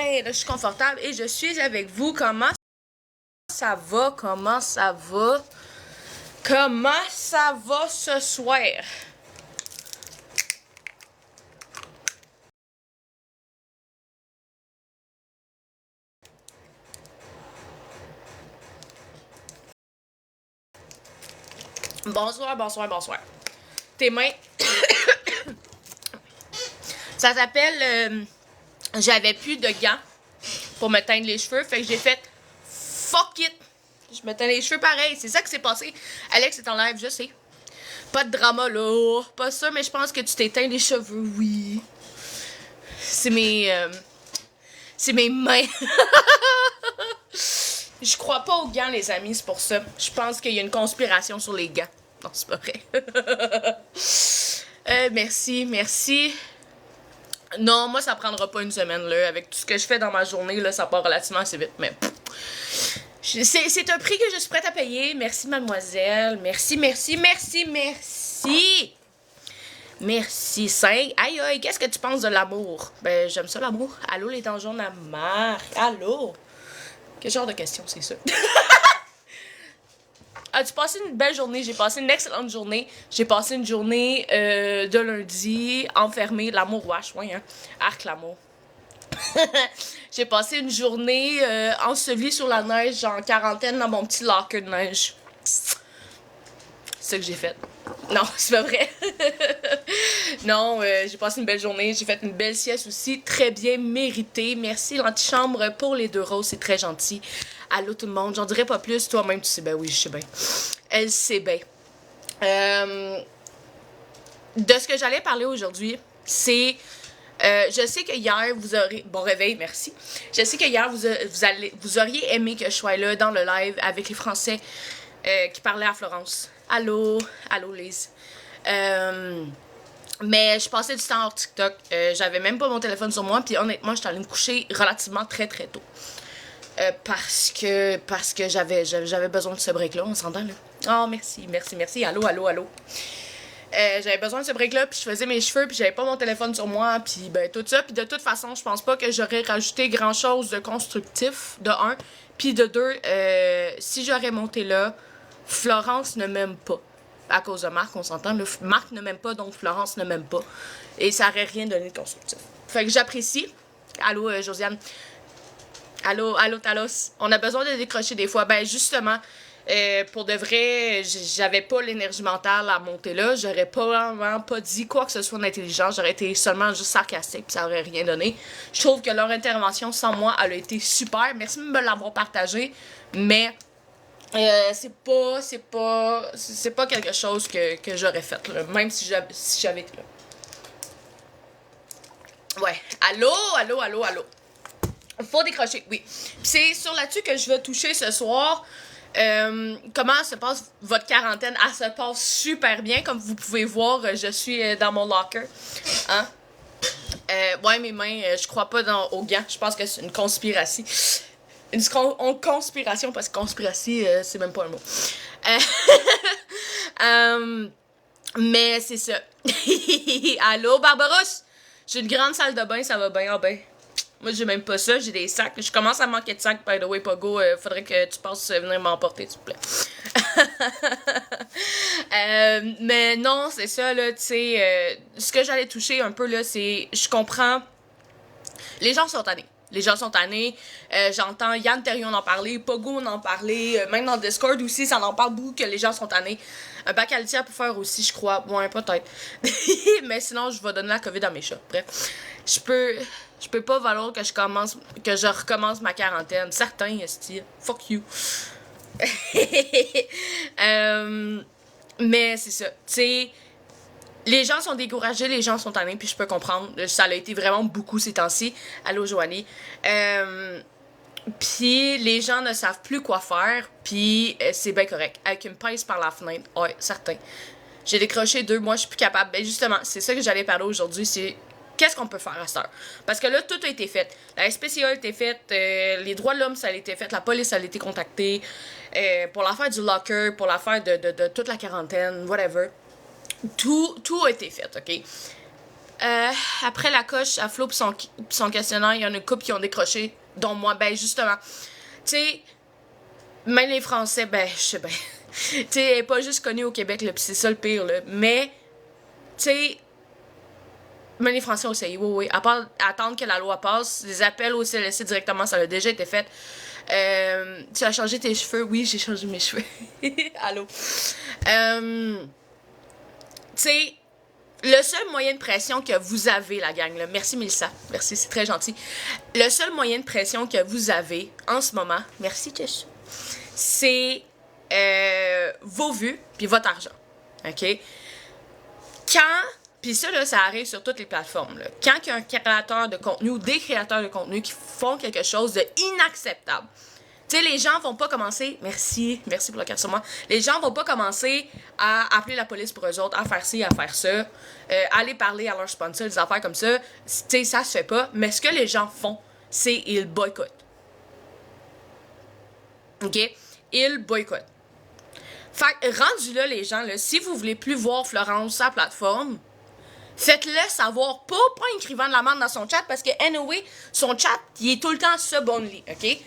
là, je suis confortable et je suis avec vous. Comment ça va? Comment ça va? Comment ça va ce soir? Bonsoir, bonsoir, bonsoir. Tes mains. Ça s'appelle... j'avais plus de gants pour me teindre les cheveux. Fait que j'ai fait... Fuck it! Je me teins les cheveux pareil. C'est ça qui s'est passé. Alex est en live, je sais. Pas de drama là. Pas ça, mais je pense que tu t'es teint les cheveux, oui. C'est mes... c'est mes mains. Je crois pas aux gants, les amis, c'est pour ça. Je pense qu'il y a une conspiration sur les gants. Non, c'est pas vrai. Merci, merci. Non, moi, ça prendra pas une semaine, là. Avec tout ce que je fais dans ma journée, là, ça part relativement assez vite, mais... C'est un prix que je suis prête à payer. Merci, mademoiselle. Merci, merci, merci, merci. Merci, 5. Aïe, aïe, qu'est-ce que tu penses de l'amour? Ben, j'aime ça, l'amour. Allô, les donjons de la mer. Allô? Quel genre de question c'est ça? As-tu passé une belle journée? J'ai passé une excellente journée. J'ai passé une journée de lundi enfermée. L'amour wash, ouais, hein? Arc l'amour. J'ai passé une journée ensevelie sur la neige, en quarantaine, dans mon petit locker de neige. C'est ça que j'ai fait. Non, c'est pas vrai. Non, j'ai passé une belle journée. J'ai fait une belle sieste aussi, très bien méritée. Merci l'antichambre pour les 2 roses, c'est très gentil. Allô tout le monde, j'en dirais pas plus. Toi-même, tu sais bien, oui, je sais bien. Elle sait bien. De ce que j'allais parler aujourd'hui, c'est... je sais que hier, vous aurez... Bon réveil, merci. Je sais que hier, vous auriez aimé que je sois là dans le live avec les Français qui parlaient à Florence. Allô? Allô, Lise. Mais je passais du temps hors TikTok. J'avais même pas mon téléphone sur moi. Puis honnêtement, j'étais allée me coucher relativement très très tôt. Parce que j'avais besoin de ce break-là, on s'entend là. Oh, merci, merci, merci. Allô, allô, allô. J'avais besoin de ce break-là, puis je faisais mes cheveux, puis j'avais pas mon téléphone sur moi, puis ben tout ça. Puis de toute façon, je pense pas que j'aurais rajouté grand-chose de constructif, de 1. Puis de 2, si j'aurais monté là, Florence ne m'aime pas. À cause de Marc, on s'entend. Marc ne m'aime pas, donc Florence ne m'aime pas. Et ça aurait rien donné de constructif. Fait que j'apprécie. Allô, Josiane. Allô, allô, Talos. On a besoin de décrocher des fois. Ben, justement, pour de vrai, j'avais pas l'énergie mentale à monter là. J'aurais vraiment pas dit quoi que ce soit d'intelligent. J'aurais été seulement juste sarcastique, puis ça aurait rien donné. Je trouve que leur intervention sans moi, elle a été super. Merci de me l'avoir partagé. Mais c'est pas quelque chose que j'aurais fait, là, même si j'avais été là. Ouais. Allô, allô, allô, allô. Faut décrocher, oui. C'est sur là-dessus que je vais toucher ce soir. Comment se passe votre quarantaine? Elle se passe super bien. Comme vous pouvez voir, je suis dans mon locker. Hein? Ouais, mes mains, je crois pas aux gants. Je pense que c'est une conspiration. Une conspiration, parce que conspiration, c'est même pas un mot. Mais c'est ça. Allô, Barbarousse? J'ai une grande salle de bain, ça va bien. Ah ben. Moi, j'ai même pas ça, j'ai des sacs. Je commence à manquer de sacs, by the way, Pogo. Faudrait que tu passes venir m'emporter, s'il te plaît. Mais non, c'est ça, là, tu sais. Ce que j'allais toucher un peu, là, c'est... Je comprends... Les gens sont tannés. Les gens sont tannés. J'entends Yann Terrion en parler, Pogo en parler, même dans Discord aussi, ça en parle beaucoup que les gens sont tannés. Un bac à litière pour faire aussi, je crois. Ouais, peut-être. Mais sinon, je vais donner la COVID à mes chats. Bref. Je peux pas valoir que je recommence ma quarantaine. Certains, esti. Fuck you. Mais c'est ça. Tu sais, les gens sont découragés, les gens sont tannés, puis je peux comprendre. Ça a été vraiment beaucoup ces temps-ci. Allô, Joanie. Puis les gens ne savent plus quoi faire, puis c'est bien correct. Avec une pince par la fenêtre, ouais, certain. J'ai décroché 2 mois, je suis plus capable. Ben justement, c'est ça que j'allais parler aujourd'hui, c'est qu'est-ce qu'on peut faire à cette heure? Parce que là, tout a été fait. La SPCA a été faite, les droits de l'homme, ça a été fait, la police, ça a été contactée, pour l'affaire du locker, pour l'affaire de toute la quarantaine, whatever. Tout a été fait, OK? Après la coche, à Flo pis son questionnaire, il y en a une couple qui ont décroché, dont moi. Ben, justement, tu sais, même les Français, ben, je sais bien. Tu sais, elle est pas juste connue au Québec, là, pis c'est ça le pire, là. Mais, tu sais, même les Français ont essayé, oui. À part attendre que la loi passe, les appels au CLSC directement, ça a déjà été fait. Tu as changé tes cheveux? Oui, j'ai changé mes cheveux. Allô? Tu sais, le seul moyen de pression que vous avez, la gang, là, merci Mélissa, merci, c'est très gentil. Le seul moyen de pression que vous avez en ce moment, merci Tish, c'est vos vues puis votre argent. OK? Quand, puis ça, là, ça arrive sur toutes les plateformes, là. Quand il y a un créateur de contenu ou des créateurs de contenu qui font quelque chose de inacceptable, tu sais, les gens vont pas commencer, merci pour le 4 sur moi, les gens vont pas commencer à appeler la police pour eux autres, à faire ci, à faire ça, aller parler à leur sponsor, des affaires comme ça, tu sais, ça se fait pas, mais ce que les gens font, c'est ils boycottent. OK? Ils boycottent. Fait que, rendu là, les gens, là, si vous voulez plus voir Florence sur la plateforme, faites-le savoir, pas en écrivant de la merde dans son chat, parce que, anyway, son chat, il est tout le temps sub-only, OK?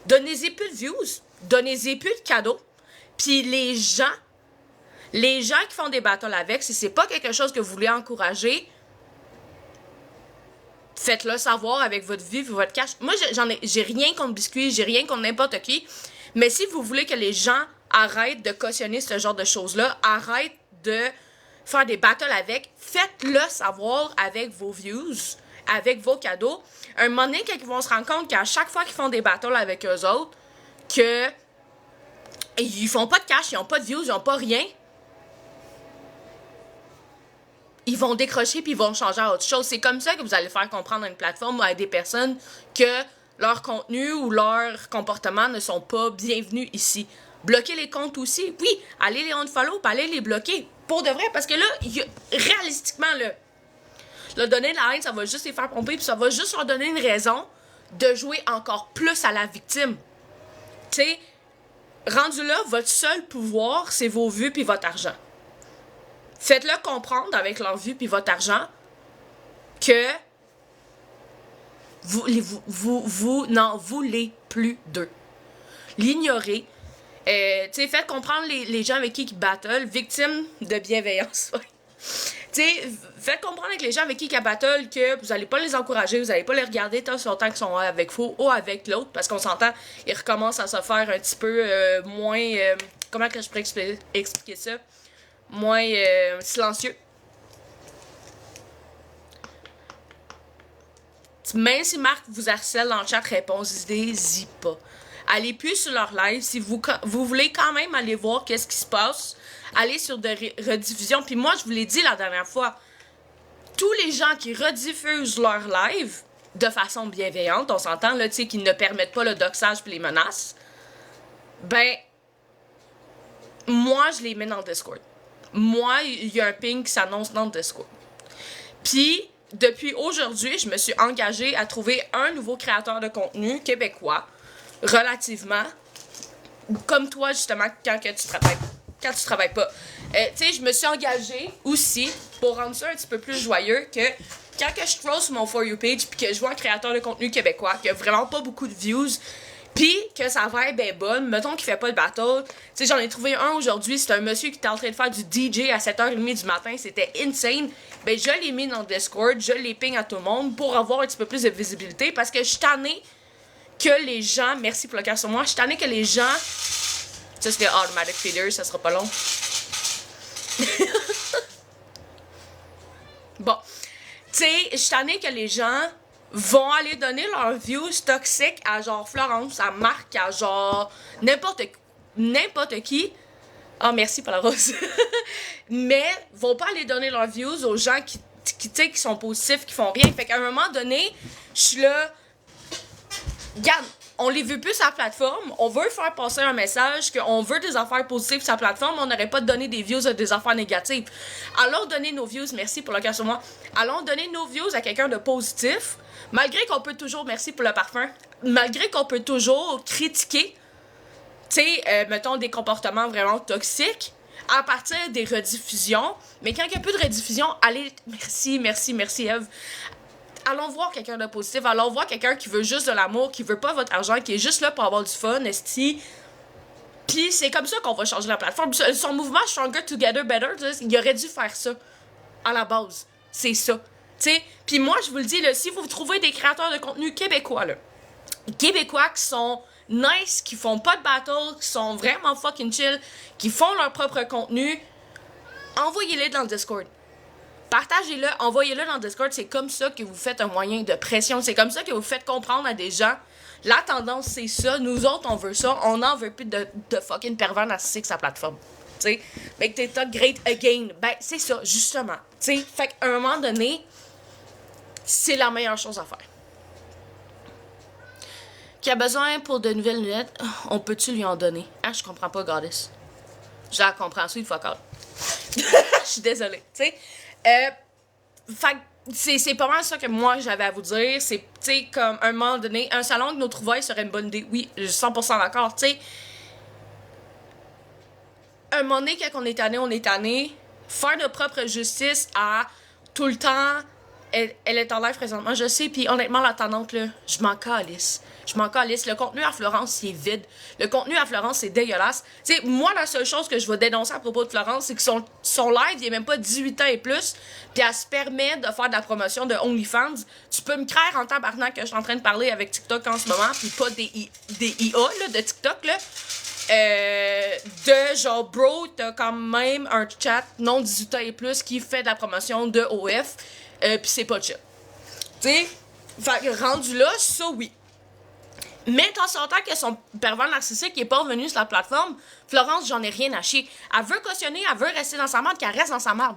Donnez-y plus de views, donnez-y plus de cadeaux, puis les gens qui font des battles avec, si c'est pas quelque chose que vous voulez encourager, faites-le savoir avec votre vie, votre cash. Moi, j'ai rien contre Biscuit, j'ai rien contre n'importe qui, mais si vous voulez que les gens arrêtent de cautionner ce genre de choses-là, arrêtent de faire des battles avec, faites-le savoir avec vos views, avec vos cadeaux. Un moment donné, quand ils vont se rendre compte qu'à chaque fois qu'ils font des battles avec eux autres, que ils font pas de cash, ils ont pas de views, ils ont pas rien, ils vont décrocher puis ils vont changer à autre chose. C'est comme ça que vous allez faire comprendre à une plateforme ou à des personnes que leur contenu ou leur comportement ne sont pas bienvenus ici. Bloquer les comptes aussi. Oui, allez les unfollow puis allez les bloquer. Pour de vrai, parce que là, réalistiquement, là, leur donner de la haine, ça va juste les faire pomper puis ça va juste leur donner une raison de jouer encore plus à la victime. Tu sais, rendu là, votre seul pouvoir, c'est vos vues puis votre argent. Faites-le comprendre avec leur vue puis votre argent que vous n'en voulez plus d'eux. L'ignorer. Tu sais, faites comprendre les gens avec qui ils battle, victimes de bienveillance. Tu sais, faites comprendre avec les gens avec qui ils battle que vous allez pas les encourager, vous allez pas les regarder tant sur le temps qu'ils sont avec vous ou avec l'autre, parce qu'on s'entend, ils recommencent à se faire un petit peu moins... comment que je pourrais expliquer ça? Moins silencieux. Même si Marc vous harcèle dans le chat, répondez-y pas. Allez plus sur leur live. Si vous voulez quand même aller voir qu'est-ce qui se passe, allez sur de rediffusions. Puis moi, je vous l'ai dit la dernière fois, tous les gens qui rediffusent leur live de façon bienveillante, on s'entend, là, tu sais, qui ne permettent pas le doxage puis les menaces, ben, moi, je les mets dans le Discord. Moi, il y a un ping qui s'annonce dans le Discord. Puis, depuis aujourd'hui, je me suis engagée à trouver un nouveau créateur de contenu québécois, relativement, comme toi, justement, quand tu travailles pas. Tu sais, je me suis engagée aussi pour rendre ça un petit peu plus joyeux que quand que je scroll sur mon For You page puis que je vois un créateur de contenu québécois qui a vraiment pas beaucoup de views, puis que sa vibe est bonne, mettons qu'il fait pas de battle. Tu sais, j'en ai trouvé un aujourd'hui, c'était un monsieur qui était en train de faire du DJ à 7h30 du matin, c'était insane. Ben, je l'ai mis dans le Discord, je l'ai ping à tout le monde pour avoir un petit peu plus de visibilité parce que je suis tannée que les gens, merci pour le cœur sur moi, je suis tannée que les gens, ça c'était automatic feeder, ça sera pas long. Bon, tu sais, je suis tannée que les gens vont aller donner leurs views toxiques à genre Florence, à Marc, à genre n'importe qui. Ah, merci pour la rose. Mais vont pas aller donner leurs views aux gens qui sont positifs, qui font rien. Fait qu'à un moment donné, je suis là. Regarde, on les veut plus sur la plateforme. On veut faire passer un message qu'on veut des affaires positives sur la plateforme. On n'aurait pas donné des views à des affaires négatives. Allons donner nos views, merci pour le cas sur moi. Allons donner nos views à quelqu'un de positif. Malgré qu'on peut toujours, merci pour le parfum, malgré qu'on peut toujours critiquer, tu sais, mettons des comportements vraiment toxiques, à partir des rediffusions. Mais quand il n'y a plus de rediffusion, allez... Merci, Eve. Allons voir quelqu'un de positif. Allons voir quelqu'un qui veut juste de l'amour, qui veut pas votre argent, qui est juste là pour avoir du fun, esti. Puis c'est comme ça qu'on va changer la plateforme. Son mouvement Stronger Together Better, il aurait dû faire ça. À la base. C'est ça. T'sais, puis moi, je vous le dis, là, si vous trouvez des créateurs de contenu québécois, là, québécois qui sont nice, qui font pas de battle, qui sont vraiment fucking chill, qui font leur propre contenu, envoyez-les dans le Discord. Partagez-le, envoyez-le dans le Discord. C'est comme ça que vous faites un moyen de pression. C'est comme ça que vous faites comprendre à des gens. La tendance, c'est ça. Nous autres, on veut ça. On n'en veut plus de fucking pervers narcissiques sa plateforme. T'sais, make TikTok great again. Ben, c'est ça, justement. T'sais, fait qu'à un moment donné, c'est la meilleure chose à faire. Qui a besoin pour de nouvelles lunettes, on peut-tu lui en donner? Ah, je comprends pas, Goddess. Je la comprends, sweet fuck out. Je suis désolée, tu sais. Fait c'est pas mal ça que moi j'avais à vous dire. C'est, tu sais, comme un moment donné, un salon de nos trouvailles serait une bonne idée. Oui, je suis 100% d'accord, tu sais. Un moment donné, quand on est tanné. Faire notre propre justice à tout le temps. Elle est en live présentement, je sais, puis honnêtement, la tendance, là, je m'en calisse. Le contenu à Florence, c'est vide. Le contenu à Florence, c'est dégueulasse. Tu sais, moi, la seule chose que je vais dénoncer à propos de Florence, c'est que son live, il est même pas 18 ans et plus, puis elle se permet de faire de la promotion de OnlyFans. Tu peux me craire en tabarnak que je suis en train de parler avec TikTok en ce moment, puis pas des IA, là, de TikTok, là. De genre, bro, t'as quand même un chat non 18 ans et plus qui fait de la promotion de OF, pis c'est pas chill. Tu sais, fait que rendu là, ça oui. Mais t'en s'entends que son pervers narcissique qui est pas revenu sur la plateforme, Florence, j'en ai rien à chier. Elle veut cautionner, elle veut rester dans sa merde, qu'elle reste dans sa merde.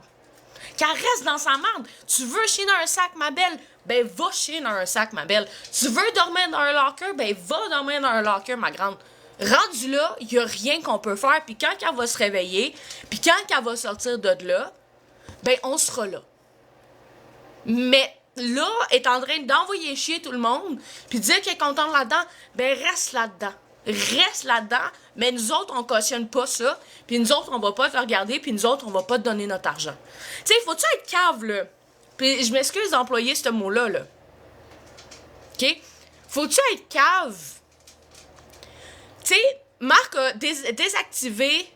Qu'elle reste dans sa merde. Tu veux chier dans un sac, ma belle? Ben, va chier dans un sac, ma belle. Tu veux dormir dans un locker? Ben, va dormir dans un locker, ma grande. Rendu là, il y a rien qu'on peut faire. Puis quand elle va se réveiller, puis quand elle va sortir de là, ben, on sera là. Mais là, elle est en train d'envoyer chier tout le monde, puis dire qu'elle est contente là-dedans, ben reste là-dedans. Reste là-dedans, mais nous autres, on cautionne pas ça, puis nous autres, on va pas te regarder, puis nous autres, on va pas te donner notre argent. Tu sais, faut-tu être cave, là? Puis je m'excuse d'employer ce mot-là, là. OK? Faut-tu être cave? Tu sais, Marc a désactivé...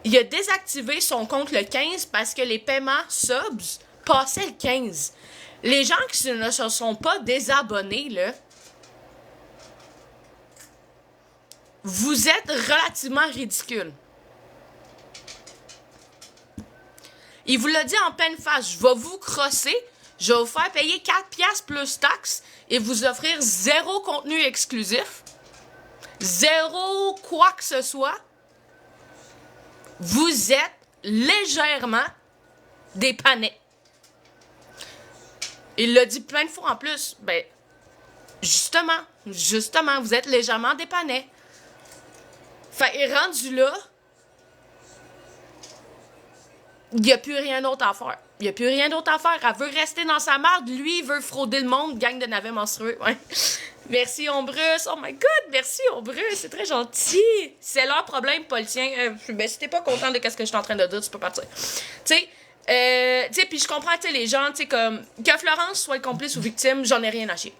Il a désactivé son compte le 15 parce que les paiements subs passaient le 15. Les gens qui ne se sont pas désabonnés, là, vous êtes relativement ridicules. Il vous l'a dit en pleine face, je vais vous crosser, je vais vous faire payer 4$ plus taxes et vous offrir 0 contenu exclusif, 0 quoi que ce soit. Vous êtes légèrement dépanné. Il l'a dit plein de fois en plus. Ben, justement, vous êtes légèrement dépanné. Fait, rendu là, il n'y a plus rien d'autre à faire. Elle veut rester dans sa marde. Lui, il veut frauder le monde, gang de navets monstrueux. Ouais. Merci, Ombrus. Oh my God, merci, Ombrus. C'est très gentil. C'est leur problème, pas le tien. Ben, si t'es pas content de ce que je suis en train de dire, tu peux partir. Tu sais, puis je comprends, tu sais, les gens, tu sais, comme, que Florence soit complice ou victime, j'en ai rien à chier.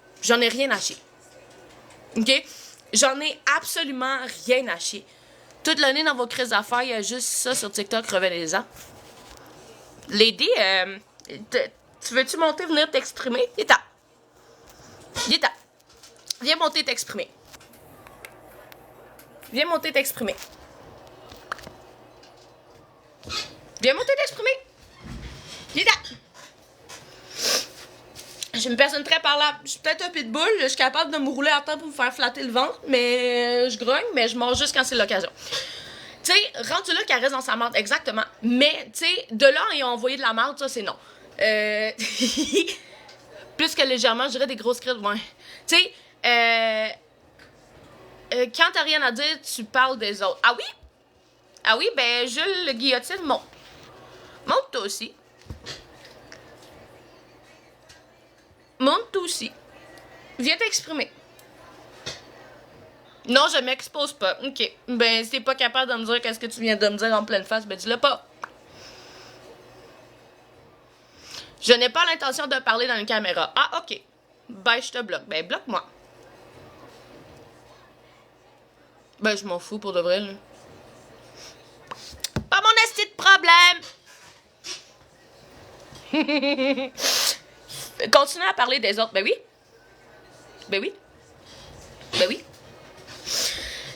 OK? J'en ai absolument rien à chier. Toute l'année dans vos crises d'affaires, il y a juste ça sur TikTok, revenez-en. Lady, tu veux-tu monter, venir t'exprimer? Viens monter t'exprimer. Viens monter t'exprimer. Je suis une personne très parlable. Je suis peut-être un pitbull. Je suis capable de me rouler à terre pour me faire flatter le ventre, mais je grogne, mais je mange juste quand c'est l'occasion. Tu sais, rendu là qu'elle reste dans sa marde, exactement. Mais, tu sais, de là, ils ont envoyé de la marde, ça, c'est non. Plus que légèrement, je dirais des grosses crises, ouais. Tu sais, quand t'as rien à dire, tu parles des autres. Ah oui? Ah oui, ben, Jules, le guillotine, monte. Monte toi aussi. Monte toi aussi. Viens t'exprimer. Non, je m'expose pas. Ok. Ben, si t'es pas capable de me dire qu'est-ce que tu viens de me dire en pleine face, ben dis-le pas. Je n'ai pas l'intention de parler dans une caméra. Ah, ok. Ben, je te bloque. Ben, bloque-moi. Ben, je m'en fous pour de vrai, là. Pas mon esti de problème! Continuez à parler des autres. Ben oui. Ben oui. Ben oui.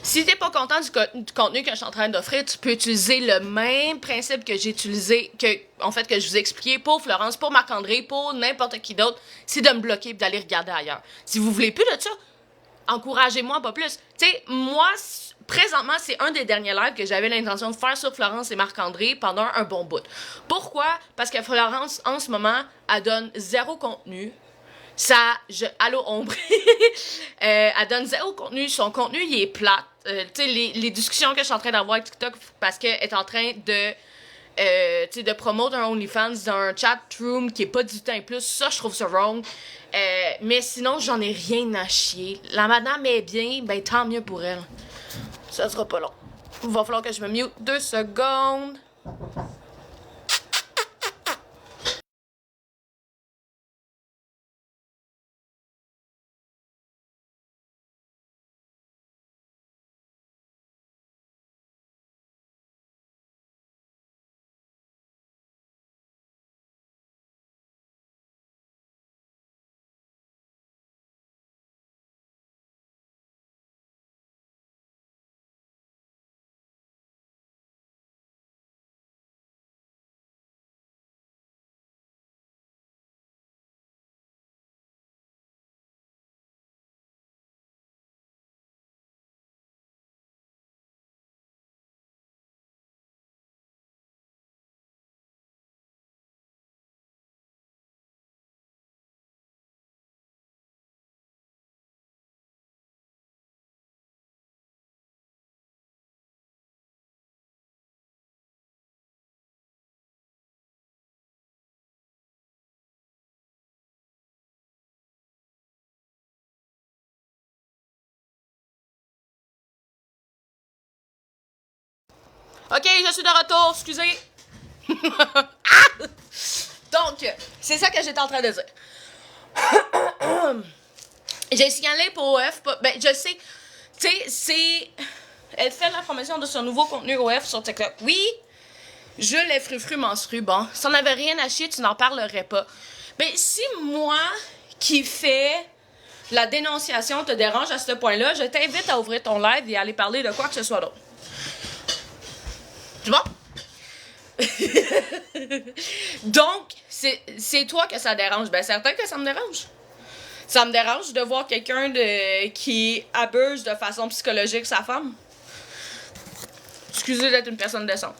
Si t'es pas content du contenu que je suis en train d'offrir, tu peux utiliser le même principe que j'ai utilisé, que je vous ai expliqué pour Florence, pour Marc-André, pour n'importe qui d'autre, c'est de me bloquer et d'aller regarder ailleurs. Si vous voulez plus de ça, encouragez-moi pas plus. Tu sais, moi, présentement, c'est un des derniers lives que j'avais l'intention de faire sur Florence et Marc-André pendant un bon bout. Pourquoi? Parce que Florence, en ce moment, elle donne zéro contenu. Allô, Ombre. Elle donne zéro contenu. Son contenu, il est plate. Tu sais, les discussions que je suis en train d'avoir avec TikTok, parce qu'elle est en train de promouvoir un OnlyFans dans un chat room qui est pas du temps plus. Ça, je trouve ça wrong. Mais sinon, j'en ai rien à chier. La madame est bien, ben tant mieux pour elle. Ça sera pas long. Il va falloir que je me mute 2 secondes. Ok, je suis de retour, excusez. Ah! Donc, c'est ça que j'étais en train de dire. J'ai signalé pour OF, ben je sais, tu sais, elle fait la promotion de son nouveau contenu OF sur TikTok. Oui, je l'ai frufru menstru, bon, si on avait rien à chier, tu n'en parlerais pas. Ben si moi, qui fais la dénonciation, te dérange à ce point-là, je t'invite à ouvrir ton live et à aller parler de quoi que ce soit d'autre. C'est bon? Donc, c'est toi que ça dérange. Ben, certain que ça me dérange. Ça me dérange de voir quelqu'un qui abuse de façon psychologique sa femme. Excusez d'être une personne décente.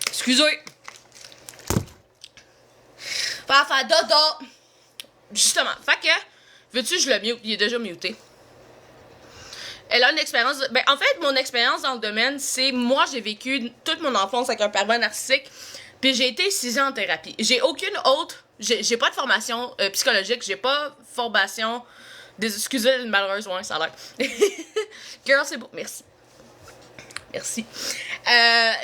Excusez. Pas faire dodo. Justement. Fait que, veux-tu, je le mute. Il est déjà muté. Elle a une expérience. Ben, en fait, mon expérience dans le domaine, c'est moi, j'ai vécu toute mon enfance avec un pervers narcissique. Puis j'ai été 6 ans en thérapie. J'ai aucune autre. J'ai pas de formation psychologique. J'ai pas formation. Excusez, malheureuse, ouais, ça a l'air. Girl, c'est beau. Merci. Merci.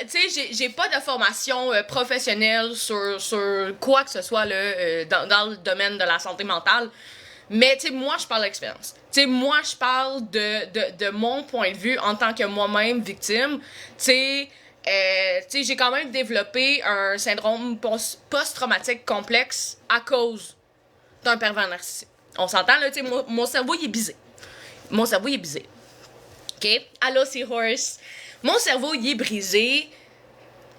Tu sais, j'ai pas de formation professionnelle sur quoi que ce soit là, dans le domaine de la santé mentale. Mais, tu sais, moi, je parle d'expérience. Tu sais, moi, je parle de mon point de vue en tant que moi-même victime. Tu sais, j'ai quand même développé un syndrome post-traumatique complexe à cause d'un pervers narcissique. On s'entend, là, tu sais, mon cerveau, il est bisé. Mon cerveau, il est bisé. OK? Allô, Seahorse. Mon cerveau, il est brisé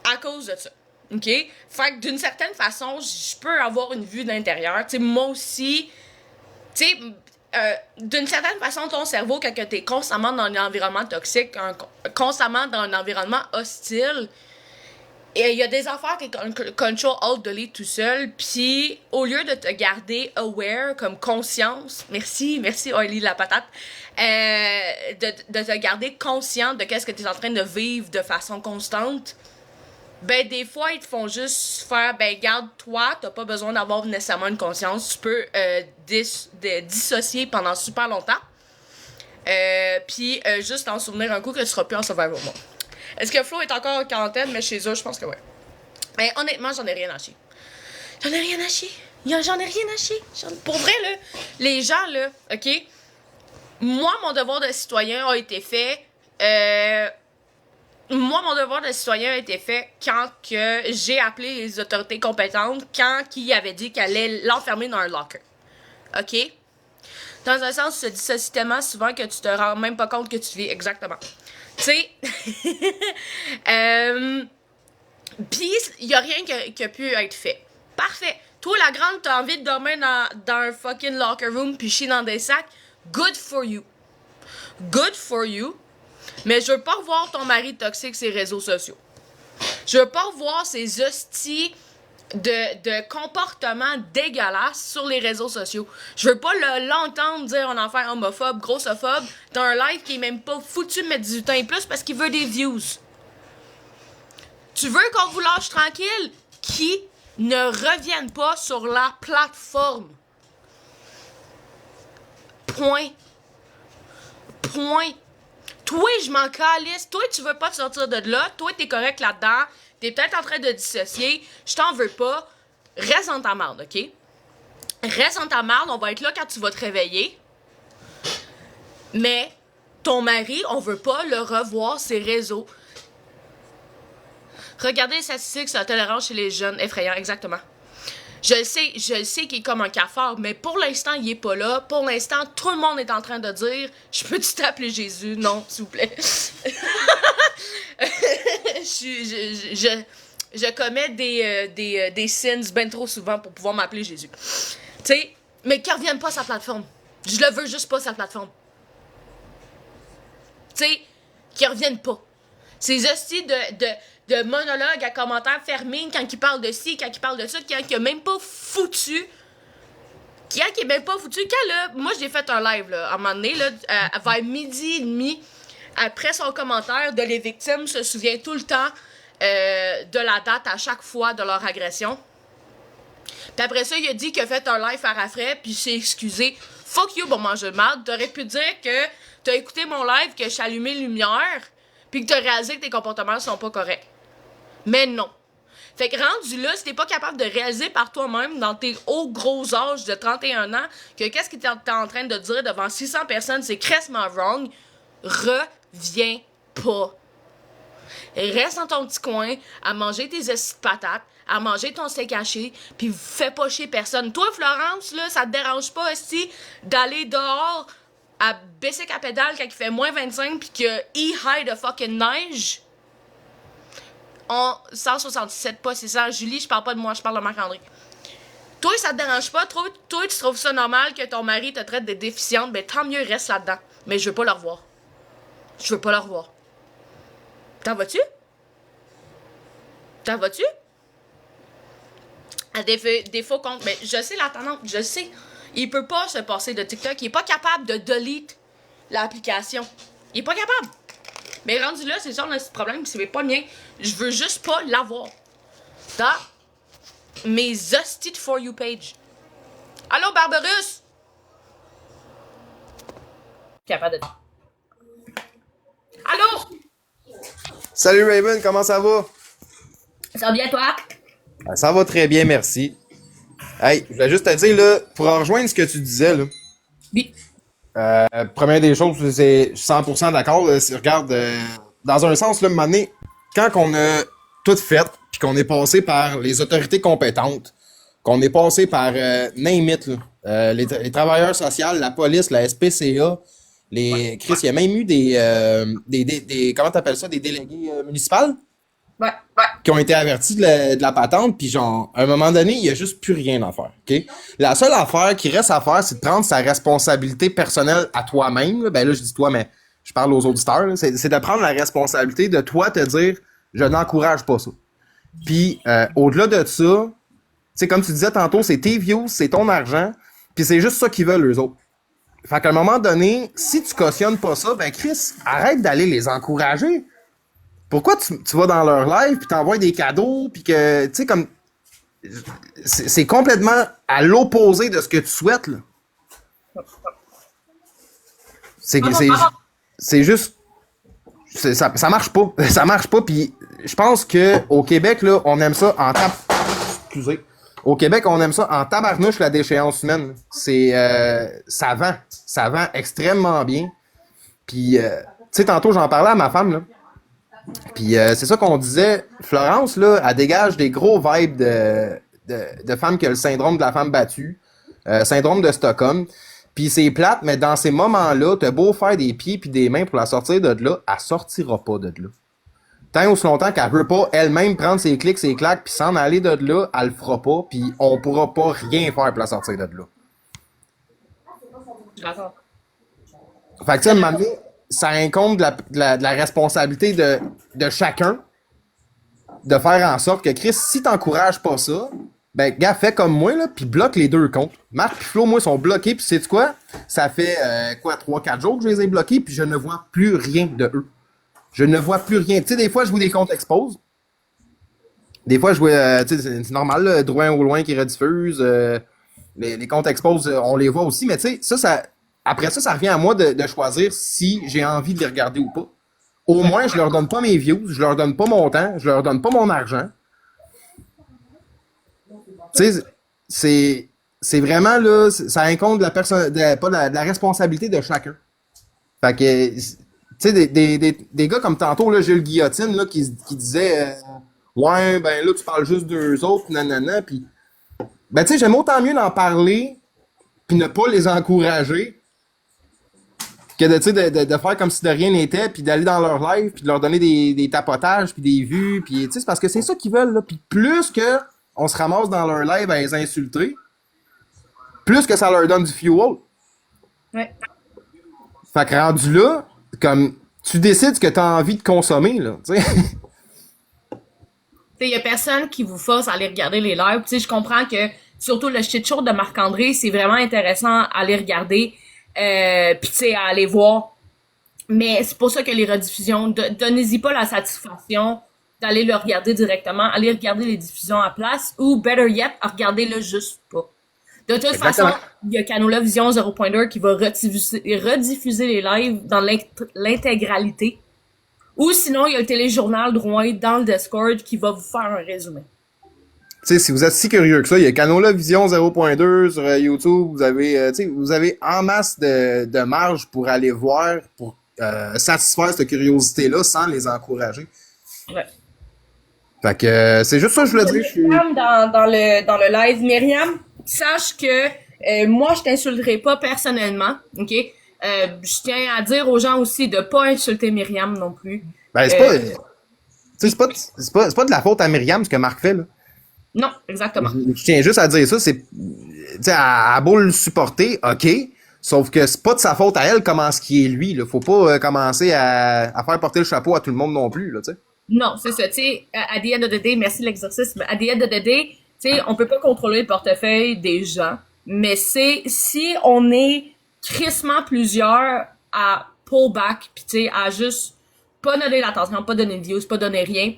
à cause de ça. OK? Fait que d'une certaine façon, je peux avoir une vue d'intérieur. Tu sais, moi aussi, tu sais, d'une certaine façon, ton cerveau, quand t'es constamment dans un environnement toxique, constamment dans un environnement hostile, et il y a des affaires qui control alt delete tout seul, puis au lieu de te garder aware comme conscience, merci Oily la patate, de te garder conscient de qu'est-ce que tu es en train de vivre de façon constante, Ben, des fois, ils te font juste faire, ben, garde, toi, t'as pas besoin d'avoir nécessairement une conscience. Tu peux dissocier pendant super longtemps. Puis, juste t'en souvenir un coup que tu seras plus en survival mode. Est-ce que Flo est encore en quarantaine? Mais chez eux, je pense que ouais. Mais honnêtement, j'en ai rien à chier. J'en ai rien à chier. J'en ai rien à chier. Pour vrai, là, les gens, là, OK? Moi, mon devoir de citoyen a été fait. Moi, mon devoir de citoyen a été fait quand que j'ai appelé les autorités compétentes, quand ils avaient dit qu'elle allait l'enfermer dans un locker. OK? Dans un sens, tu te dissocies tellement souvent que tu te rends même pas compte que tu vis exactement. Tu sais, pis il y a rien qui a pu être fait. Parfait. Toi, la grande, t'as envie de dormir dans un fucking locker room puis chier dans des sacs. Good for you. Good for you. Mais je veux pas revoir ton mari toxique sur les réseaux sociaux. Je veux pas revoir ces hosties de comportements dégueulasses sur les réseaux sociaux. Je veux pas l'entendre dire un enfant homophobe, grossophobe, dans un live qui est même pas foutu de mettre 18 ans et plus parce qu'il veut des views. Tu veux qu'on vous lâche tranquille? Qui ne revienne pas sur la plateforme. Point. Point. Toi, je m'en calisse. Toi, tu veux pas te sortir de là. Toi, t'es correct là-dedans. T'es peut-être en train de dissocier. Je t'en veux pas. Reste dans ta marde, OK? Reste dans ta marde. On va être là quand tu vas te réveiller. Mais ton mari, on veut pas le revoir ses réseaux. Regardez les statistiques sur la tolérance chez les jeunes. Effrayant, exactement. Je le sais qu'il est comme un cafard, mais pour l'instant, il est pas là. Pour l'instant, tout le monde est en train de dire « Je peux-tu t'appeler Jésus? » Non, s'il vous plaît. Je commets des sins ben trop souvent pour pouvoir m'appeler Jésus. Tu sais, mais qu'il revienne pas sa plateforme. Je le veux juste pas, sa plateforme. Tu sais, qu'il revienne pas. Ces hosties de monologues à commentaires fermés quand il parle de ci, quand il parle de ça, quand il a même pas foutu. Quand il est même pas foutu. Quand là, moi j'ai fait un live là, à un moment donné, là, vers midi et demi, après son commentaire de les victimes se souvient tout le temps de la date à chaque fois de leur agression. Puis après ça, il a dit qu'il a fait un live à rafraîchir, puis il s'est excusé. Fuck you, bon manger de marde. T'aurais pu dire que t'as écouté mon live, que j'ai allumé les lumières, puis que t'as réalisé que tes comportements sont pas corrects. Mais non. Fait que rendu là, si t'es pas capable de réaliser par toi-même, dans tes hauts gros âges de 31 ans, que qu'est-ce que t'es en train de dire devant 600 personnes, c'est crissement wrong, reviens pas. Reste dans ton petit coin, à manger tes estis de patates, à manger ton steak haché, pis fais pas chier personne. Toi, Florence, là, ça te dérange pas aussi d'aller dehors à baisser à pédale quand il fait moins 25 pis que high de fucking neige? 177 pas, c'est ça. Julie, je parle pas de moi, je parle de Marc-André. Toi, ça te dérange pas? Toi, tu trouves ça normal que ton mari te traite de déficiente? Ben, tant mieux, reste là-dedans. Mais je veux pas le revoir. Je veux pas le revoir. T'en vas-tu? T'en vas-tu? À des faux comptes. Mais je sais la tendance, je sais. Il peut pas se passer de TikTok. Il est pas capable de delete l'application. Il est pas capable. Mais rendu là, c'est ça, on a ce problème, c'est pas le mien. Je veux juste pas l'avoir. Dans mes hosties de For You page. Allô, Barbarus? Capable de... Allô? Salut Raven, comment ça va? Ça va bien, toi? Ça va très bien, merci. Hey, je voulais juste te dire, là, pour en rejoindre ce que tu disais, là, Oui. première des choses, c'est 100% d'accord. Là, regarde, dans un sens, là, un moment donné, quand on a tout fait, puis qu'on est passé par les autorités compétentes, qu'on est passé par name it, là, les travailleurs sociaux, la police, la SPCA, Chris, il y a même eu des comment t'appelles ça, des délégués municipaux Ouais. qui ont été avertis de la patente, puis genre, à un moment donné, il y a juste plus rien à faire, OK? La seule affaire qui reste à faire, c'est de prendre sa responsabilité personnelle à toi-même, là. Ben là, je dis toi, mais je parle aux auditeurs, là. C'est de prendre la responsabilité de toi te dire, je n'encourage pas ça. Puis, au-delà de ça, tu sais, comme tu disais tantôt, c'est tes views, c'est ton argent, puis c'est juste ça qu'ils veulent, eux autres. Fait qu'à un moment donné, si tu cautionnes pas ça, ben Chris, arrête d'aller les encourager. Pourquoi tu vas dans leur live puis t'envoies des cadeaux puis que, tu sais, comme, c'est complètement à l'opposé de ce que tu souhaites, là. C'est que c'est juste, ça marche pas. Ça marche pas puis je pense que au Québec, là, on aime ça en excusez. Au Québec, on aime ça en tabarnouche, la déchéance humaine. Ça vend extrêmement bien. Puis, tu sais, tantôt, j'en parlais à ma femme, là. Puis, c'est ça qu'on disait. Florence, là, elle dégage des gros vibes de femmes qui ont le syndrome de la femme battue, syndrome de Stockholm. Puis, c'est plate, mais dans ces moments-là, t'as beau faire des pieds puis des mains pour la sortir de là, elle sortira pas de là. Tant aussi longtemps qu'elle veut pas elle-même prendre ses clics, ses claques, puis s'en aller de là, elle le fera pas, puis on pourra pas rien faire pour la sortir de là. D'accord. Fait que, tu sais, à un moment donné, ça incombe de la responsabilité de chacun de faire en sorte que, Chris, si t'encourages pas ça, ben, gars, fais comme moi, là, puis bloque les deux comptes. Marc et Flo, moi, sont bloqués, puis sais-tu quoi? Ça fait, 3-4 jours que je les ai bloqués, puis je ne vois plus rien de eux. Je ne vois plus rien. Tu sais, des fois, je vois des comptes expose. Des fois, je vois, tu sais, c'est normal, là, Drouin au loin qui rediffuse. Les comptes expose, on les voit aussi. Mais tu sais, après ça, ça revient à moi de choisir si j'ai envie de les regarder ou pas. Au moins, je leur donne pas mes views, je leur donne pas mon temps, je leur donne pas mon argent. Tu sais, c'est vraiment, là, ça incombe de la personne, pas de la responsabilité de chacun. Fait que, tu sais, des gars comme tantôt, là, Gilles Guillotine, là, qui disait, ouais, ben là, tu parles juste d'eux autres, nanana, pis, ben, tu sais, j'aime autant mieux d'en parler, puis ne pas les encourager, que de, tu sais, de faire comme si de rien n'était, puis d'aller dans leur live, puis de leur donner des tapotages, puis des vues, puis, tu sais, c'est parce que c'est ça qu'ils veulent, là, puis plus que on se ramasse dans leur live à les insulter, plus que ça leur donne du fuel. Ouais. Fait que rendu là, comme, tu décides ce que t'as envie de consommer, là, tu sais. Il y a personne qui vous force à aller regarder les lives. Tu sais, je comprends que surtout le shit show de Marc-André, c'est vraiment intéressant à aller regarder, puis tu sais, à aller voir. Mais c'est pour ça que les rediffusions, donnez-y pas la satisfaction d'aller le regarder directement, allez regarder les diffusions à place, ou better yet, regardez-le juste pas. De toute Exactement. façon, il y a Canola Vision 0.2 qui va rediffuser les lives dans l'intégralité. Ou sinon, il y a le téléjournal Drouin dans le Discord qui va vous faire un résumé. Tu sais, si vous êtes si curieux que ça, il y a Canola Vision 0.2 sur YouTube. Vous avez, tu sais, vous avez en masse de marge pour aller voir, pour satisfaire cette curiosité-là sans les encourager. Ouais. Fait que c'est juste ça que je voulais dire. Myriam dans le live. Myriam, sache que moi, je t'insulterai pas personnellement, ok? Je tiens à dire aux gens aussi de pas insulter Myriam non plus. Ben, c'est pas, tu sais, c'est pas de la faute à Myriam ce que Marc fait, là. Non, exactement. Je tiens juste à dire ça, c'est, tu sais, à beau le supporter, ok, sauf que c'est pas de sa faute à elle comment ce qui est lui, là. Faut pas commencer à faire porter le chapeau à tout le monde non plus, là, tu sais. Non, c'est ça. Tu sais, à the end of the day, merci de l'exercice, mais à the end of the day, tu sais, on peut pas contrôler le portefeuille des gens, mais c'est si on est crissement plusieurs à pull back, pis tu sais, à juste pas donner l'attention, pas donner de views, pas donner rien,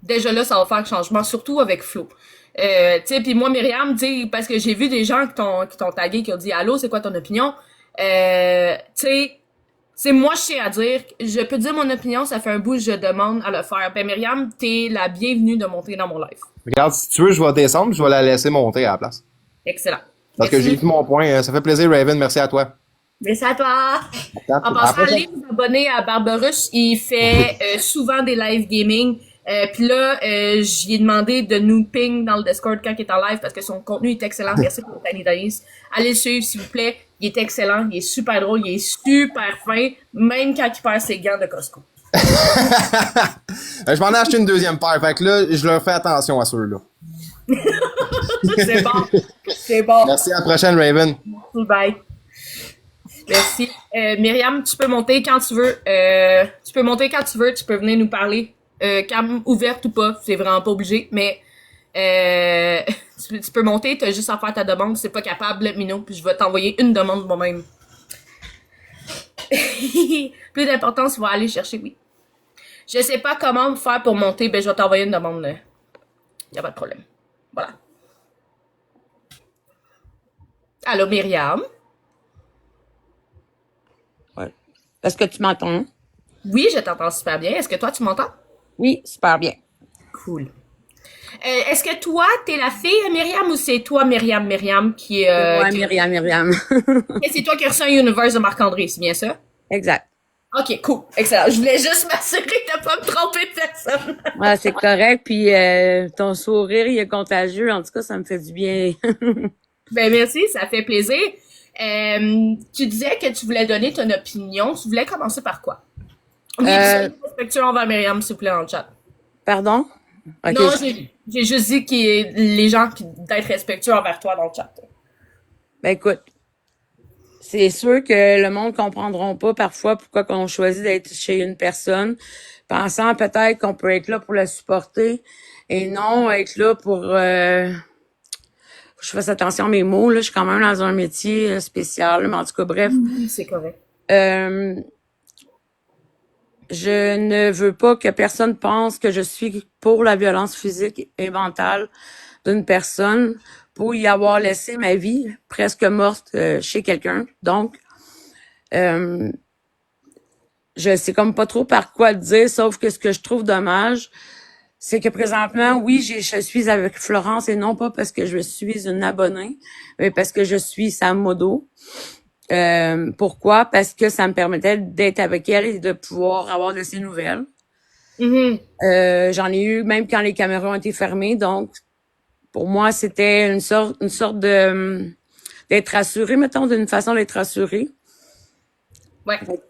déjà là, ça va faire un changement, surtout avec Flo. Tu sais, puis moi, Myriam, tu sais, parce que j'ai vu des gens qui t'ont tagué, qui ont dit « Allô, c'est quoi ton opinion? » Tu sais, c'est moi, je tiens à dire, je peux dire mon opinion, ça fait un bout, je demande à le faire. Ben, Myriam, t'es la bienvenue de monter dans mon live. Regarde, si tu veux, je vais descendre, je vais la laisser monter à la place. Excellent. Parce que j'ai vu mon point. Ça fait plaisir, Raven. Merci à toi. Merci à toi. En passant, allez vous abonner à Barberousse. Il fait souvent des live gaming. Puis là, j'y ai demandé de nous ping dans le Discord quand il est en live parce que son contenu est excellent. Merci pour Tiny Dice. Allez le suivre, s'il vous plaît. Il est excellent, il est super drôle, il est super fin, même quand il perd ses gants de Costco. Je m'en ai acheté une deuxième paire, fait que là, je leur fais attention à ceux-là. C'est bon. C'est bon. Merci, à la prochaine, Raven. Bye. Merci. Myriam, tu peux monter quand tu veux. Tu peux monter quand tu veux, tu peux venir nous parler. Cam ouverte ou pas, c'est vraiment pas obligé, mais tu peux monter, t'as juste à faire ta demande, si c'est pas capable, let me know, puis je vais t'envoyer une demande moi-même. Plus d'importance, il va aller chercher, oui. Je sais pas comment faire pour monter, ben je vais t'envoyer une demande. Y a pas de problème. Voilà. Allô, Myriam? Ouais. Est-ce que tu m'entends? Oui, je t'entends super bien. Est-ce que toi, tu m'entends? Oui, super bien. Cool. Est-ce que toi, t'es la fille Myriam ou c'est toi, Myriam, qui C'est moi, qui- Myriam. c'est toi qui as reçu un Universe de Marc-André, c'est bien ça? Exact. Ok, cool. Excellent. Je voulais juste m'assurer de pas me tromper de personne. Ouais, c'est correct. Puis ton sourire, il est contagieux. En tout cas, ça me fait du bien. Ben merci, ça fait plaisir. Tu disais que tu voulais donner ton opinion. Tu voulais commencer par quoi? Oui, puis soyez respectueux envers Myriam, s'il vous plaît, dans le chat. Pardon? OK. Non, j'ai juste dit que les gens d'être respectueux envers toi dans le chat. Ben écoute, c'est sûr que le monde comprendront pas parfois pourquoi qu'on choisit d'être chez une personne, pensant peut-être qu'on peut être là pour la supporter et non être là pour... je fasse attention à mes mots, là. Je suis quand même dans un métier spécial, mais en tout cas, bref. Oui, c'est correct. Euh, je ne veux pas que personne pense que je suis pour la violence physique et mentale d'une personne pour y avoir laissé ma vie presque morte chez quelqu'un. Donc, je sais comme pas trop par quoi le dire, sauf que ce que je trouve dommage, c'est que présentement, oui, je suis avec Florence et non pas parce que je suis une abonnée, mais parce que je suis sa modo. Pourquoi? Parce que ça me permettait d'être avec elle et de pouvoir avoir de ses nouvelles. J'en ai eu même quand les caméras ont été fermées, donc pour moi, c'était une sorte de d'être rassurée, mettons, d'une façon d'être rassurée. Ouais. Donc,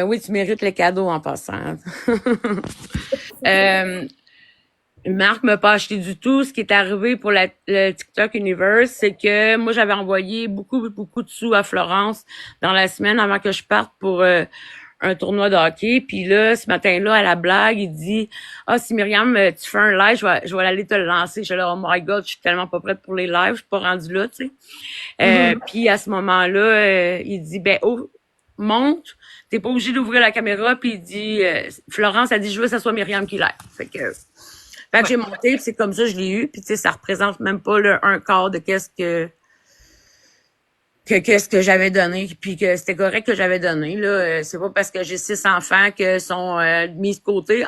oui, tu mérites les cadeaux en passant. Marc m'a pas acheté du tout. Ce qui est arrivé pour le TikTok Universe, c'est que moi, j'avais envoyé beaucoup de sous à Florence dans la semaine avant que je parte pour un tournoi de hockey. Puis là, ce matin-là, à la blague, il dit « Ah, si Myriam, tu fais un live, je vais aller te le lancer. » Je suis là « Oh my God, je suis tellement pas prête pour les lives. Je suis pas rendue là, tu sais. Puis à ce moment-là, il dit « Ben, oh, monte. T'es pas obligé d'ouvrir la caméra. » Puis il dit Florence a dit « Je veux que ça soit Myriam qui live. » Fait que j'ai monté, puis c'est comme ça que je l'ai eu. Puis tu sais, ça représente même pas un quart de qu'est-ce que j'avais donné, puis que c'était correct que j'avais donné. Là, c'est pas parce que j'ai 6 enfants que sont mis de côté.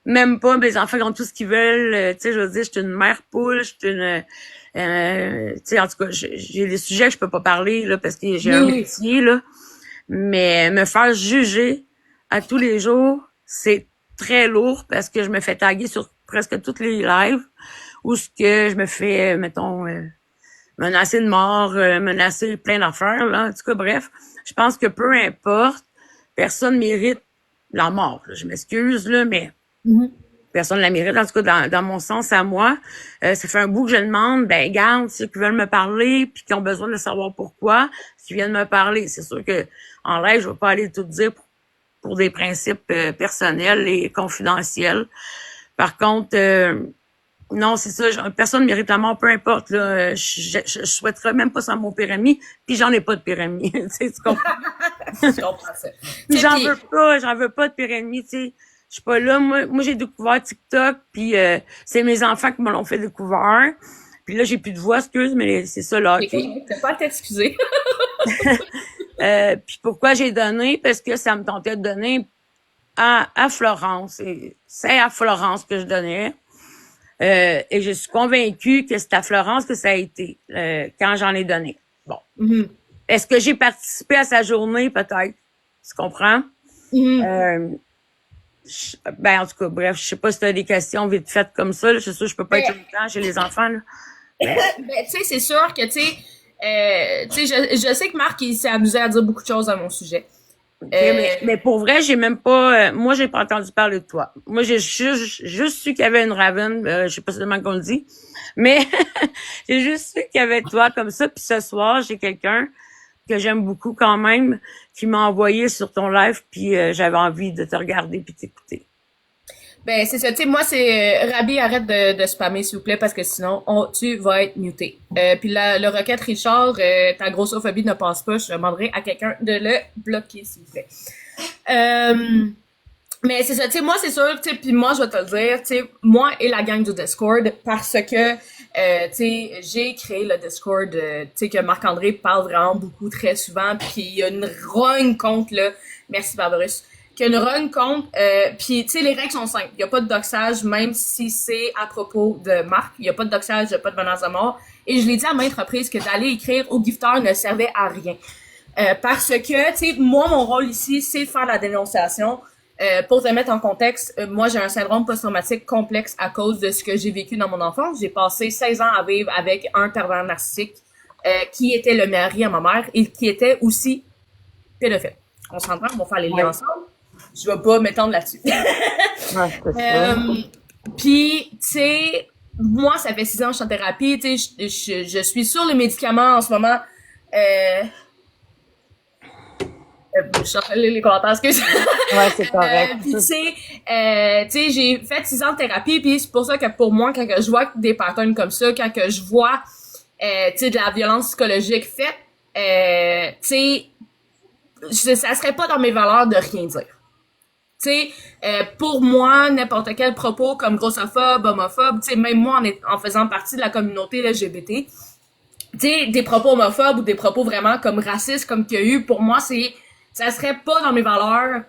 Même pas, mes enfants ont tout ce qu'ils veulent. Tu sais, je veux dire, je suis une mère poule, je suis une... tu sais, en tout cas, j'ai des sujets que je peux pas parler, là, parce que j'ai un métier, là. Mais me faire juger à tous les jours, c'est très lourd parce que je me fais taguer sur presque toutes les lives où ce que je me fais, mettons, menacer de mort, menacer plein d'affaires, là. En tout cas, bref, je pense que peu importe, personne mérite la mort, là. Je m'excuse, là, mais personne la mérite. En tout cas, dans mon sens à moi, ça fait un bout que je demande, ben, garde, ceux qui veulent me parler puis qui ont besoin de savoir pourquoi, qui viennent me parler. C'est sûr que en live, je vais pas aller tout dire pour des principes personnels et confidentiels. Par contre, non, c'est ça, personne ne mérite la mort, peu importe. Là, je souhaiterais même pas sans mon PRMI, puis j'en ai pas de PRMI. Tu sais, tu comprends? Je comprends ça. J'en veux pas de PRMI, tu sais. Je suis pas là. Moi, j'ai découvert TikTok, puis c'est mes enfants qui me l'ont fait découvrir. Puis là, j'ai plus de voix, excuse, mais c'est ça, là. T'as pas à t'excuser. Puis pourquoi j'ai donné? Parce que ça me tentait de donner à Florence. Et c'est à Florence que je donnais. Et je suis convaincue que c'est à Florence que ça a été quand j'en ai donné. Bon. Est-ce que j'ai participé à sa journée? Peut-être. Tu comprends? Ben, en tout cas, bref, je sais pas si tu as des questions vite faites comme ça. Là. Je suis sûre que je peux pas être tout le temps chez les enfants. Là. Ben, tu sais, c'est sûr que, tu sais, je sais que Marc, il s'est amusé à dire beaucoup de choses à mon sujet. Mais pour vrai, j'ai même pas... moi, j'ai pas entendu parler de toi. Moi, j'ai juste su qu'il y avait une Raven. Je sais pas seulement qu'on le dit. Mais j'ai juste su qu'il y avait toi comme ça. Puis ce soir, j'ai quelqu'un que j'aime beaucoup quand même qui m'a envoyé sur ton live. Puis j'avais envie de te regarder puis t'écouter. Ben, c'est ça. Tu sais, moi, c'est... Rabi, arrête de spammer, s'il vous plaît, parce que sinon, tu vas être muté. Puis le requête Richard, ta grossophobie ne passe pas. Je demanderai à quelqu'un de le bloquer, s'il vous plaît. Mais c'est ça, tu sais, moi, c'est sûr, tu sais, puis moi, je vais te le dire, tu sais, moi et la gang du Discord, parce que, tu sais, j'ai créé le Discord, tu sais, que Marc-André parle vraiment beaucoup, très souvent, puis il y a une rogne contre, là, merci Barbarus, qu'il y a une rogne contre, puis, tu sais, les règles sont simples, il y a pas de doxage, même si c'est à propos de Marc, il y a pas de doxage, il y a pas de menace de mort, et je l'ai dit à maintes reprises que d'aller écrire au gifteur ne servait à rien. Parce que, tu sais, moi, mon rôle ici, c'est de faire la dénonciation. Pour te mettre en contexte, moi, j'ai un syndrome post-traumatique complexe à cause de ce que j'ai vécu dans mon enfance. J'ai passé 16 ans à vivre avec un pervers narcissique qui était le mari à ma mère et qui était aussi pédophile. On s'entend, on va faire les liens Ouais. ensemble. Je vais pas m'étendre là-dessus. Ouais, c'est ça. Puis, tu sais, moi, ça fait 6 ans que je suis en thérapie. Tu sais, je suis sur les médicaments en ce moment. Je suis en train de lire les commentaires, excuse. Ouais, c'est correct. Puis tu sais, j'ai fait 6 ans de thérapie, puis c'est pour ça que pour moi, quand que je vois des patterns comme ça, quand que je vois, tu sais, de la violence psychologique faite, tu sais, ça serait pas dans mes valeurs de rien dire. Tu sais, pour moi, n'importe quel propos comme grossophobe, homophobe, tu sais, même moi en faisant partie de la communauté LGBT, tu sais, des propos homophobes ou des propos vraiment comme racistes comme qu'il y a eu, pour moi, ça serait pas dans mes valeurs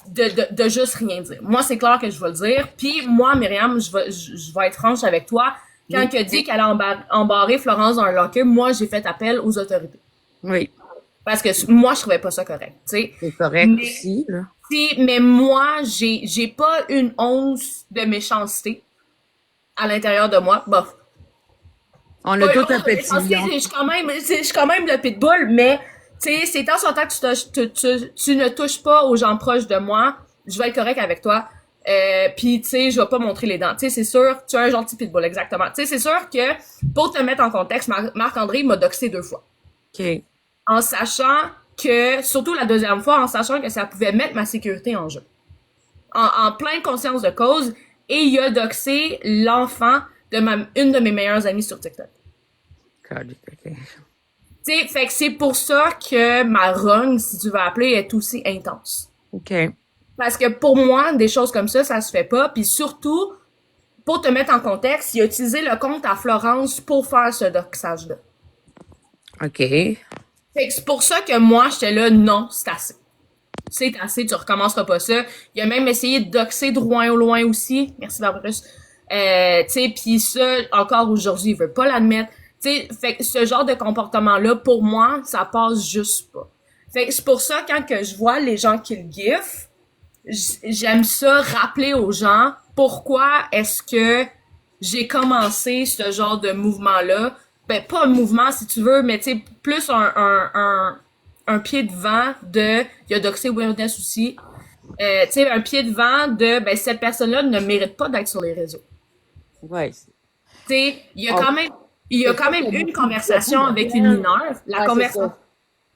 de juste rien dire. Moi, c'est clair que je vais le dire. Puis moi, Myriam, je vais être franche avec toi. Quand elle a dit qu'elle a embarré Florence dans un locker, moi, j'ai fait appel aux autorités. Oui, Parce que moi, je trouvais pas ça correct, tu sais. c'est correct Mais, aussi, là. mais moi, j'ai pas une once de méchanceté à l'intérieur de moi. Bof. On a Ouais, tout un ouais, petit parce que lion. je suis quand même le pitbull, mais tu sais, c'est tant soit tant que tu ne touches pas aux gens proches de moi, je vais être correct avec toi. Puis tu sais, je vais pas montrer les dents. Tu sais, c'est sûr, tu es un gentil pitbull, exactement. Tu sais, c'est sûr que pour te mettre en contexte, Marc-André m'a doxé 2 fois, OK. en sachant que, surtout la deuxième fois, en sachant que ça pouvait mettre ma sécurité en jeu, en pleine conscience de cause, et il a doxé l'enfant de une de mes meilleures amies sur TikTok. God, OK. Tu sais, fait que c'est pour ça que ma rogne, si tu veux appeler, est aussi intense. OK. Parce que pour moi, des choses comme ça se fait pas. Puis surtout, pour te mettre en contexte, il a utilisé le compte à Florence pour faire ce doxage-là. OK. Fait que c'est pour ça que moi, j'étais là, non, c'est assez. C'est assez, tu recommenceras pas ça. Il a même essayé de doxer de loin au loin aussi. Merci, Barbarus. Tu sais, pis ça, encore aujourd'hui, il veut pas l'admettre. Tu sais, fait que ce genre de comportement-là, pour moi, ça passe juste pas. Fait que c'est pour ça, quand que je vois les gens qui le gifent, j'aime ça rappeler aux gens pourquoi est-ce que j'ai commencé ce genre de mouvement-là. Ben, pas un mouvement, si tu veux, mais tu sais, plus un pied devant de, il y a Doxé Weirdness aussi, tu sais, un pied devant de, ben, cette personne-là ne mérite pas d'être sur les réseaux. Ouais. Tu sais, il y a On- quand même eu une conversation avec une mineure. Ouais, c'est ça.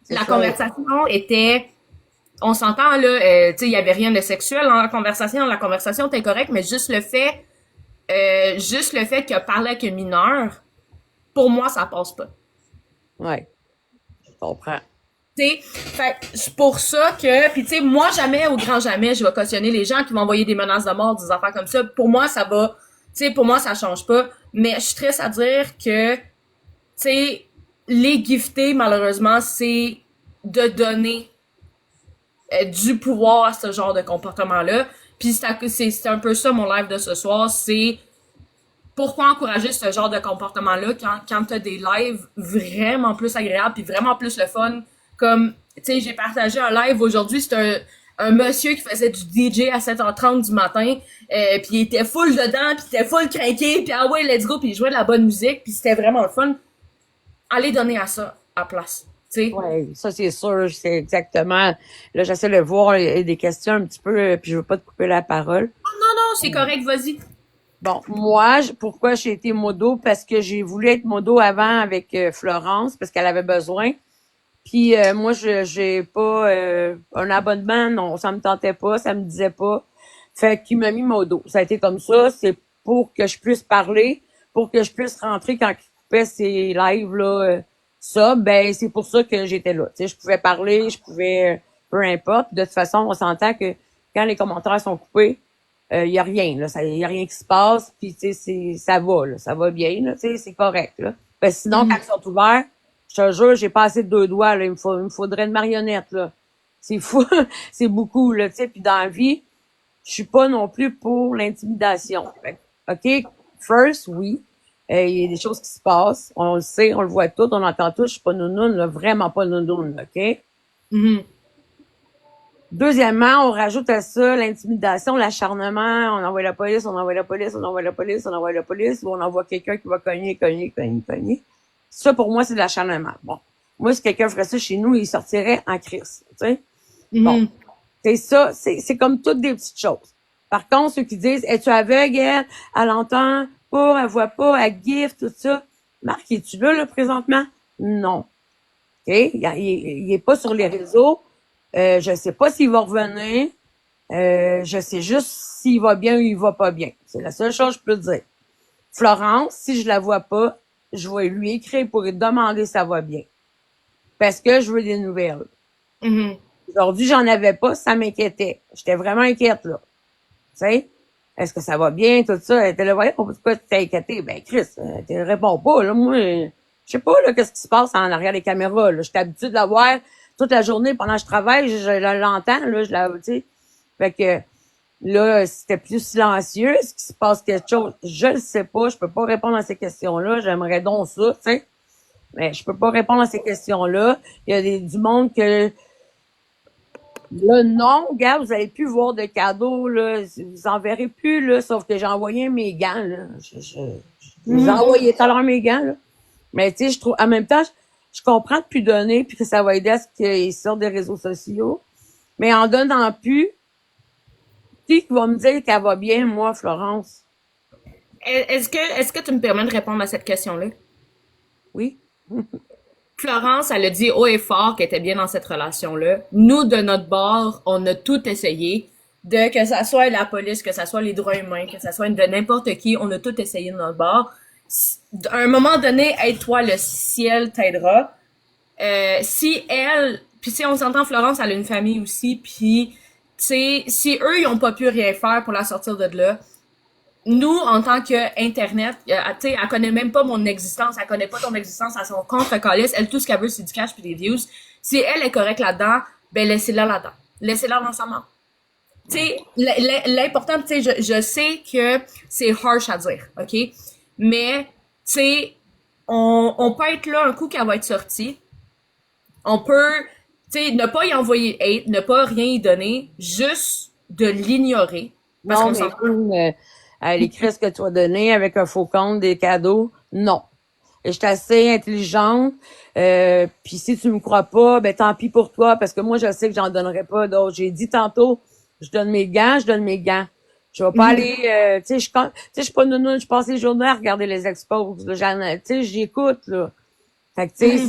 C'est La ça. conversation était, on s'entend là, tu sais, il y avait rien de sexuel dans la conversation. La conversation était correcte, mais juste le fait qu'il a parlé avec une mineure, pour moi, ça passe pas. Ouais. Je comprends. T'sais, fait que c'est pour ça que, puis tu sais, moi jamais, au grand jamais, je vais cautionner les gens qui vont envoyer des menaces de mort, des affaires comme ça. Pour moi, ça va, tu sais, pour moi, ça change pas. Mais je suis triste à dire que, tu sais, les gifter, malheureusement, c'est de donner du pouvoir à ce genre de comportement-là. Puis c'est un peu ça mon live de ce soir, c'est pourquoi encourager ce genre de comportement-là quand t'as des lives vraiment plus agréables puis vraiment plus le fun. Comme, tu sais, j'ai partagé un live aujourd'hui, c'était un monsieur qui faisait du DJ à 7h30 du matin, puis il était full dedans, puis il était full craqué, puis ah ouais, let's go, puis il jouait de la bonne musique, puis c'était vraiment le fun. Allez donner à ça à place, tu sais. Ouais, ça c'est sûr, c'est exactement. Là, j'essaie de voir des questions un petit peu, puis je veux pas te couper la parole. Non, non, c'est correct, vas-y. Bon, moi, pourquoi j'ai été modo? Parce que j'ai voulu être modo avant avec Florence, parce qu'elle avait besoin. Puis moi, j'ai pas un abonnement, non, ça me tentait pas, ça me disait pas. Fait qu'il m'a mis modo. Ça a été comme ça, c'est pour que je puisse parler, pour que je puisse rentrer quand il coupait ces lives là. Ça, ben c'est pour ça que j'étais là. Tu sais, je pouvais parler, je pouvais, peu importe. De toute façon, on s'entend que quand les commentaires sont coupés, y a rien, là. Y a rien qui se passe, puis tu sais, ça va, là. Ça va bien, là. Tu sais, c'est correct, là. Parce que sinon, quand ils sont ouverts, je te jure, j'ai pas assez de 2 doigts, là. Il me faudrait une marionnette, là. C'est fou. C'est beaucoup, là, tu sais. Puis dans la vie, je suis pas non plus pour l'intimidation. Fait que, OK, first, oui. Il y a des choses qui se passent. On le sait, on le voit tout, on entend tout. Je suis pas nounoune, là, vraiment pas nounoune, là, OK? Deuxièmement, on rajoute à ça l'intimidation, l'acharnement. On envoie la police, on envoie la police, on envoie la police, on envoie la police, ou on envoie quelqu'un qui va cogner. Ça, pour moi, c'est de l'acharnement. Bon. Moi, si quelqu'un ferait ça chez nous, il sortirait en crise, tu sais? Bon. C'est ça, c'est comme toutes des petites choses. Par contre, ceux qui disent, es-tu aveugle, elle entend pas, elle voit pas, elle gifle, tout ça. Marc, es-tu là, présentement? Non. OK? Il est pas sur les réseaux. Je sais pas s'il va revenir. Je sais juste s'il va bien ou il va pas bien. C'est la seule chose que je peux dire. Florence, si je la vois pas, je vais lui écrire pour lui demander si ça va bien. Parce que je veux des nouvelles. Aujourd'hui, j'en avais pas, ça m'inquiétait. J'étais vraiment inquiète, là. Tu sais? Est-ce que ça va bien, tout ça? Elle était là, voyons, pourquoi tu t'es inquiété? Ben, Chris, tu réponds pas, là. Moi, je sais pas, là, qu'est-ce qui se passe en arrière des caméras, là. J'étais habituée de la voir toute la journée pendant que je travaille, je l'entends, là, tu sais. Fait que, là, c'était plus silencieux. Est-ce qu'il se passe quelque chose? Je le sais pas. Je peux pas répondre à ces questions-là. J'aimerais donc ça, tu sais. Mais je peux pas répondre à ces questions-là. Il y a du monde que, là, non, gars, vous allez plus voir de cadeaux, là. Vous en verrez plus, là. Sauf que j'ai envoyé mes gants, là. Je vous ai envoyé tout à l'heure mes gants, là. Mais, tu sais, je trouve, en même temps, je comprends de plus donner puis que ça va aider à ce qu'ils sortent des réseaux sociaux. Mais en donnant plus, qui va me dire qu'elle va bien, moi, Florence? Est-ce que tu me permets de répondre à cette question-là? Oui. Florence, elle a dit haut et fort qu'elle était bien dans cette relation-là. Nous, de notre bord, on a tout essayé. Que ça soit la police, que ça soit les droits humains, que ça soit de n'importe qui, on a tout essayé de notre bord. À un moment donné, aide-toi, le ciel t'aidera. Si elle, puis si on s'entend, Florence, elle a une famille aussi, puis tu sais, si eux, ils ont pas pu rien faire pour la sortir de là, nous, en tant que Internet, tu sais, elle connaît même pas mon existence, elle connaît pas ton existence, à son compte, calisse, elle, tout ce qu'elle veut, c'est du cash puis des views. Si elle est correcte là-dedans, ben, laissez-la là-dedans. Laissez-la dans sa mort. Tu sais, l'important, tu sais, je sais que c'est harsh à dire, OK? Mais, tu sais, on peut être là un coup qu'elle va être sortie. On peut, tu sais, ne pas y envoyer hate, ne pas rien y donner, juste de l'ignorer. Parce Non, qu'on mais elle écrit ce que tu as donné avec un faux compte, des cadeaux. Non. Et je suis assez intelligente. Puis si tu me crois pas, ben tant pis pour toi, parce que moi, je sais que j'en donnerai pas d'autres. J'ai dit tantôt, je donne mes gants. Je vais pas aller, tu sais, je suis pas nounoune, je passe les journées à regarder les expos. Tu sais, j'écoute, là. Fait que, tu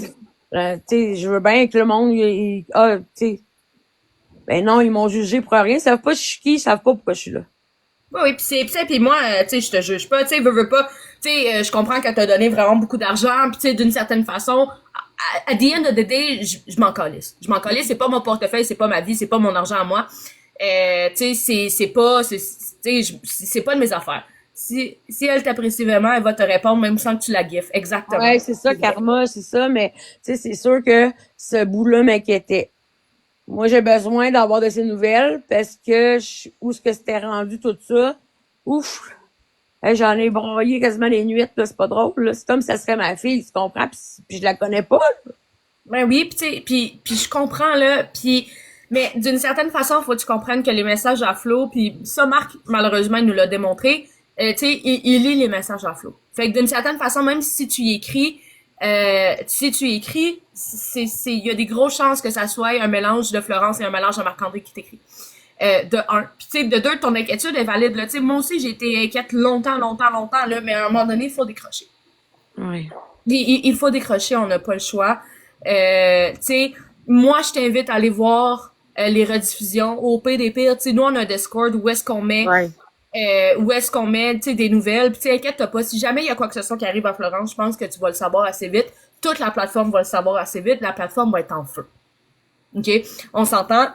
sais, je veux bien que le monde, tu sais, ben non, ils m'ont jugé pour rien. Ils savent pas je suis qui, ils savent pas pourquoi je suis là. Oui, puis c'est ça, puis moi, tu sais, je te juge pas, tu sais, veux pas, tu sais, je comprends qu'elle t'a donné vraiment beaucoup d'argent, puis tu sais, d'une certaine façon, à the end of the day, je m'en calisse. Je m'en calisse, c'est pas mon portefeuille, c'est pas ma vie, c'est pas mon argent à moi. Tu sais, c'est pas, tu sais, c'est pas de mes affaires. Si elle t'apprécie vraiment, elle va te répondre même sans que tu la giffes. Exactement. Ouais, c'est ça, karma, c'est ça, mais tu sais, c'est sûr que ce bout-là m'inquiétait. Moi, j'ai besoin d'avoir de ces nouvelles parce que où est-ce que c'était rendu tout ça? Ouf! Hey, j'en ai broyé quasiment les nuits, là, c'est pas drôle, là. C'est comme si ça serait ma fille, tu comprends? Puis je la connais pas, là. Ben oui, puis tu sais, puis je comprends, là, puis mais d'une certaine façon, faut que tu comprennes que les messages à flot, puis ça, Marc, malheureusement, il nous l'a démontré, tu sais, il lit les messages à flot. Fait que d'une certaine façon, même si tu y écris, il y a des grosses chances que ça soit un mélange de Florence et un mélange de Marc-André qui t'écrit. De un. Puis tu sais, de deux, ton inquiétude est valide, là. Tu sais, moi aussi, j'ai été inquiète longtemps, là, mais à un moment donné, il faut décrocher. Oui. Il faut décrocher, on n'a pas le choix. Tu sais, moi, je t'invite à aller voir les rediffusions. Au pire des pires, tu sais, nous, on a un Discord où est-ce qu'on met... Ouais. Où est-ce qu'on met, tu sais, des nouvelles. Puis tu sais, inquiète-toi pas, si jamais il y a quoi que ce soit qui arrive à Florence, je pense que tu vas le savoir assez vite. Toute la plateforme va le savoir assez vite. La plateforme va être en feu. OK? On s'entend.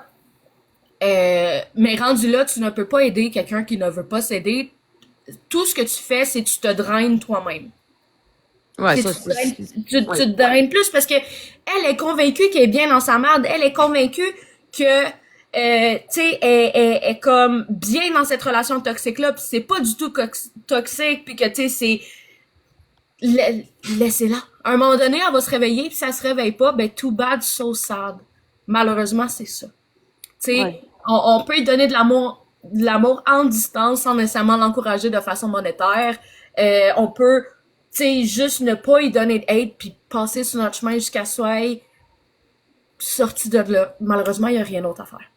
Mais rendu là, tu ne peux pas aider quelqu'un qui ne veut pas s'aider. Tout ce que tu fais, c'est que tu te draines toi-même. Ouais, Tu ça, te draines, ouais. tu te draines plus parce que elle est convaincue qu'elle est bien dans sa merde. Elle est convaincue que, tu sais, elle est comme bien dans cette relation toxique-là, puis c'est pas du tout toxique, puis que, tu sais, c'est... Laissez-la. À un moment donné, elle va se réveiller, puis si elle se réveille pas, ben, too bad, so sad. Malheureusement, c'est ça. Tu sais, Ouais. on peut lui donner de l'amour en distance sans nécessairement l'encourager de façon monétaire. On peut, tu sais, juste ne pas lui donner de aide puis passer sur notre chemin jusqu'à soit sorti de là. Malheureusement, il y a rien d'autre à faire.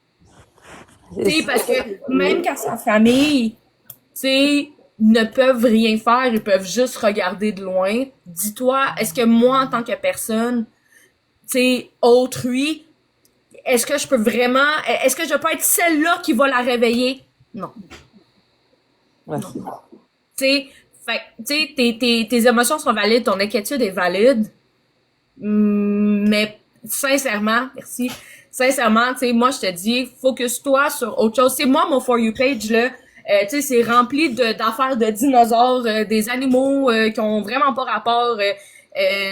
Tu sais, parce que même quand sa famille, tu sais, ne peuvent rien faire, ils peuvent juste regarder de loin. Dis-toi, est-ce que moi, en tant que personne, tu sais, autrui, est-ce que je peux être celle-là qui va la réveiller? Non. Ouais. Tu sais, tes émotions sont valides, ton inquiétude est valide. Mais sincèrement, merci. Sincèrement, tu sais, moi je te dis, focus-toi sur autre chose. C'est moi mon For You page là, tu sais, c'est rempli d'affaires de dinosaures, des animaux qui ont vraiment pas rapport, tu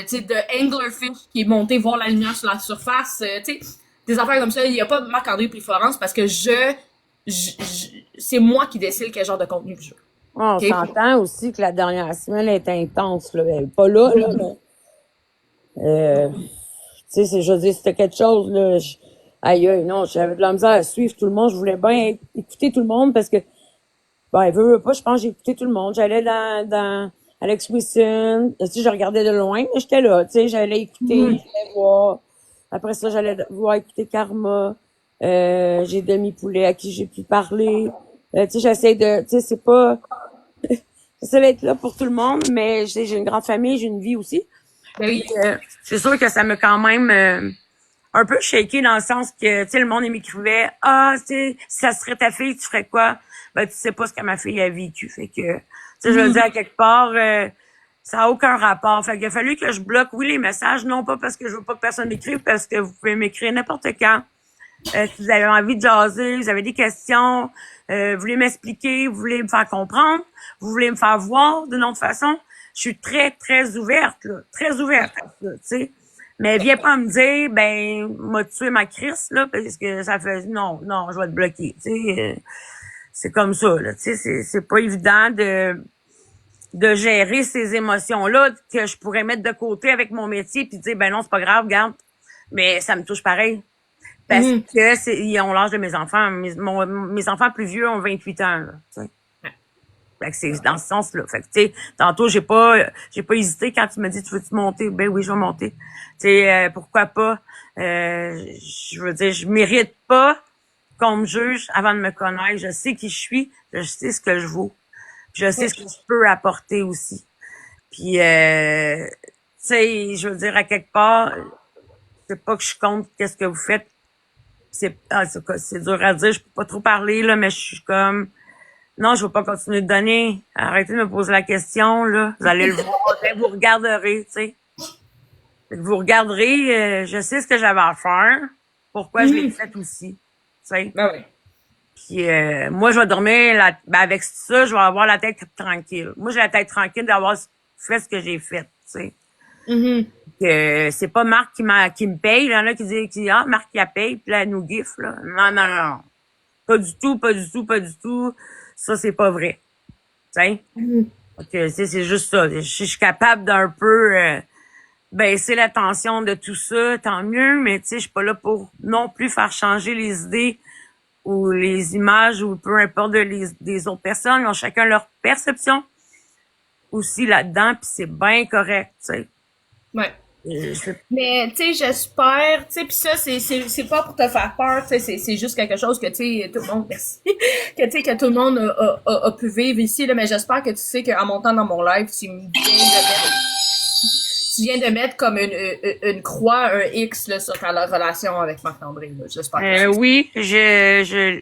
sais, de anglerfish qui est monté voir la lumière sur la surface, tu sais, des affaires comme ça. Il y a pas Marc-André puis Florence parce que c'est moi qui décide quel genre de contenu que je veux. On Okay? s'entend aussi que la dernière semaine est intense, là. Elle est pas là, mais, tu sais, je veux dire, c'était quelque chose, là. Aïe, aïe, non, j'avais de la misère à suivre tout le monde. Je voulais bien écouter tout le monde parce que, ben, veut pas, je pense que j'ai écouté tout le monde. J'allais dans Alex Wilson. Tu sais, je regardais de loin, mais j'étais là, tu sais, j'allais écouter, j'allais voir. Après ça, j'allais voir écouter Karma. J'ai Demi-Poulet à qui j'ai pu parler. Tu sais, j'essaie de, tu sais, c'est pas, j'essaie d'être là pour tout le monde, mais j'ai une grande famille, j'ai une vie aussi. Ben oui. C'est sûr que ça m'a quand même un peu shaké dans le sens que, tu sais, le monde il m'écrivait, ah, tu sais, si ça serait ta fille, tu ferais quoi? Ben, tu sais pas ce que ma fille a vécu. Fait que, tu sais, je veux dire, à quelque part, ça a aucun rapport. Fait qu'il a fallu que je bloque, oui, les messages, non pas parce que je veux pas que personne m'écrive, parce que vous pouvez m'écrire n'importe quand. Si vous avez envie de jaser, vous avez des questions, vous voulez m'expliquer, vous voulez me faire comprendre, vous voulez me faire voir d'une autre façon, je suis très, très ouverte, là. Très ouverte à ça, tu sais. Mais viens pas me dire, ben, m'a tué ma crise, là, parce que ça fait, non, je vais te bloquer, tu sais. C'est comme ça, là, tu sais, c'est pas évident de gérer ces émotions-là que je pourrais mettre de côté avec mon métier puis dire, ben non, c'est pas grave, regarde, mais ça me touche pareil. Parce que ils ont l'âge de mes enfants. Mes enfants plus vieux ont 28 ans, là, tu sais. Fait que c'est dans ce sens-là. Fait que, tu sais, tantôt, j'ai pas hésité quand tu m'as dit, tu veux-tu monter? Ben oui, je vais monter. Tu sais, pourquoi pas? Je veux dire, je mérite pas qu'on me juge avant de me connaître. Je sais qui je suis. Je sais ce que je vaux. Je sais ce que je peux apporter aussi. Puis, tu sais, je veux dire, à quelque part, c'est pas que je compte qu'est-ce que vous faites. C'est dur à dire, je peux pas trop parler, là, mais je suis comme, non, je veux pas continuer de donner. Arrêtez de me poser la question, là. Vous allez le voir, vous regarderez, tu sais. Vous regarderez, je sais ce que j'avais à faire, pourquoi je l'ai fait aussi, tu sais. Ben oui. Puis moi, je vais dormir, avec ça, je vais avoir la tête tranquille. Moi, j'ai la tête tranquille d'avoir fait ce que j'ai fait, tu sais. Que c'est pas Marc qui me paye, il y en a qui disent Marc qui la paye puis là elle nous gifle là. Non. Pas du tout. Ça c'est pas vrai. Tu sais. Donc c'est juste ça. Je suis capable d'un peu baisser la tension de tout ça, tant mieux, mais tu sais, je suis pas là pour non plus faire changer les idées ou les images ou peu importe des autres personnes, ils ont chacun leur perception aussi là-dedans puis c'est bien correct, tu sais. Ouais. Mais tu sais, j'espère, tu sais, pis ça c'est pas pour te faire peur, tu sais, c'est juste quelque chose que tu sais tout le monde merci que tu sais que tout le monde a pu vivre ici là, mais j'espère que tu sais qu'en montant dans mon live, tu viens de mettre comme une croix, un X là sur ta relation avec Marc-André là, j'espère que oui, je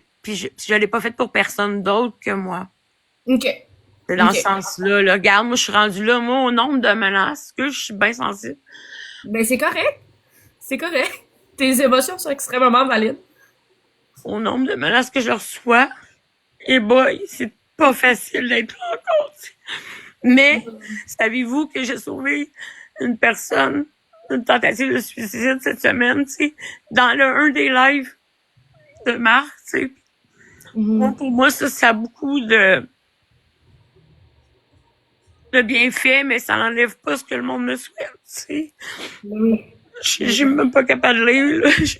l'ai pas fait pour personne d'autre que moi. OK. C'est dans ce sens-là. Là. Regarde, moi, je suis rendue là, moi, au nombre de menaces, que je suis bien sensible. Ben, c'est correct. C'est correct. Tes émotions sont extrêmement valides. au nombre de menaces que je reçois. Et boy, c'est pas facile d'être là encore. T'sais. Mais savez-vous que j'ai sauvé une personne, une tentative de suicide cette semaine, dans un des lives de Marc, Pour moi, ça a beaucoup de bienfaits, mais ça n'enlève pas ce que le monde me souhaite, Je suis même pas capable de lire, là. Je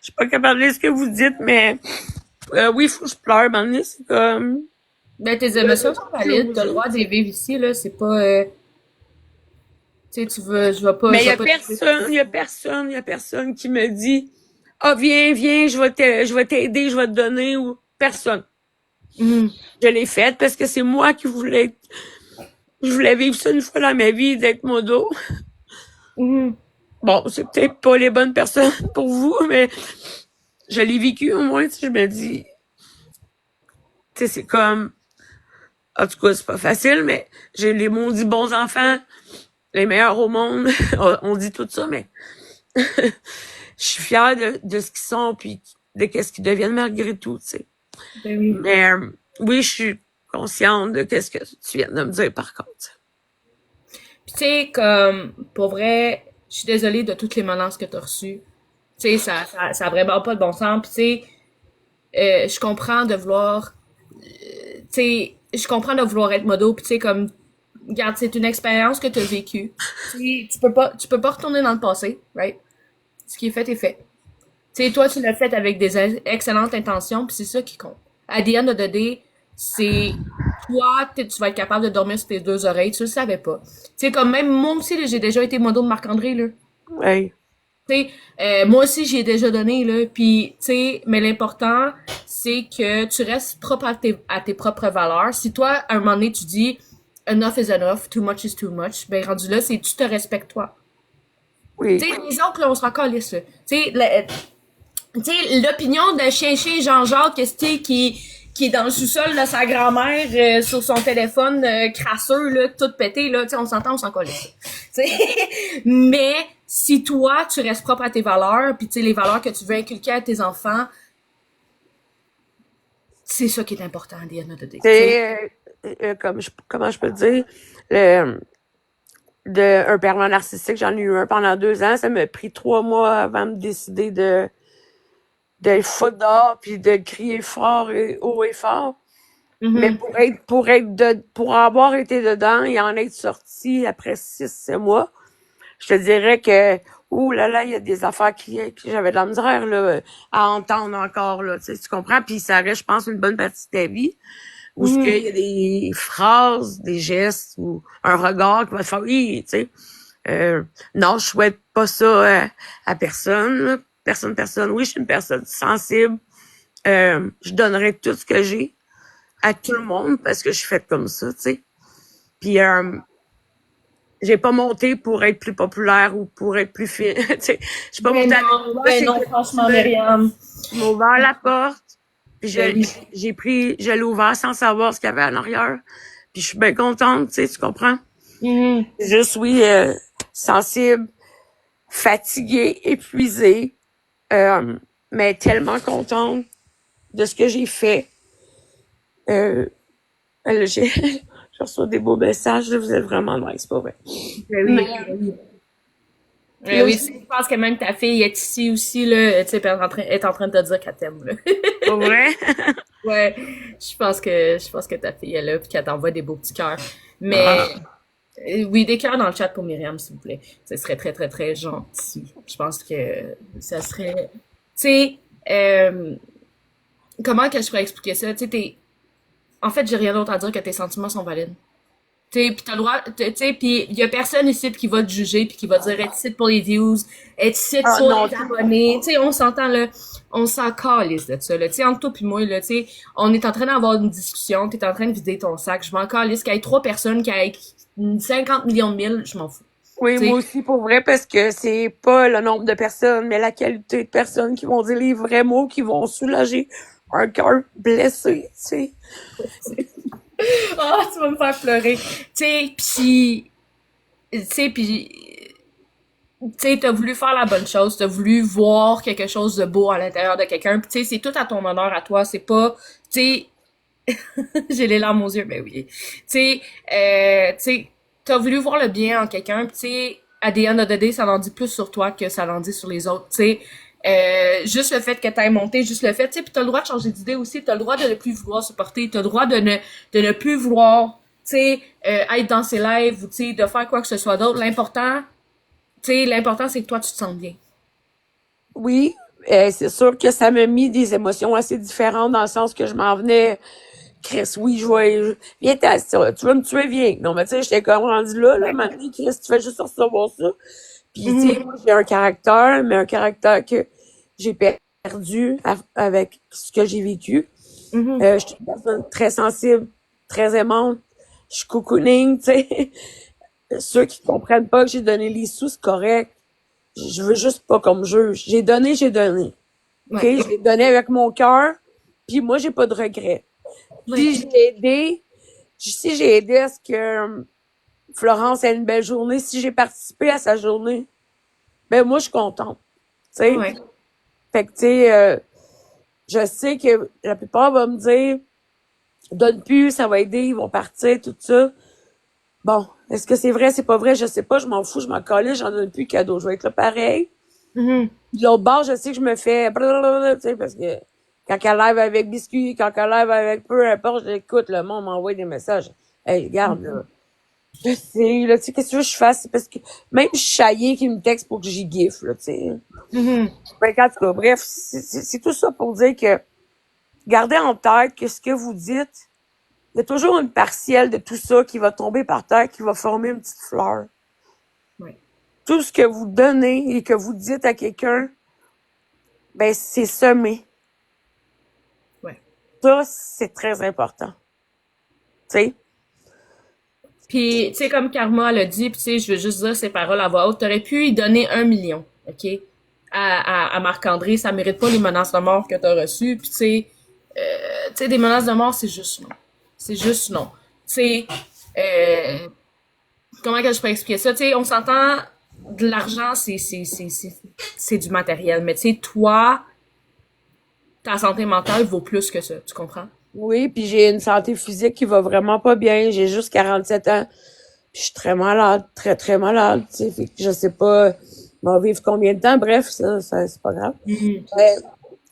suis pas capable de lire ce que vous dites, mais oui, il faut que je pleure, maintenant, c'est comme... Ben, tes émotions sont valides, t'as le droit de les vivre ici, là, c'est pas... tu sais, je vais pas... Mais il y a personne qui me dit « Ah, viens, je vais t'aider, je vais te donner » ou personne. Je l'ai faite parce que c'est moi qui voulais... Je voulais vivre ça une fois dans ma vie, d'être modo. Bon, c'est peut-être pas les bonnes personnes pour vous, mais je l'ai vécu au moins, je me dis... Tu sais, c'est comme... En tout cas, c'est pas facile, mais j'ai les maudits bons enfants, les meilleurs au monde. On dit tout ça, mais je suis fière de ce qu'ils sont, puis de ce qu'ils deviennent malgré tout, tu sais. Ben oui. Mais oui, je suis consciente de ce que tu viens de me dire, par contre. Puis tu sais, comme, pour vrai, je suis désolée de toutes les menaces que t'as reçues. Tu sais, ça a vraiment pas de bon sens. Puis tu sais, je comprends de vouloir... tu sais, je comprends de vouloir être modo, puis tu sais, comme... Regarde, c'est une expérience que t'as vécue. Tu peux pas retourner dans le passé, right? Ce qui est fait est fait. Tu sais, toi, tu l'as fait avec des excellentes intentions, puis c'est ça qui compte. À the end of the day, c'est toi, tu vas être capable de dormir sur tes deux oreilles, tu le savais pas. Tu sais, comme même moi aussi, là, j'ai déjà été modo de Marc-André, là. Ouais. Tu sais, moi aussi, j'y ai déjà donné, là, puis tu sais, mais l'important, c'est que tu restes propre à tes propres valeurs. Si toi, à un moment donné, tu dis « enough is enough, too much is too much », ben rendu là, c'est tu te respectes toi. Oui. Tu sais, les autres, là, on se rend calisse, là. Tu sais, l'opinion de chien Jean-Jacques, qui est dans le sous-sol de sa grand-mère sur son téléphone crasseux, là, tout pété, là, tu sais, on s'entend, on s'en calisse. Tu sais, mais si toi, tu restes propre à tes valeurs, puis tu sais, les valeurs que tu veux inculquer à tes enfants, c'est ça qui est important à the end of the day. C'est, comment je peux dire, un pervers narcissique, j'en ai eu un pendant 2 ans, ça m'a pris 3 mois avant de me décider de foutre dehors puis de crier fort et haut et fort. Mais pour avoir été dedans et en être sorti après 6 mois, je te dirais que ouh là là, il y a des affaires que j'avais de la misère là, à entendre encore là, tu comprends? Puis ça reste, je pense, une bonne partie de ta vie où ce qu'il y a des phrases, des gestes ou un regard qui va te faire oui, tu sais. Non, je souhaite pas ça à personne. Là. Personne. Oui, je suis une personne sensible. Je donnerai tout ce que j'ai à tout le monde parce que je suis faite comme ça, tu sais. Puis j'ai pas monté pour être plus populaire ou pour être plus fine. Tu sais, j'ai pas monté avec non, franchement, Myriam. Je m'ai ouvert la porte, puis je l'ai ouvert sans savoir ce qu'il y avait à l'arrière. Puis je suis bien contente, tu sais, tu comprends? Je suis sensible, fatiguée, épuisée, mais tellement contente de ce que j'ai fait. Je reçois des beaux messages, vous êtes vraiment nice, pas vrai. Oui, je pense que même ta fille est ici aussi, là, tu sais, elle est en train de te dire qu'elle t'aime, là. Pas vrai? Ouais, je pense que ta fille est là, puis qu'elle t'envoie des beaux petits cœurs. Mais, oui, des cœurs dans le chat pour Myriam, s'il vous plaît. Ce serait très, très, très gentil. Je pense que ça serait, tu sais, comment que je pourrais expliquer ça? Tu sais, en fait, j'ai rien d'autre à dire que tes sentiments sont valides. Tu sais, pis t'as le droit, tu sais, pis y a personne ici qui va te juger pis qui va te dire être ici pour les views, être ici pour les abonnés. Tu sais, on s'entend là, on s'en calisse de ça là. Tu sais, entre toi pis moi là, tu sais, on est en train d'avoir une discussion, t'es en train de vider ton sac, je m'en calisse qu'il y ait 3 personnes qui aient 50 millions de mille, je m'en fous. Oui, T'sais. moi aussi, pour vrai, parce que c'est pas le nombre de personnes, mais la qualité de personnes qui vont dire les vrais mots, qui vont soulager un cœur blessé, tu sais. Oh, tu vas me faire pleurer. Tu sais, pis tu sais, t'as voulu faire la bonne chose, t'as voulu voir quelque chose de beau à l'intérieur de quelqu'un, pis tu sais, c'est tout à ton honneur à toi, c'est pas, tu sais, j'ai les larmes aux yeux, mais oui. Tu sais, t'as voulu voir le bien en quelqu'un, pis tu sais, à the end of the day, ça en dit plus sur toi que ça en dit sur les autres, tu sais. Juste le fait que t'ailles monté, juste le fait, tu sais, pis t'as le droit de changer d'idée aussi, t'as le droit de ne plus vouloir supporter, t'as le droit de ne plus vouloir, tu sais, être dans ses lives ou tu sais, de faire quoi que ce soit d'autre. L'important, c'est que toi, tu te sens bien. Oui, c'est sûr que ça m'a mis des émotions assez différentes dans le sens que je m'en venais. Chris, oui, viens, tu vas me tuer, viens. Non, mais tu sais, j'étais comme rendu là, Ouais. maintenant, Chris, tu fais juste recevoir ça. Puis, tu sais, Mhm. moi, j'ai un caractère, mais un caractère que j'ai perdu avec ce que j'ai vécu. Mhm. Je suis une personne très sensible, très aimante. Je suis cocooning, tu sais. Ceux qui comprennent pas que j'ai donné les sous, c'est correct. Je veux juste pas comme juge. J'ai donné, j'ai donné. OK? Ouais. Je l'ai donné avec mon cœur, puis moi, j'ai pas de regrets. Ouais. Si j'ai aidé, si j'ai aidé à ce que Florence ait une belle journée, si j'ai participé à sa journée, ben moi, je suis contente. Tu sais? Ouais. Fait que, tu sais, je sais que la plupart vont me dire, donne plus, ça va aider, ils vont partir, tout ça. Bon, est-ce que c'est vrai, c'est pas vrai, je sais pas, je m'en fous, je m'en calais, j'en donne plus de cadeaux. Je vais être là pareil. Mhm. De l'autre bord, je sais que je me fais blablabla, tu sais, parce que quand elle live avec biscuit, quand elle live avec peu importe, j'écoute, le monde m'envoie des messages. Hey, regarde, là. Je sais, là, tu sais, qu'est-ce que tu veux que je fasse? C'est parce que même Chaillé qui me texte pour que j'y gifle, là, tu sais. Mhm. Ben, en tout cas, bref, c'est tout ça pour dire que gardez en tête que ce que vous dites, il y a toujours une partielle de tout ça qui va tomber par terre, qui va former une petite fleur. Ouais. Tout ce que vous donnez et que vous dites à quelqu'un, ben, c'est semé. Ouais. Ça, c'est très important. Tu sais? Puis, tu sais, comme Karma l'a dit, puis tu sais, je veux juste dire ces paroles à voix haute, t'aurais pu lui donner 1 million, OK? À Marc-André, ça mérite pas les menaces de mort que t'as reçues, puis tu sais, des menaces de mort, c'est juste non. C'est juste non. Tu sais, euh, comment que je peux expliquer ça? Tu sais, on s'entend, de l'argent, c'est du matériel, mais tu sais, toi, ta santé mentale vaut plus que ça, tu comprends? Oui, puis j'ai une santé physique qui va vraiment pas bien. J'ai juste 47 ans. Puis je suis très malade, très, très malade. Tu sais, fait que je sais pas, m'en vivre combien de temps. Bref, ça c'est pas grave. Mhm. Ouais.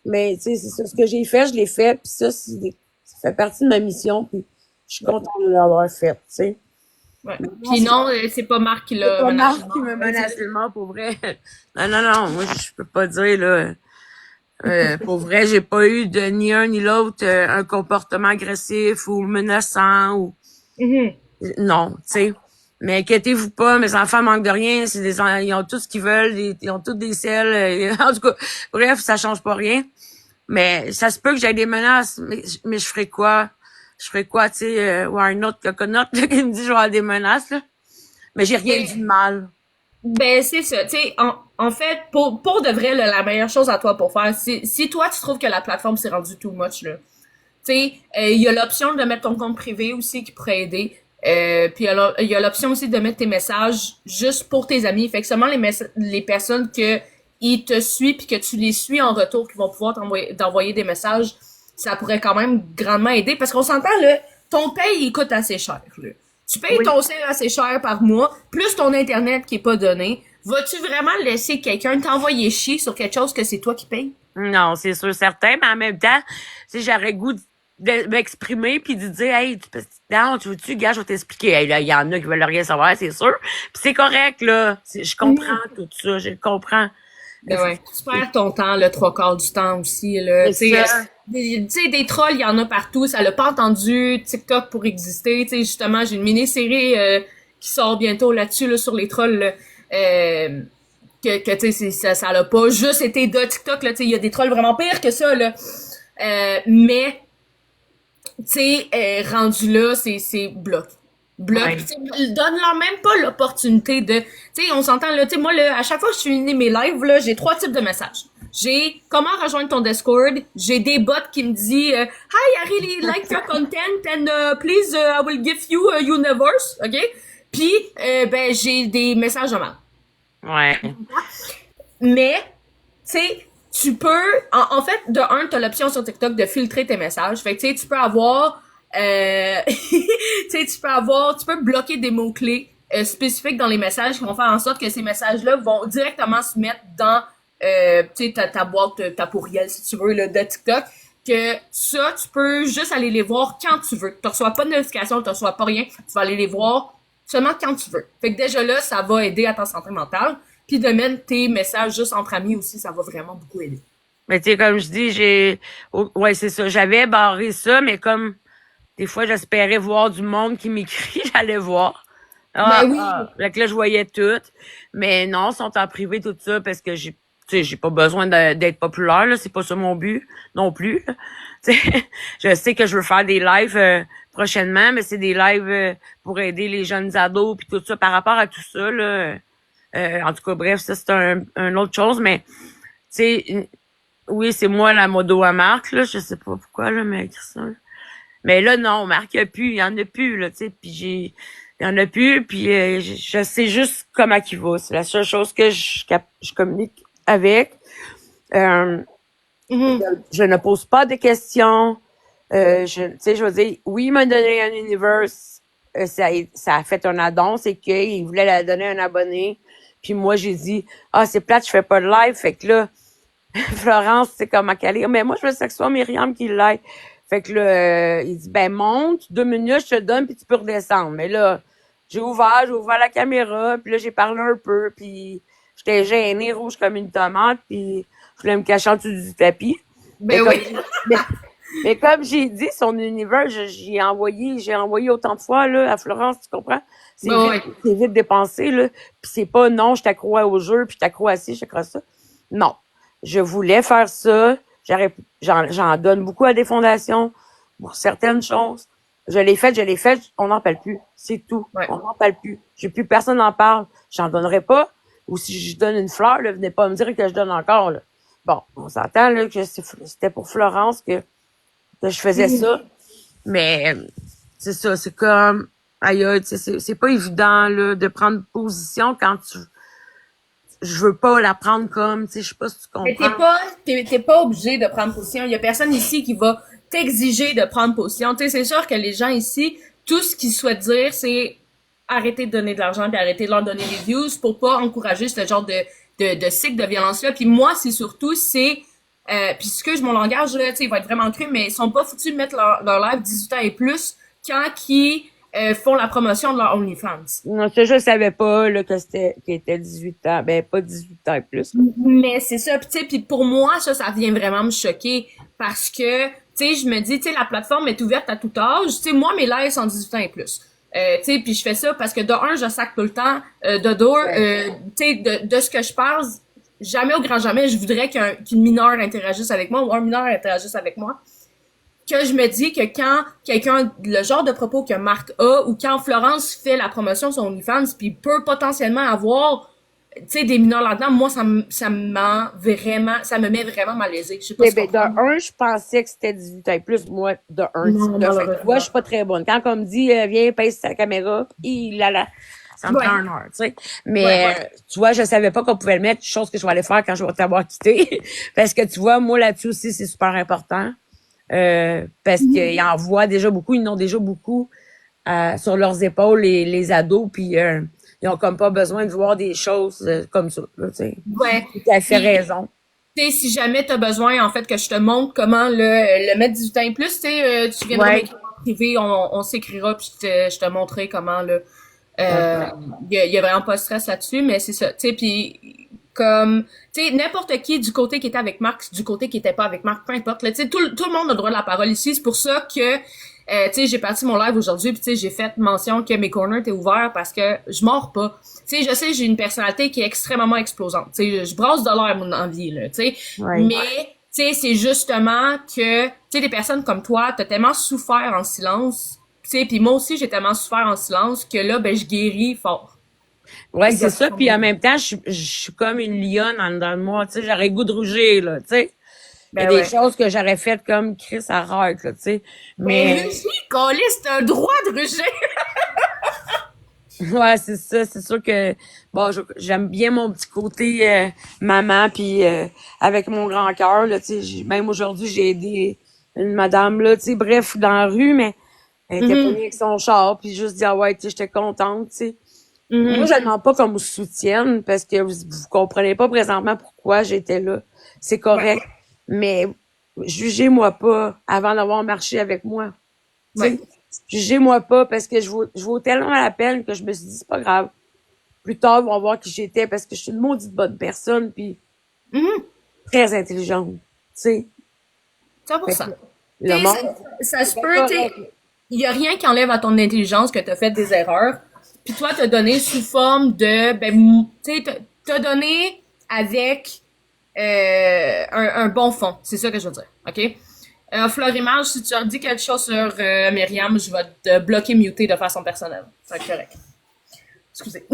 Mais tu sais, c'est ça. Ce que j'ai fait, je l'ai fait. Puis ça, ça fait partie de ma mission. Puis je suis Ouais. contente de l'avoir fait, tu sais. Ouais. Maintenant, Puis non, c'est pas Marc qui c'est l'a pas menacé de Marc qui mort. me menace le mort, pour vrai. Non, non, non. Moi, je peux pas dire, là. Pour vrai, j'ai pas eu de ni un ni l'autre un comportement agressif ou menaçant ou Mhm. non, tu sais. Mais inquiétez-vous pas, mes enfants manquent de rien, ils ont tout ce qu'ils veulent, ils ont tous des selles, en tout cas, bref, ça change pas rien. Mais ça se peut que j'aie des menaces, mais je ferais quoi? Je ferais quoi, tu sais, ou un autre coconut là, qui me dit je vais avoir des menaces, là. Mais j'ai rien dit de mal. Ben, c'est ça. Tu sais, en fait, pour de vrai, là, la meilleure chose à toi pour faire, si toi, tu trouves que la plateforme s'est rendue too much, là, tu sais, il y a l'option de mettre ton compte privé aussi qui pourrait aider. Puis il y a l'option aussi de mettre tes messages juste pour tes amis. Fait que seulement les personnes que ils te suivent puis que tu les suis en retour qui vont pouvoir t'envoyer des messages, ça pourrait quand même grandement aider. Parce qu'on s'entend, là, ton paye, il coûte assez cher, là. Tu payes Oui. ton sel assez cher par mois, plus ton internet qui est pas donné. Vas-tu vraiment laisser quelqu'un t'envoyer chier sur quelque chose que c'est toi qui payes? Non, c'est sûr, certain, mais en même temps, tu sais, j'aurais le goût de m'exprimer puis de dire, hey, non, tu veux-tu, gars, je vais t'expliquer. Hey, là, il y en a qui veulent rien savoir, c'est sûr. Puis c'est correct, là. Je comprends tout ça, je le comprends. Ben ouais, tu perds ton temps le trois quarts du temps aussi, là. C'est ça. Tu sais, des trolls, il y en a partout. Ça l'a pas entendu TikTok pour exister. Tu sais, justement, j'ai une mini-série qui sort bientôt là-dessus, là, sur les trolls, là. Que tu sais, ça l'a pas juste été de TikTok, là. Tu sais, il y a des trolls vraiment pires que ça, là. Mais tu sais, rendu là, c'est bloc. Bloc. Ouais. Donne-leur même pas l'opportunité de... Tu sais, on s'entend, là, tu sais, moi, là, à chaque fois que je finis mes lives, là, j'ai 3 types de messages. J'ai comment rejoindre ton Discord. J'ai des bots qui me disent Hi, I really like your content and please, I will give you a universe. OK? Puis, ben, j'ai des messages de mal. Ouais. Mais, tu sais, tu peux, en fait, de un, t'as l'option sur TikTok de filtrer tes messages. Fait que, tu sais, tu peux avoir, tu sais, tu peux bloquer des mots-clés spécifiques dans les messages qui vont faire en sorte que ces messages-là vont directement se mettre dans, tu sais, ta boîte, ta pourriel, si tu veux, là, de TikTok. Que ça, tu peux juste aller les voir quand tu veux. Tu reçois pas de notification, tu reçois pas rien. Tu vas aller les voir seulement quand tu veux. Fait que déjà là, ça va aider à ta santé mentale. Puis de mettre tes messages juste entre amis aussi, ça va vraiment beaucoup aider. Mais tu sais, comme je dis, ouais, c'est ça. J'avais barré ça, mais comme des fois, j'espérais voir du monde qui m'écrit, j'allais voir. Ben oui. Fait que là, je voyais tout. Mais non, ils sont en privé, tout ça, parce que j'ai pas besoin d'être populaire, là. C'est pas ça mon but non plus. Je sais que je veux faire des lives prochainement, mais c'est des lives pour aider les jeunes ados puis tout ça par rapport à tout ça, là. En tout cas, bref, ça, c'est un autre chose, mais tu sais, oui, c'est moi la modo à Marc, là. Je sais pas pourquoi, là, mais écrit ça. Mais là, non, Marc, il y en a plus, là, tu sais, puis il y en a plus, puis je sais juste comment il va. C'est la seule chose que je communique avec. Je ne pose pas de questions. Je veux dire, oui, il m'a donné un universe. Ça a fait un addon, c'est qu'il voulait la donner à un abonné. Puis moi, j'ai dit, c'est plate, je fais pas de live. Fait que là, Florence, c'est comme à Calais. Mais moi, je veux que ce soit Myriam qui l'aille. Fait que là, il dit, ben, monte, 2 minutes, je te donne, puis tu peux redescendre. Mais là, j'ai ouvert la caméra, puis là, j'ai parlé un peu, puis j'étais gênée, rouge comme une tomate, puis je voulais me cacher en dessous du tapis. Ben mais oui. mais comme j'ai dit, son univers, j'ai envoyé autant de fois, là, à Florence, tu comprends? C'est vite dépensé, là. Puis c'est pas, non, je t'accrois au jeu, puis je t'accrois à ci, je t'accrois à ça. Non. Je voulais faire ça. J'en donne beaucoup à des fondations pour certaines choses. Je l'ai fait, on n'en parle plus. C'est tout. Ouais. On n'en parle plus. J'ai plus personne n'en parle. J'en donnerai pas. Ou si je donne une fleur, là, venez pas me dire que je donne encore, là. Bon, on s'entend, là, que c'était pour Florence que je faisais ça. Mais, c'est ça, c'est comme, aïe, c'est pas évident, là, de prendre position quand je veux pas la prendre comme, tu sais, je sais pas si tu comprends. Mais t'es pas obligé de prendre position. Il y a personne ici qui va t'exiger de prendre position. Tu sais, c'est sûr que les gens ici, tout ce qu'ils souhaitent dire, c'est arrêter de donner de l'argent puis arrêter de leur donner des views pour pas encourager ce genre de cycle de violence-là. Puis moi, c'est surtout, puis excuse mon langage, là, tu sais, il va être vraiment cru, mais ils sont pas foutus de mettre leur live 18 ans et plus quand ils font la promotion de leur OnlyFans. Non, ça, je savais pas, là, qu'il était 18 ans. Ben, pas 18 ans et plus. Mais c'est ça, tu sais, puis pour moi, ça vient vraiment me choquer parce que, tu sais, je me dis, tu sais, la plateforme est ouverte à tout âge. Tu sais, moi, mes lives sont 18 ans et plus. Tu sais, puis je fais ça parce que de un, je sac tout le temps. De deux, tu sais, de ce que je parle, jamais au grand jamais, je voudrais qu'une mineure interagisse avec moi ou un mineur interagisse avec moi. Que je me dis que quand quelqu'un, le genre de propos que Marc a, ou quand Florence fait la promotion de son OnlyFans, puis peut potentiellement avoir, tu sais, des mineurs là-dedans, moi, ça me met vraiment malaisée. Je sais pas si de un, je pensais que c'était 18 ans et plus, moi, de un. Moi, je suis pas très bonne. Quand on me dit, viens, pèse sa caméra, ça me prend 1 heure, tu sais. Mais, tu vois, je savais pas qu'on pouvait le mettre, chose que je vais aller faire quand je vais t'avoir quitté. Parce que, tu vois, moi, là-dessus aussi, c'est super important. Parce qu'ils en voient déjà beaucoup, ils en ont déjà beaucoup sur leurs épaules, les ados, puis ils ont comme pas besoin de voir des choses comme ça, tu sais. Ouais. Tu as fait raison. Tu sais, si jamais t'as besoin, en fait, que je te montre comment le mettre 18 ans et plus, tu sais, tu viendras m'écrire en privé, on s'écrira, puis je te montrerai comment, là. Y a vraiment pas de stress là-dessus, mais c'est ça, tu sais, puis comme, tu sais, n'importe qui du côté qui était avec Marc, du côté qui était pas avec Marc, peu importe, tu sais, tout le monde a le droit de la parole ici, c'est pour ça que, tu sais, j'ai parti mon live aujourd'hui, puis tu sais, j'ai fait mention que mes corners étaient ouverts parce que je mords pas. Tu sais, je sais, j'ai une personnalité qui est extrêmement explosante, tu sais, je brasse de l'air en vie, là, tu sais, mais, tu sais, c'est justement que, tu sais, des personnes comme toi, t'as tellement souffert en silence, tu sais, puis moi aussi, j'ai tellement souffert en silence que là, ben, je guéris fort. Ouais, c'est ça. Puis en même temps, je suis comme une lionne en dedans de moi. Tu sais, j'aurais le goût de rougir, là, tu sais. Il y a des choses que j'aurais faites comme Chris arrête, là, tu sais. Mais rugir, Caliste, t'as un droit de rugir! Ouais, c'est ça. C'est sûr que bon, j'aime bien mon petit côté maman, puis avec mon grand cœur là, tu sais, même aujourd'hui j'ai aidé une madame là, tu sais, bref, dans la rue, mais elle était pognée avec son char, puis juste dire ah ouais, tu sais, j'étais contente, tu sais. Moi, je ne demande pas qu'on me soutienne parce que vous comprenez pas présentement pourquoi j'étais là. C'est correct, Ouais. mais jugez-moi pas avant d'avoir marché avec moi. Tu Ouais. sais, jugez-moi pas parce que je vaux tellement la peine que je me suis dit, c'est pas grave. Plus tard, ils vont voir qui j'étais parce que je suis une maudite bonne personne puis Mhm. très intelligente. Tu sais, fait que 100%. le T'sais, monde, ça c'est se pas peut, correct. il y a rien qui enlève à ton intelligence que t'as fait des erreurs. Puis toi, t'as donné sous forme de, tu sais, t'as donné avec un bon fond. C'est ça que je veux dire, ok? Florimage, si tu leur dis quelque chose sur Myriam, je vais te bloquer, muter de façon personnelle. C'est correct. Excusez.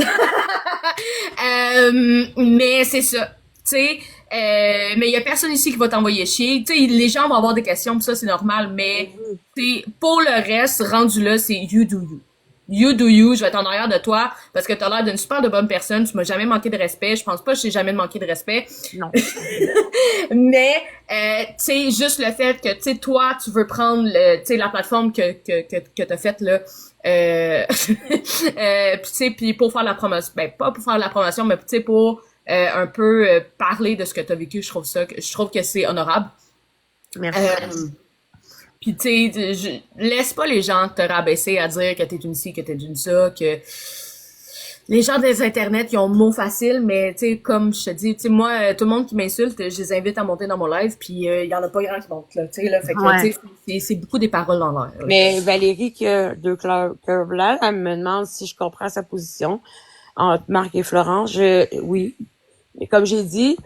Mais c'est ça. Tu sais, mais il y a personne ici qui va t'envoyer chier. Tu sais, les gens vont avoir des questions, pis ça, c'est normal. Mais pour le reste, rendu là, c'est you do you. You do you, je vais être en arrière de toi parce que t'as l'air d'une super de bonne personne. Tu m'as jamais manqué de respect. Je pense pas que je t'ai jamais manqué de respect. Non. Mais tu sais, juste le fait que tu sais toi tu veux prendre tu sais la plateforme que t'as faite là puis tu sais puis pour faire la promotion, ben pas pour faire la promotion, mais tu sais pour un peu parler de ce que t'as vécu, je trouve que c'est honorable. Merci. Puis tu sais, laisse pas les gens te rabaisser à dire que t'es une ci, que t'es une ça, que les gens des internets, ils ont le mot facile, mais tu sais, comme je te dis, tu sais, moi, tout le monde qui m'insulte, je les invite à monter dans mon live, puis il y en a pas grand qui montent, là, tu sais, là, fait que, Ouais. tu sais, c'est beaucoup des paroles dans l'air, là. Mais Valérie, de Cœur Blanc, elle me demande si je comprends sa position entre Marc et Florence. Oui. Mais comme j'ai dit,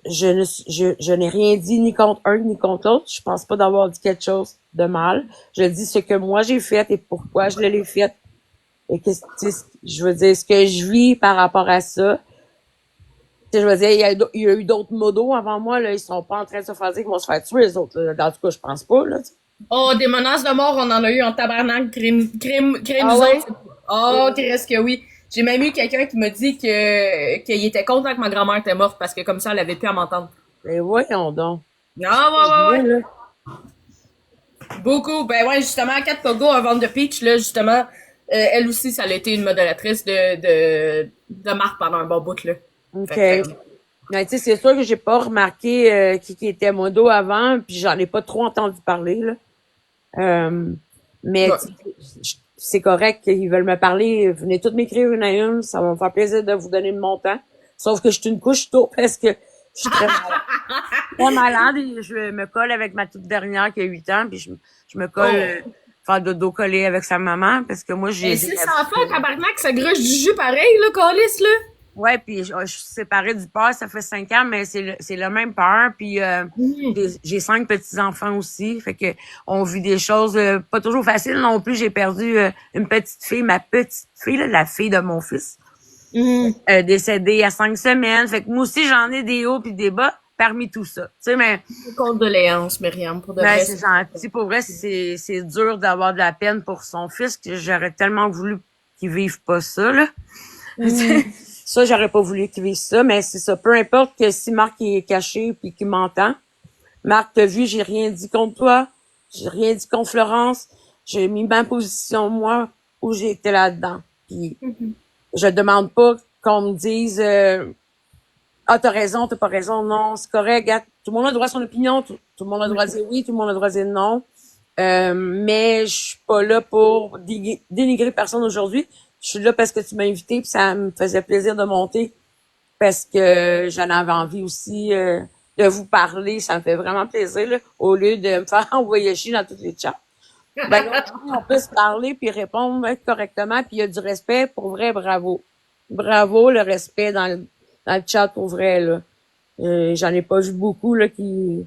je n'ai rien dit ni contre un ni contre l'autre. Je pense pas d'avoir dit quelque chose de mal. Je dis ce que moi j'ai fait et pourquoi je l'ai fait. Et que, tu sais, je veux dire, ce que je vis par rapport à ça. Tu sais, je veux dire, il y a eu d'autres modos avant moi, là. Ils sont pas en train de se faire dire qu'ils vont se faire tuer, les autres, là. En tout cas, je pense pas, là. Tu sais. Oh, des menaces de mort, on en a eu en tabarnak, crime Ah nous ouais? autres. Oh, qu'est-ce que oui. J'ai même eu quelqu'un qui m'a dit qu'il était content que ma grand-mère était morte parce que comme ça, elle avait pu à m'entendre. Mais voyons donc. Ah, ouais, ouais, Moi, là. ouais. Beaucoup. Ben ouais, justement, Kat Pogo, un vente de Peach, là, justement, elle aussi, ça a été une modératrice de marque pendant un bon bout, là. OK. Fait que, Mais tu sais, c'est sûr que j'ai pas remarqué qui était modo avant, puis j'en ai pas trop entendu parler, là. Mais ouais. c'est correct qu'ils veulent me parler. Venez toutes m'écrire une à une. Ça va me faire plaisir de vous donner de mon temps. Sauf que je suis une couche tôt parce que je suis très malade. Très malade et je me colle avec ma toute dernière qui a 8 ans. Puis je me colle faire dodo collé avec sa maman parce que moi, j'ai... Et si ça en fait, tabarnak, ça gruge du jus pareil, là, calice, là. Ouais, puis je suis séparée du père, ça fait 5 ans, mais c'est le même père. Puis j'ai 5 petits-enfants aussi. Fait que on vit des choses pas toujours faciles non plus. J'ai perdu une petite fille, ma petite fille, là, la fille de mon fils, décédée à 5 semaines. Fait que moi aussi, j'en ai des hauts puis des bas parmi tout ça. Tu sais, mais Condoléances, Myriam, pour de ben, vrai. c'est gentil. Pour vrai, c'est dur d'avoir de la peine pour son fils que j'aurais tellement voulu qu'il vive pas ça, là. Ça, j'aurais pas voulu qu'il vive ça, mais c'est ça. Peu importe que si Marc il est caché puis qu'il m'entend. Marc, t'as vu, j'ai rien dit contre toi. J'ai rien dit contre Florence. J'ai mis ma position, moi, où j'étais là-dedans. Puis, je demande pas qu'on me dise, ah, t'as raison, t'as pas raison. Non, c'est correct. Regarde, tout le monde a le droit à son opinion. Tout le monde a le droit de dire oui, tout le monde a le droit de dire non. Mais je suis pas là pour dénigrer personne aujourd'hui. Je suis là parce que tu m'as invité puis ça me faisait plaisir de monter parce que j'en avais envie aussi de vous parler. Ça me fait vraiment plaisir là, au lieu de me faire envoyer chier dans toutes les chats. Ben là, on peut se parler puis répondre correctement puis il y a du respect. Pour vrai, bravo. Bravo, le respect dans le chat pour vrai, là. J'en ai pas vu beaucoup là qui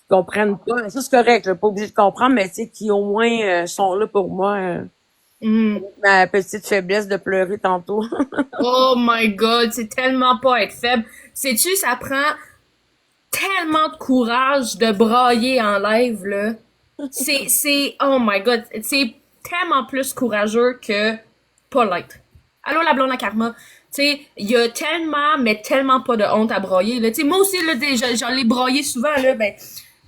comprennent pas. Mais ça, c'est correct, là, pas obligé de comprendre, mais tu sais, qui au moins sont là pour moi. Ma petite faiblesse de pleurer tantôt. Oh my god, c'est tellement pas être faible. Sais-tu, ça prend tellement de courage de brailler en live, là. Oh my god, c'est tellement plus courageux que pas l'être. Allô, la blonde à karma. Tu sais, il y a tellement, mais tellement pas de honte à broyer, là. Tu sais, moi aussi, là, j'en l'ai broyé souvent, là, ben,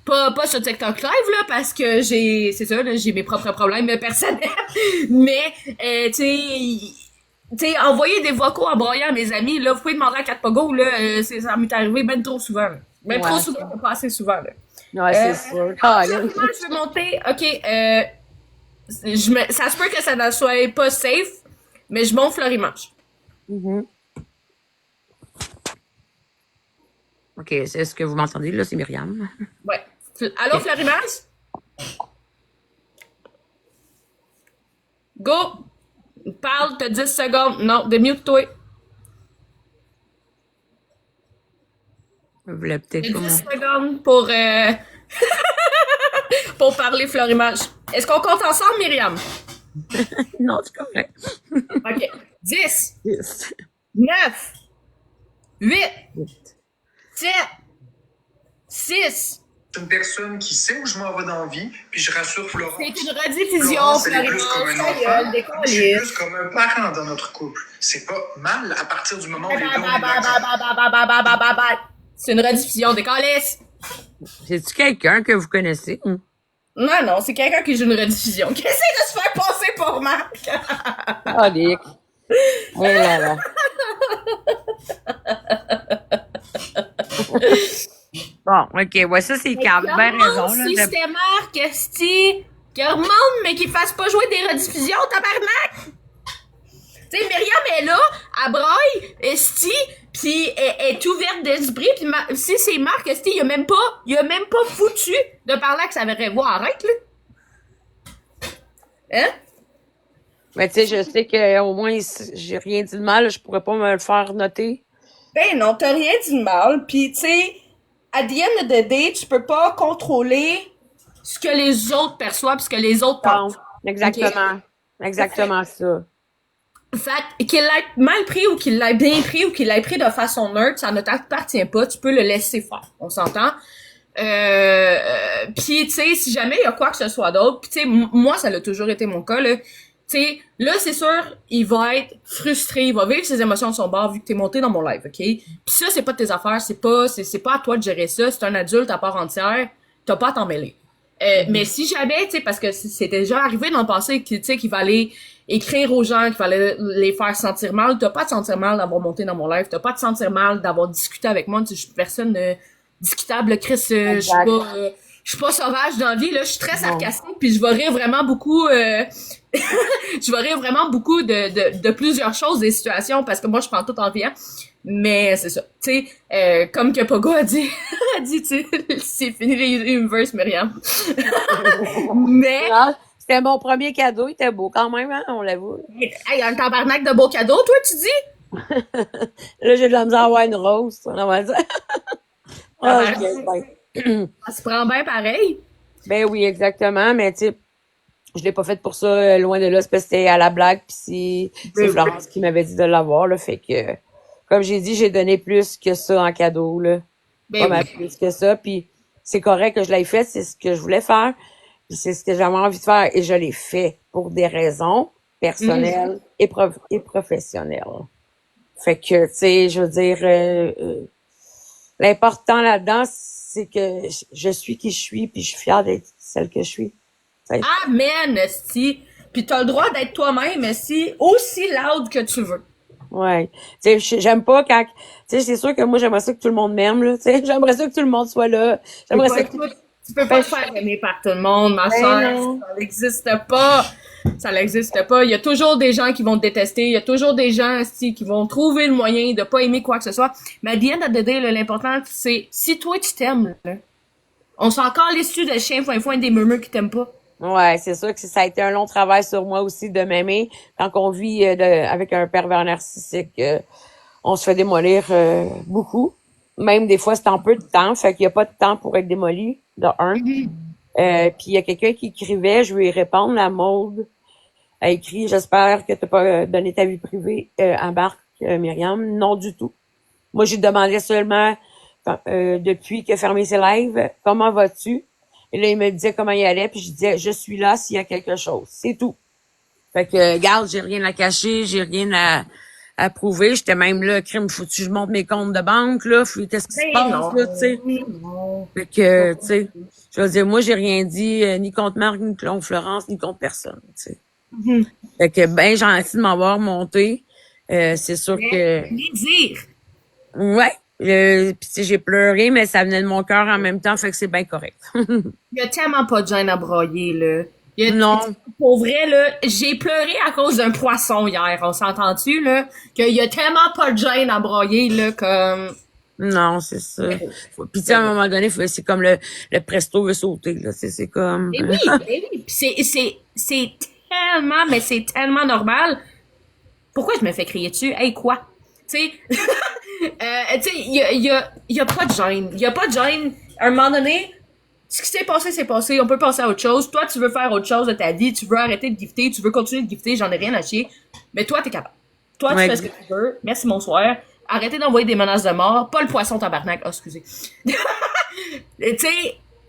pas sur TikTok Live, là, parce que c'est ça, là, j'ai mes propres problèmes personnels. Mais, tu sais, envoyer des vocaux à broyer à mes amis, là, vous pouvez demander à 4 Pogo, là, ça m'est arrivé ben trop souvent, là. Ben trop Ouais. souvent, pas assez souvent, là. Ouais, c'est sûr. Ah, là. Je vais monter, ok, ça se peut que ça ne soit pas safe, mais je monte Florimage. Mhm. OK, c'est ce que vous m'entendez, là, c'est Myriam. Ouais. Allô, Ok. Florimage? Go! Parle, t'as 10 secondes. Non, démute-toi. Vous voulez T'as peut-être pas 10 mon... secondes pour parler Florimage. Est-ce qu'on compte ensemble, Myriam? Non, c'est correct. Ok. 10, Yes. 9, 8, 7, 6. Une personne qui sait où je m'en vais dans la vie, puis je rassure Florence. C'est une rediffusion, Florence, elle est plus comme un Florimage. enfant, Ta gueule, je suis décolliste. plus comme un parent dans notre couple. C'est pas mal à partir du moment où les deux on est d'accord. C'est une rediffusion, décolliste. C'est-tu quelqu'un que vous connaissez? Non, non, c'est quelqu'un qui joue une rediffusion. Qui essaie de se faire passer pour Marc. Ah, Dick. Oh là là. Bon, OK, ouais, ça, c'est quand même bien raison. Là, Si c'était Marc, esti, qu'il remonte, mais qu'il fasse pas jouer des rediffusions, tabarnak! Tu sais, Myriam est là, elle braille, esti, pis elle est ouverte d'esprit, pis si c'est Marc, esti, il a même pas foutu de parler que ça verrait voir. Arrête, là! Hein? Mais tu sais, je sais qu'au moins, j'ai rien dit de mal, je pourrais pas me le faire noter. Ben non, t'as rien dit de mal, pis tu sais, at the end of the day, tu peux pas contrôler ce que les autres perçoivent pis ce que les autres Non, pensent. exactement. Exactement ça. Fait qu'il l'ait mal pris ou qu'il l'ait bien pris ou qu'il l'ait pris de façon neutre, ça ne t'appartient pas, tu peux le laisser faire. On s'entend? Puis tu sais, si jamais il y a quoi que ce soit d'autre, puis tu sais, moi ça l'a toujours été mon cas là. Tu sais, là c'est sûr, il va être frustré, il va vivre ses émotions de son bord vu que t'es monté dans mon live, ok? Puis ça c'est pas tes affaires, c'est pas à toi de gérer ça, c'est un adulte à part entière, t'as pas à t'en mêler. Mais si jamais, tu sais, parce que c'était déjà arrivé dans le passé, tu sais, qu'il va aller écrire aux gens, qu'il fallait les faire sentir mal, t'as pas à te sentir mal d'avoir monté dans mon live, t'as pas à te sentir mal d'avoir discuté avec moi, tu sais, je suis personne discutable, Chris, je suis pas sauvage dans la vie, là, je suis très sarcastique, puis je vais rire vraiment beaucoup, je vais rire vraiment beaucoup de plusieurs choses, des situations, parce que moi, je prends tout en vie, hein. Mais c'est ça. Tu sais, comme que Pogo a dit, tu sais, c'est fini les universe, Myriam. Mais, Ah, c'était mon premier cadeau, il était beau quand même, hein, on l'avoue. hey, un tabarnak de beaux cadeaux, toi, tu dis? Là, j'ai de la misère à avoir une rose, on va dire. Ah, Ah, ça se prend bien pareil. ben oui, exactement, mais tu sais, je l'ai pas fait pour ça, loin de là, c'est parce que c'était à la blague, puis c'est Florence qui m'avait dit de l'avoir, là, fait que, comme j'ai dit, j'ai donné plus que ça en cadeau, là. Ben Pas mal oui. plus que ça, puis c'est correct que je l'ai fait, c'est ce que je voulais faire, puis c'est ce que j'avais envie de faire, et je l'ai fait pour des raisons personnelles et professionnelles. Fait que, tu sais, je veux dire, l'important là-dedans, c'est que je suis qui je suis, puis je suis fière d'être celle que je suis. Amen, esti. Puis t'as le droit d'être toi-même, esti, aussi loud que tu veux. Ouais. Tu sais, j'aime pas quand, tu sais, c'est sûr que moi, j'aimerais ça que tout le monde m'aime, là, tu sais. J'aimerais ça que tout le monde soit là. J'aimerais ça que... Tu peux pas te faire aimer par tout le monde, ma soeur. non. Ça n'existe pas. Ça n'existe pas. Il y a toujours des gens qui vont te détester. Il y a toujours des gens esti, qui vont trouver le moyen de pas aimer quoi que ce soit. Mais à the end of the day, là, l'important, c'est si toi, tu t'aimes, là, on s'en calisse dessus de chien, foin, des murmures qui t'aiment pas. Ouais, c'est sûr que ça a été un long travail sur moi aussi de m'aimer. Quand on vit avec un pervers narcissique, on se fait démolir beaucoup. Même des fois, c'est en peu de temps. Fait qu'il y a pas de temps pour être démoli, de un. Puis il y a quelqu'un qui écrivait, je lui ai répondu, la Maude a écrit, j'espère que t'as pas donné ta vie privée à Marc, Myriam. Non du tout. Moi, j'ai demandé seulement, depuis qu'il a fermé ses lives, comment vas-tu? Et là, il me disait comment il allait, puis je disais, je suis là s'il y a quelque chose. C'est tout. Fait que, regarde, j'ai rien à cacher, j'ai rien à prouver. J'étais même là, crime, faut-tu que je monte mes comptes de banque, là? Qu'est-ce qui se Ben passe, non, là, tu sais? non. Fait que, tu sais, je veux dire, moi, j'ai rien dit, ni contre Marc, ni contre Florence, ni contre personne, tu sais. Mhm. Fait que, ben gentil de m'avoir monté. C'est sûr que, Les dire. ouais. Puis tu sais, j'ai pleuré, mais ça venait de mon cœur en même temps, fait que c'est bien correct. Il y a tellement pas de gêne à broyer, là. Il y a- Non. Pour vrai, là, j'ai pleuré à cause d'un poisson hier, on s'entend-tu, là? Qu'il y a tellement pas de gêne à broyer, là, comme... Non, c'est ça. Puis tu sais, à un moment donné, c'est comme le presto veut sauter, là. C'est comme. Eh oui, eh oui. Puis c'est tellement, mais c'est tellement normal. Pourquoi je me fais crier dessus? Hey, quoi? Tu sais, tu sais, il y a pas de gêne. Il y a pas de gêne. À un moment donné, ce qui s'est passé, c'est passé. On peut passer à autre chose. Toi, tu veux faire autre chose de ta vie. Tu veux arrêter de gifter. Tu veux continuer de gifter. J'en ai rien à chier. Mais toi, t'es capable. Toi, Ouais. tu fais ce que tu veux. Merci, bonsoir. Arrêtez d'envoyer des menaces de mort. Pas le poisson tabarnak. Oh, excusez. Tu sais,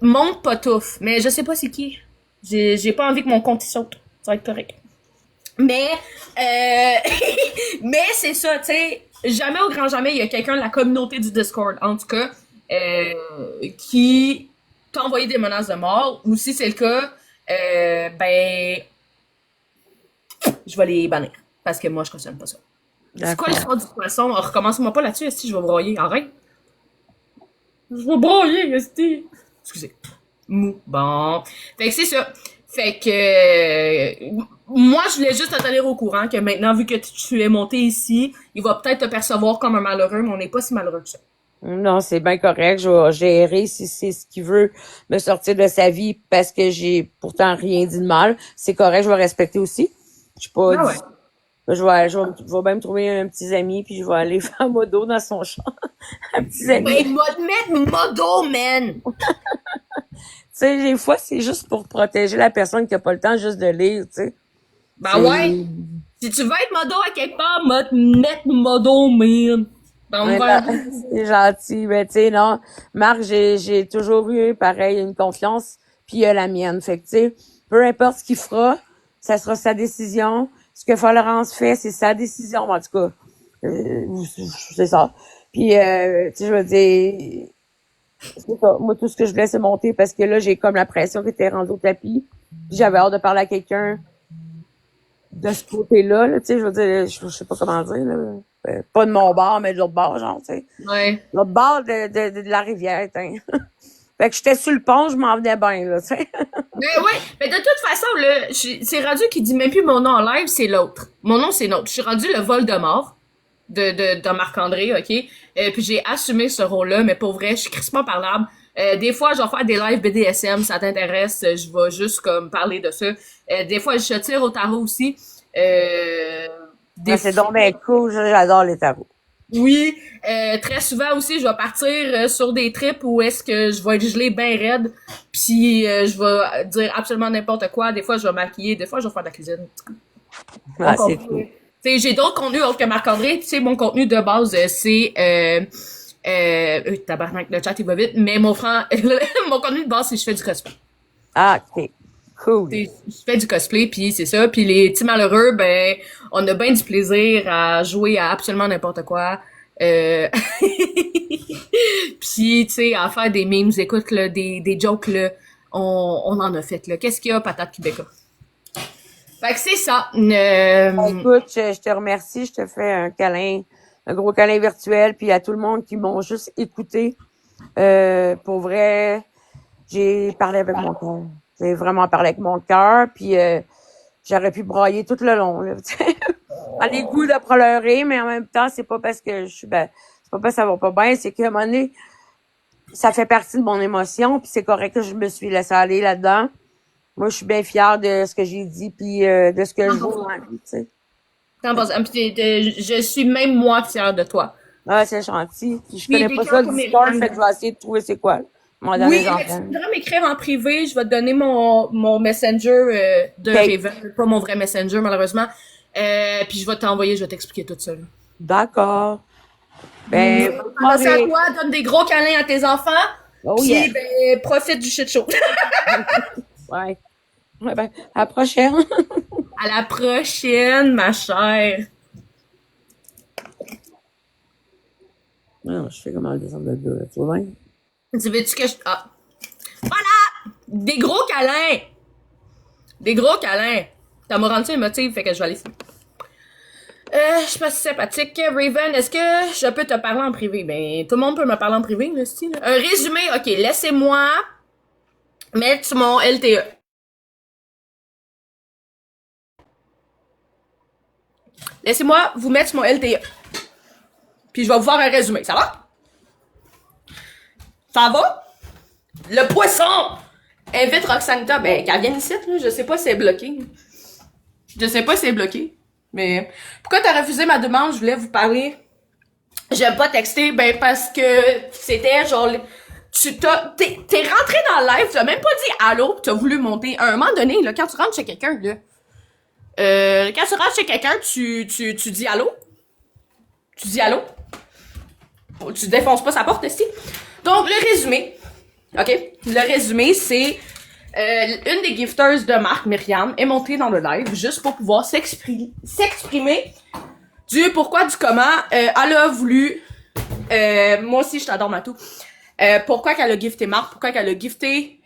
monte pas touffe. Mais je sais pas c'est qui. J'ai pas envie que mon compte y saute. Ça va être correct. Mais, mais c'est ça, tu sais, jamais au grand jamais, il y a quelqu'un de la communauté du Discord, en tout cas, qui t'a envoyé des menaces de mort, ou si c'est le cas, ben, je vais les bannir, parce que moi, je cautionne pas ça. C'est quoi l'histoire du poisson? Oh, recommence-moi pas là-dessus, esti, je vais broyer, arrête. Je vais broyer, esti. Excusez. Mou. Bon. Fait que c'est ça. Fait que moi, je voulais juste te tenir au courant que maintenant, vu que tu es monté ici, il va peut-être te percevoir comme un malheureux, mais on n'est pas si malheureux que ça. Non, c'est bien correct. Je vais gérer si c'est ce qu'il veut me sortir de sa vie parce que j'ai pourtant rien dit de mal. C'est correct, je vais respecter aussi. Je suis pas. Ah ouais. Je vais même trouver un petit ami puis je vais aller faire modo dans son champ. Un petit ami. Ben, il va te mettre modo, man! Tu sais, des fois, c'est juste pour protéger la personne qui a pas le temps juste de lire, tu sais. Ben ouais. Si tu veux être modo à quelque part, va te mettre modo, man. Ben, Ouais, c'est gentil, mais tu sais, non. Marc, j'ai toujours eu, pareil, une confiance, puis il a la mienne. Fait que, tu sais, peu importe ce qu'il fera, ça sera sa décision. Ce que Florence fait, c'est sa décision, en tout cas. C'est ça. Puis, tu sais, je veux dire, c'est ça. Moi, tout ce que je voulais, c'est monter parce que là, j'ai comme la pression qui était rendue au tapis. Puis j'avais hâte de parler à quelqu'un de ce côté-là, là, tu sais, je veux dire, je sais pas comment dire, là. Pas de mon bord, mais de l'autre bord, genre, tu sais. Ouais. L'autre bord de la rivière, t'sais. Fait que j'étais sur le pont, je m'en venais bien, là, tu sais. Ben ouais, mais de toute façon, là, c'est rendu qui dit même plus mon nom en live, c'est l'autre. Mon nom, c'est l'autre. Je suis rendu le Voldemort de Marc-André, ok? Puis j'ai assumé ce rôle-là, mais pour vrai, je suis crissement parlable. Des fois, je vais faire des lives BDSM, ça t'intéresse, je vais juste comme parler de ça. Des fois, je tire au tarot aussi. C'est donc bien cool, j'adore les tarots. Oui, très souvent aussi, je vais partir sur des trips où est-ce que je vais être gelée bien raide, puis je vais dire absolument n'importe quoi. Des fois, je vais maquiller, des fois, je vais faire de la cuisine. Ah, c'est cool. T'sais, j'ai d'autres contenus autres que Marc-André. Tu sais, mon contenu de base, c'est tabarnak, le chat il va vite, mais mon contenu de base, c'est je fais du cosplay. Ah, ok. Cool. Je fais du cosplay, puis c'est ça. Puis les petits malheureux, ben, on a bien du plaisir à jouer à absolument n'importe quoi. Puis, tu sais, à faire des memes, écoute, là, des jokes, là, on en a fait, là. Qu'est-ce qu'il y a, patate Québécois? Fait que c'est ça. Écoute, je te remercie, je te fais un câlin, un gros câlin virtuel, puis à tout le monde qui m'ont juste écouté. Pour vrai, j'ai parlé avec mon cœur. J'ai vraiment parlé avec mon cœur, puis j'aurais pu brailler tout le long. Là, à les goûts de pleurer, mais en même temps, c'est pas parce que je suis c'est pas parce que ça va pas bien, c'est qu'à un moment donné, ça fait partie de mon émotion, puis c'est correct que je me suis laissée aller là-dedans. Moi, je suis bien fière de ce que j'ai dit, puis de ce que je vaux dans la vie, tu sais. Je suis même moi fière de toi. Ah, c'est gentil. Puis je Oui, connais des pas ça cœurs du comme Discord, Mériane. fait que je vais essayer de trouver c'est quoi. Mon Oui, dernier mais tu voudras m'écrire en privé. Je vais te donner mon messenger de Raven. Pas mon vrai messenger, malheureusement. Puis je vais t'envoyer, je vais t'expliquer tout ça. Là. D'accord. Ben, Pense à toi, donne des gros câlins à tes enfants. oh Puis, yeah. ben, profite du shit show. Ouais. Ouais, ben, à la prochaine. À la prochaine, ma chère. Non, je fais comment le descendre de là, tu vois bien? Tu veux-tu que je... Ah. Voilà! Des gros câlins! Des gros câlins! Ça m'a rendu émotive, fait que je vais aller... je suis pas si sympathique. Raven, est-ce que je peux te parler en privé? Ben, tout le monde peut me parler en privé, là, style. Un résumé, ok, laissez-moi mettre mon LTE. Laissez-moi vous mettre mon LTE. Puis je vais vous faire un résumé, ça va? Ça va? Le poisson! Invite Roxanita, ben, qu'elle vienne ici, là, je sais pas si c'est bloqué. Je sais pas si c'est bloqué. Mais pourquoi t'as refusé ma demande? Je voulais vous parler. J'aime pas texter, ben parce que c'était genre t'es rentré dans le live, t'as même pas dit allô, pis t'as voulu monter. À un moment donné, là, quand tu rentres chez quelqu'un, là, quand tu rentres chez quelqu'un, tu dis allô. Tu dis allô. Tu défonces pas sa porte, ici. Donc le résumé, ok, le résumé c'est une des gifters de Marc, Myriam, est montée dans le live juste pour pouvoir s'exprimer du pourquoi, du comment. Elle a voulu... moi aussi, je t'adore, Matou. Pourquoi qu'elle a gifté Marc, pourquoi qu'elle a gifté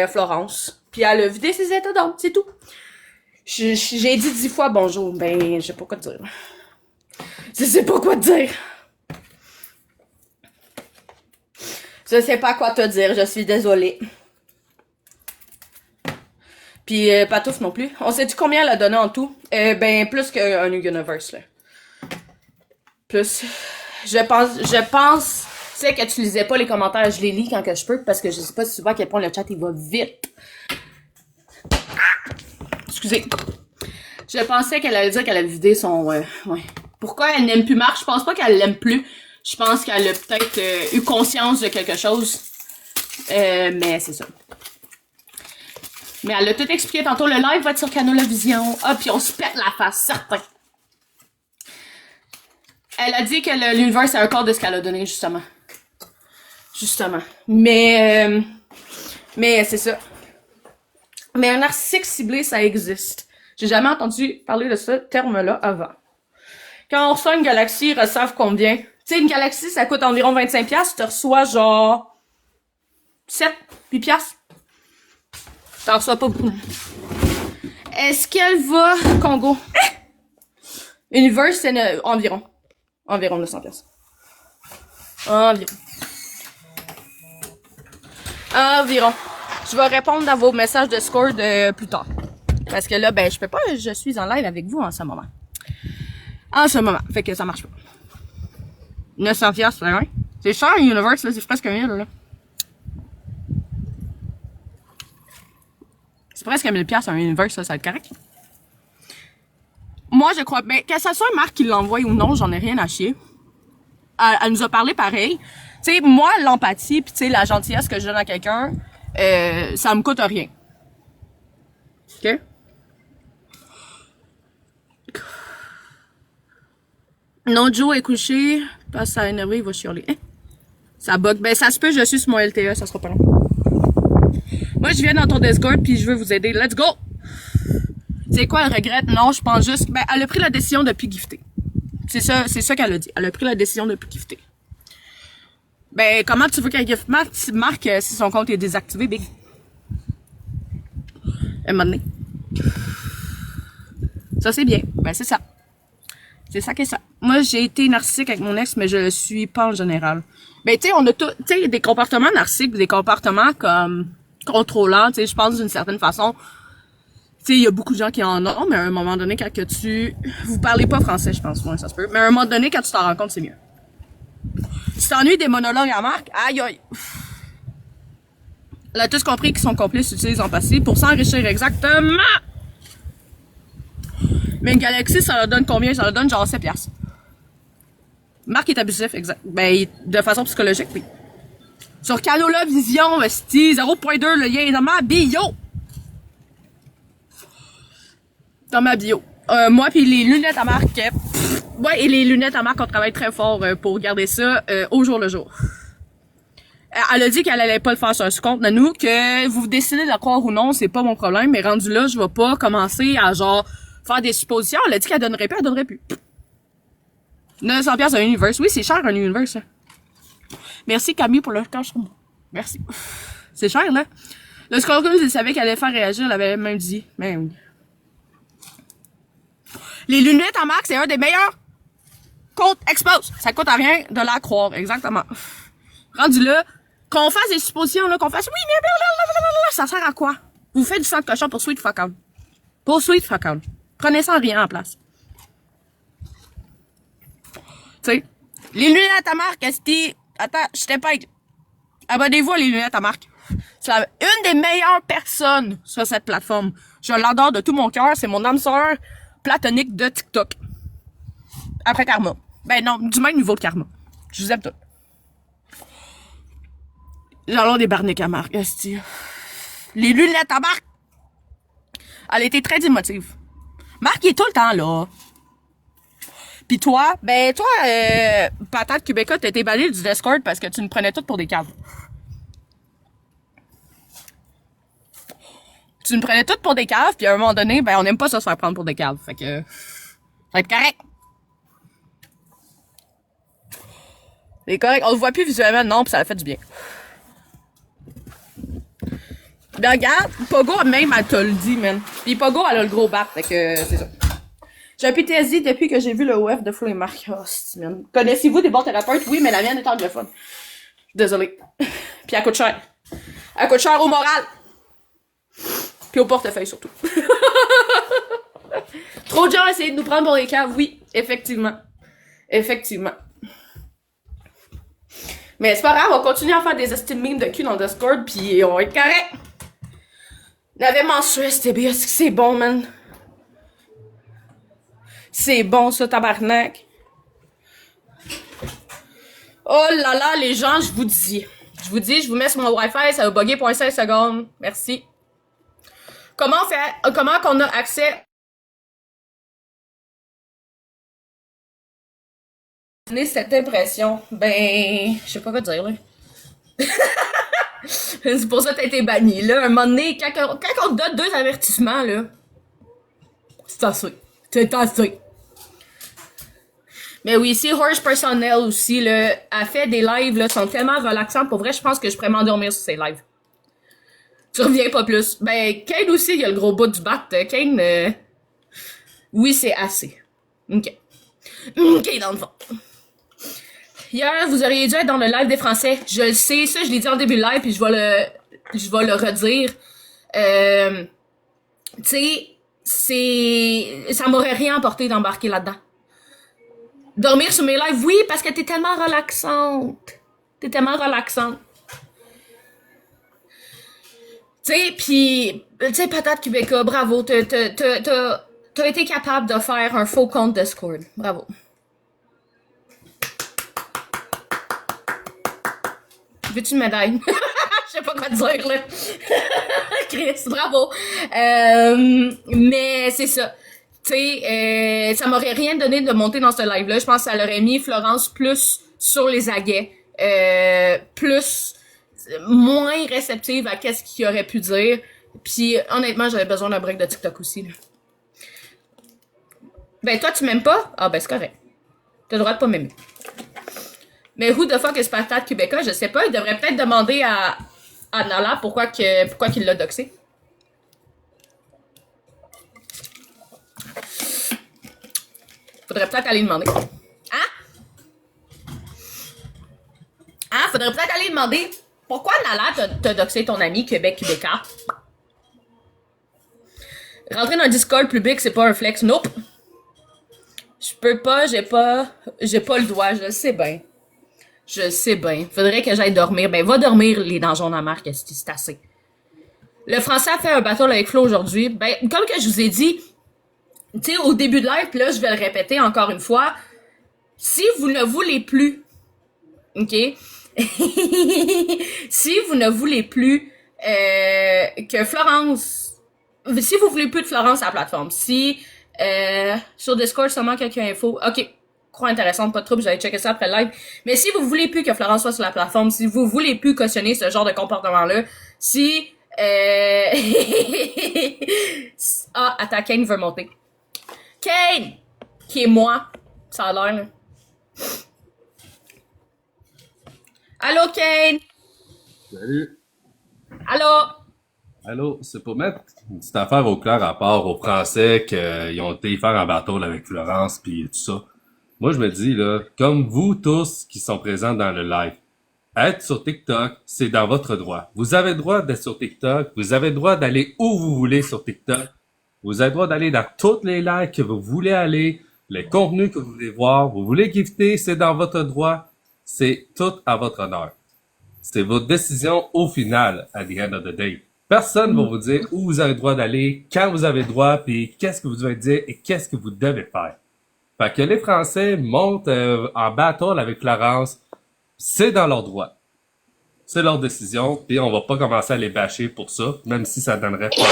Florence. Puis elle a vidé ses états d'âme, c'est tout. J'ai dit 10 fois bonjour. Ben, je sais pas quoi te dire. Je sais pas quoi te dire. Je sais pas quoi te dire, je suis désolée. Puis Patouf non plus. On sait-tu combien elle a donné en tout? Ben, plus qu'un New Universe, là. Plus. Je pense, tu sais, que tu lisais pas les commentaires, je les lis quand que je peux, parce que je sais pas si tu vois à quel point le chat, il va vite. Excusez. Je pensais qu'elle allait dire qu'elle avait vidé son... ouais. Pourquoi elle n'aime plus Marc? Je pense pas qu'elle l'aime plus. Je pense qu'elle a peut-être eu conscience de quelque chose. Mais c'est ça. Mais elle a tout expliqué tantôt. Le live va être sur Canola Vision. Ah, puis on se pète la face, certain. Elle a dit que l'univers c'est un corps de ce qu'elle a donné, justement. Justement. Mais c'est ça. Mais un narcissique ciblé, ça existe. J'ai jamais entendu parler de ce terme-là avant. Quand on reçoit une galaxie, ils reçoivent combien? Tu sais, une galaxie, ça coûte environ 25$. Tu reçois genre 7, 8$. T'en reçois pas beaucoup. Est-ce qu'elle va... Congo. Univers, c'est environ. Environ 900$. Environ. Je vais répondre à vos messages de Discord plus tard. Parce que là, ben, je peux pas, je suis en live avec vous en ce moment. En ce moment. Fait que ça marche pas. 900$, c'est rien. C'est cher, un Universe, là, c'est presque 1000, là. C'est presque 1000$ un Universe, là, ça va être correct. Moi, je crois, ben, que ça soit Marc qui l'envoie ou non, j'en ai rien à chier. Elle nous a parlé pareil. Tu sais, moi, l'empathie, pis tu sais, la gentillesse que je donne à quelqu'un, ça me coûte rien. OK? Non, Joe est couché, parce que ça a énervé, il va chialer. Hein? Ça bug. Ben, ça se peut, je suis sur mon LTE, ça sera pas long. Moi, je viens dans ton Discord, puis je veux vous aider. Let's go! C'est quoi, elle regrette? Non, je pense juste... Ben, elle a pris la décision de plus gifter. C'est ça qu'elle a dit. Elle a pris la décision de plus gifter. Ben, comment tu veux qu'elle gifte Marc si son compte est désactivé, big? Un moment donné. Ça, c'est bien. Ben, c'est ça. C'est ça qu'est ça. Moi, j'ai été narcissique avec mon ex, mais je le suis pas en général. Ben, tu sais, on a tout... Tu sais, des comportements narcissiques, des comportements comme contrôlants, tu sais, je pense d'une certaine façon... Tu sais, il y a beaucoup de gens qui en ont, mais à un moment donné, quand que tu... Vous parlez pas français, je pense, moi, ça se peut. Mais à un moment donné, quand tu t'en rends compte, c'est mieux. Tu t'ennuies des monologues à Marc? Aïe, aïe. Elle a tous compris qu'ils sont complices utilisés en passé pour s'enrichir exactement. Mais une galaxie, ça leur donne combien? Ça leur donne genre 7$. Marc est abusif, exact. Ben, de façon psychologique, oui. Sur Canola Vision, esti, 0.2, le lien est dans ma bio. Dans ma bio. Moi pis les lunettes à Marc, ouais, et les lunettes à Marc, on travaille très fort pour garder ça au jour le jour. Elle a dit qu'elle allait pas le faire sur ce compte de nous, que vous décidez de la croire ou non, c'est pas mon problème, mais rendu là, je vais pas commencer à genre faire des suppositions. Elle a dit qu'elle donnerait plus, elle donnerait plus. 900$ un universe. Oui, c'est cher un universe. Hein. Merci Camille pour le cash sur moi. Merci. C'est cher, là. Le Scorpius, il savait qu'elle allait faire réagir, elle avait même dit. Mais oui. Les lunettes à marque, c'est un des meilleurs comptes expose. Ça coûte à rien de la croire, exactement. Rendu là, qu'on fasse des suppositions, là, qu'on fasse oui, mais ça sert à quoi? Vous faites du sang de cochon pour Sweet Fuck On. Pour Sweet Fuck On. Prenez ça en rien en place. Tu sais, les lunettes à marque, attends, je t'épingle. Abonnez-vous à les lunettes à marque. C'est une des meilleures personnes sur cette plateforme. Je l'adore de tout mon cœur. C'est mon âme sœur platonique de TikTok. Après Karma. Ben non, du même niveau de Karma. Je vous aime tous. J'adore des barniques à marque, esti. Les lunettes à marque. Elle a été très émotive. Marc, il est tout le temps là. Pis toi, Patate Québécois, t'as été banni du Discord parce que tu nous prenais toutes pour des caves. Tu nous prenais toutes pour des caves, puis à un moment donné, on n'aime pas ça se faire prendre pour des caves. Fait que, ça va être correct. C'est correct. On le voit plus visuellement, non, pis ça a fait du bien. Ben regarde, Pogo même, elle te le dit, man. Pis Pogo, elle a le gros bat, fait que c'est ça. J'ai un PTSD depuis que j'ai vu le OF de Flo et Marc. Oh, man. Connaissez-vous des bons thérapeutes? Oui, mais la mienne est anglophone. Désolée. Puis elle coûte cher. Elle coûte cher au moral. Puis au portefeuille, surtout. Trop de gens essayer de nous prendre pour les caves. Oui, effectivement. Effectivement. Mais c'est pas grave, on va continuer à faire des estimes memes de cul dans Discord, puis on va être correct. L'avait mensuel, STB, est-ce que c'est bon, man? C'est bon, ça, tabarnak. Oh là là, les gens, je vous dis, je vous mets sur mon Wi-Fi, ça va bugger pour 5 secondes. Merci. Comment qu'on a accès cette impression? Ben, je sais pas quoi dire, là. C'est pour ça que t'as été banni, là. Un moment donné, quand on te donne 2 avertissements, là, c'est assez. C'est assez. Mais oui, si Horse Personnel aussi, là, a fait des lives, là, sont tellement relaxants. Pour vrai, je pense que je pourrais m'endormir sur ces lives. Tu reviens pas plus. Ben, Kane aussi, il y a le gros bout du bat. Kane, oui, c'est assez. OK. OK, dans le fond. Hier, vous auriez dû être dans le live des Français. Je le sais, ça, je l'ai dit en début de live, puis je vais le redire. Tu sais, ça m'aurait rien apporté d'embarquer là-dedans. Dormir sur mes lives, oui, parce que t'es tellement relaxante. T'es tellement relaxante. Tu sais, pis, tu sais, Patate Québécois, bravo, t'as été capable de faire un faux compte Discord. Bravo. Veux-tu une médaille? Je sais pas quoi te dire, là. Chris, bravo. Mais c'est ça. Tu sais, ça m'aurait rien donné de monter dans ce live-là. Je pense que ça l'aurait mis Florence plus sur les aguets. Moins réceptive à qu'est-ce qu'il aurait pu dire. Puis honnêtement, j'avais besoin d'un break de TikTok aussi, là. Ben toi, tu m'aimes pas? Ah ben c'est correct. T'as le droit de pas m'aimer. Mais who the fuck is Patate Québécois? Je sais pas. Il devrait peut-être demander à Nala pourquoi qu'il l'a doxé. Faudrait peut-être aller demander. Faudrait peut-être aller demander pourquoi Nala t'a doxé ton ami Québécois. Rentrer dans un Discord public, c'est pas un flex. Nope. Je peux pas, j'ai pas le doigt, je le sais bien. Je sais bien. Faudrait que j'aille dormir. Ben, va dormir, les donjons de la marque, c'est assez. Le Français a fait un battle avec Flo aujourd'hui. Ben, comme que je vous ai dit, tu sais, au début de live, pis là, je vais le répéter encore une fois. Si vous ne voulez plus, OK? Si vous ne voulez plus que Florence... Si vous voulez plus de Florence à la plateforme, si sur Discord seulement quelques infos, OK, trop intéressante, pas de trouble, j'allais checker ça après le live. Mais si vous voulez plus que Florence soit sur la plateforme, si vous voulez plus cautionner ce genre de comportement-là, si... attends, Kane veut monter. Kane! Qui est moi. Ça a l'air, là. Allô, Kane? Salut. Allô? Allô, c'est pour mettre une petite affaire au clair à part aux Français qu'ils ont été faire un bateau là, avec Florence puis tout ça. Moi, je me dis, là, comme vous tous qui sont présents dans le live, être sur TikTok, c'est dans votre droit. Vous avez le droit d'être sur TikTok, vous avez le droit d'aller où vous voulez sur TikTok, vous avez le droit d'aller dans toutes les lives que vous voulez aller, les contenus que vous voulez voir, vous voulez gifter, c'est dans votre droit, c'est tout à votre honneur. C'est votre décision au final, at the end of the day. Personne va vous dire où vous avez le droit d'aller, quand vous avez le droit, puis qu'est-ce que vous devez dire et qu'est-ce que vous devez faire. Fait que les Français montent en battle avec Florence, c'est dans leur droit. C'est leur décision, puis on va pas commencer à les bâcher pour ça, même si ça donnerait pas.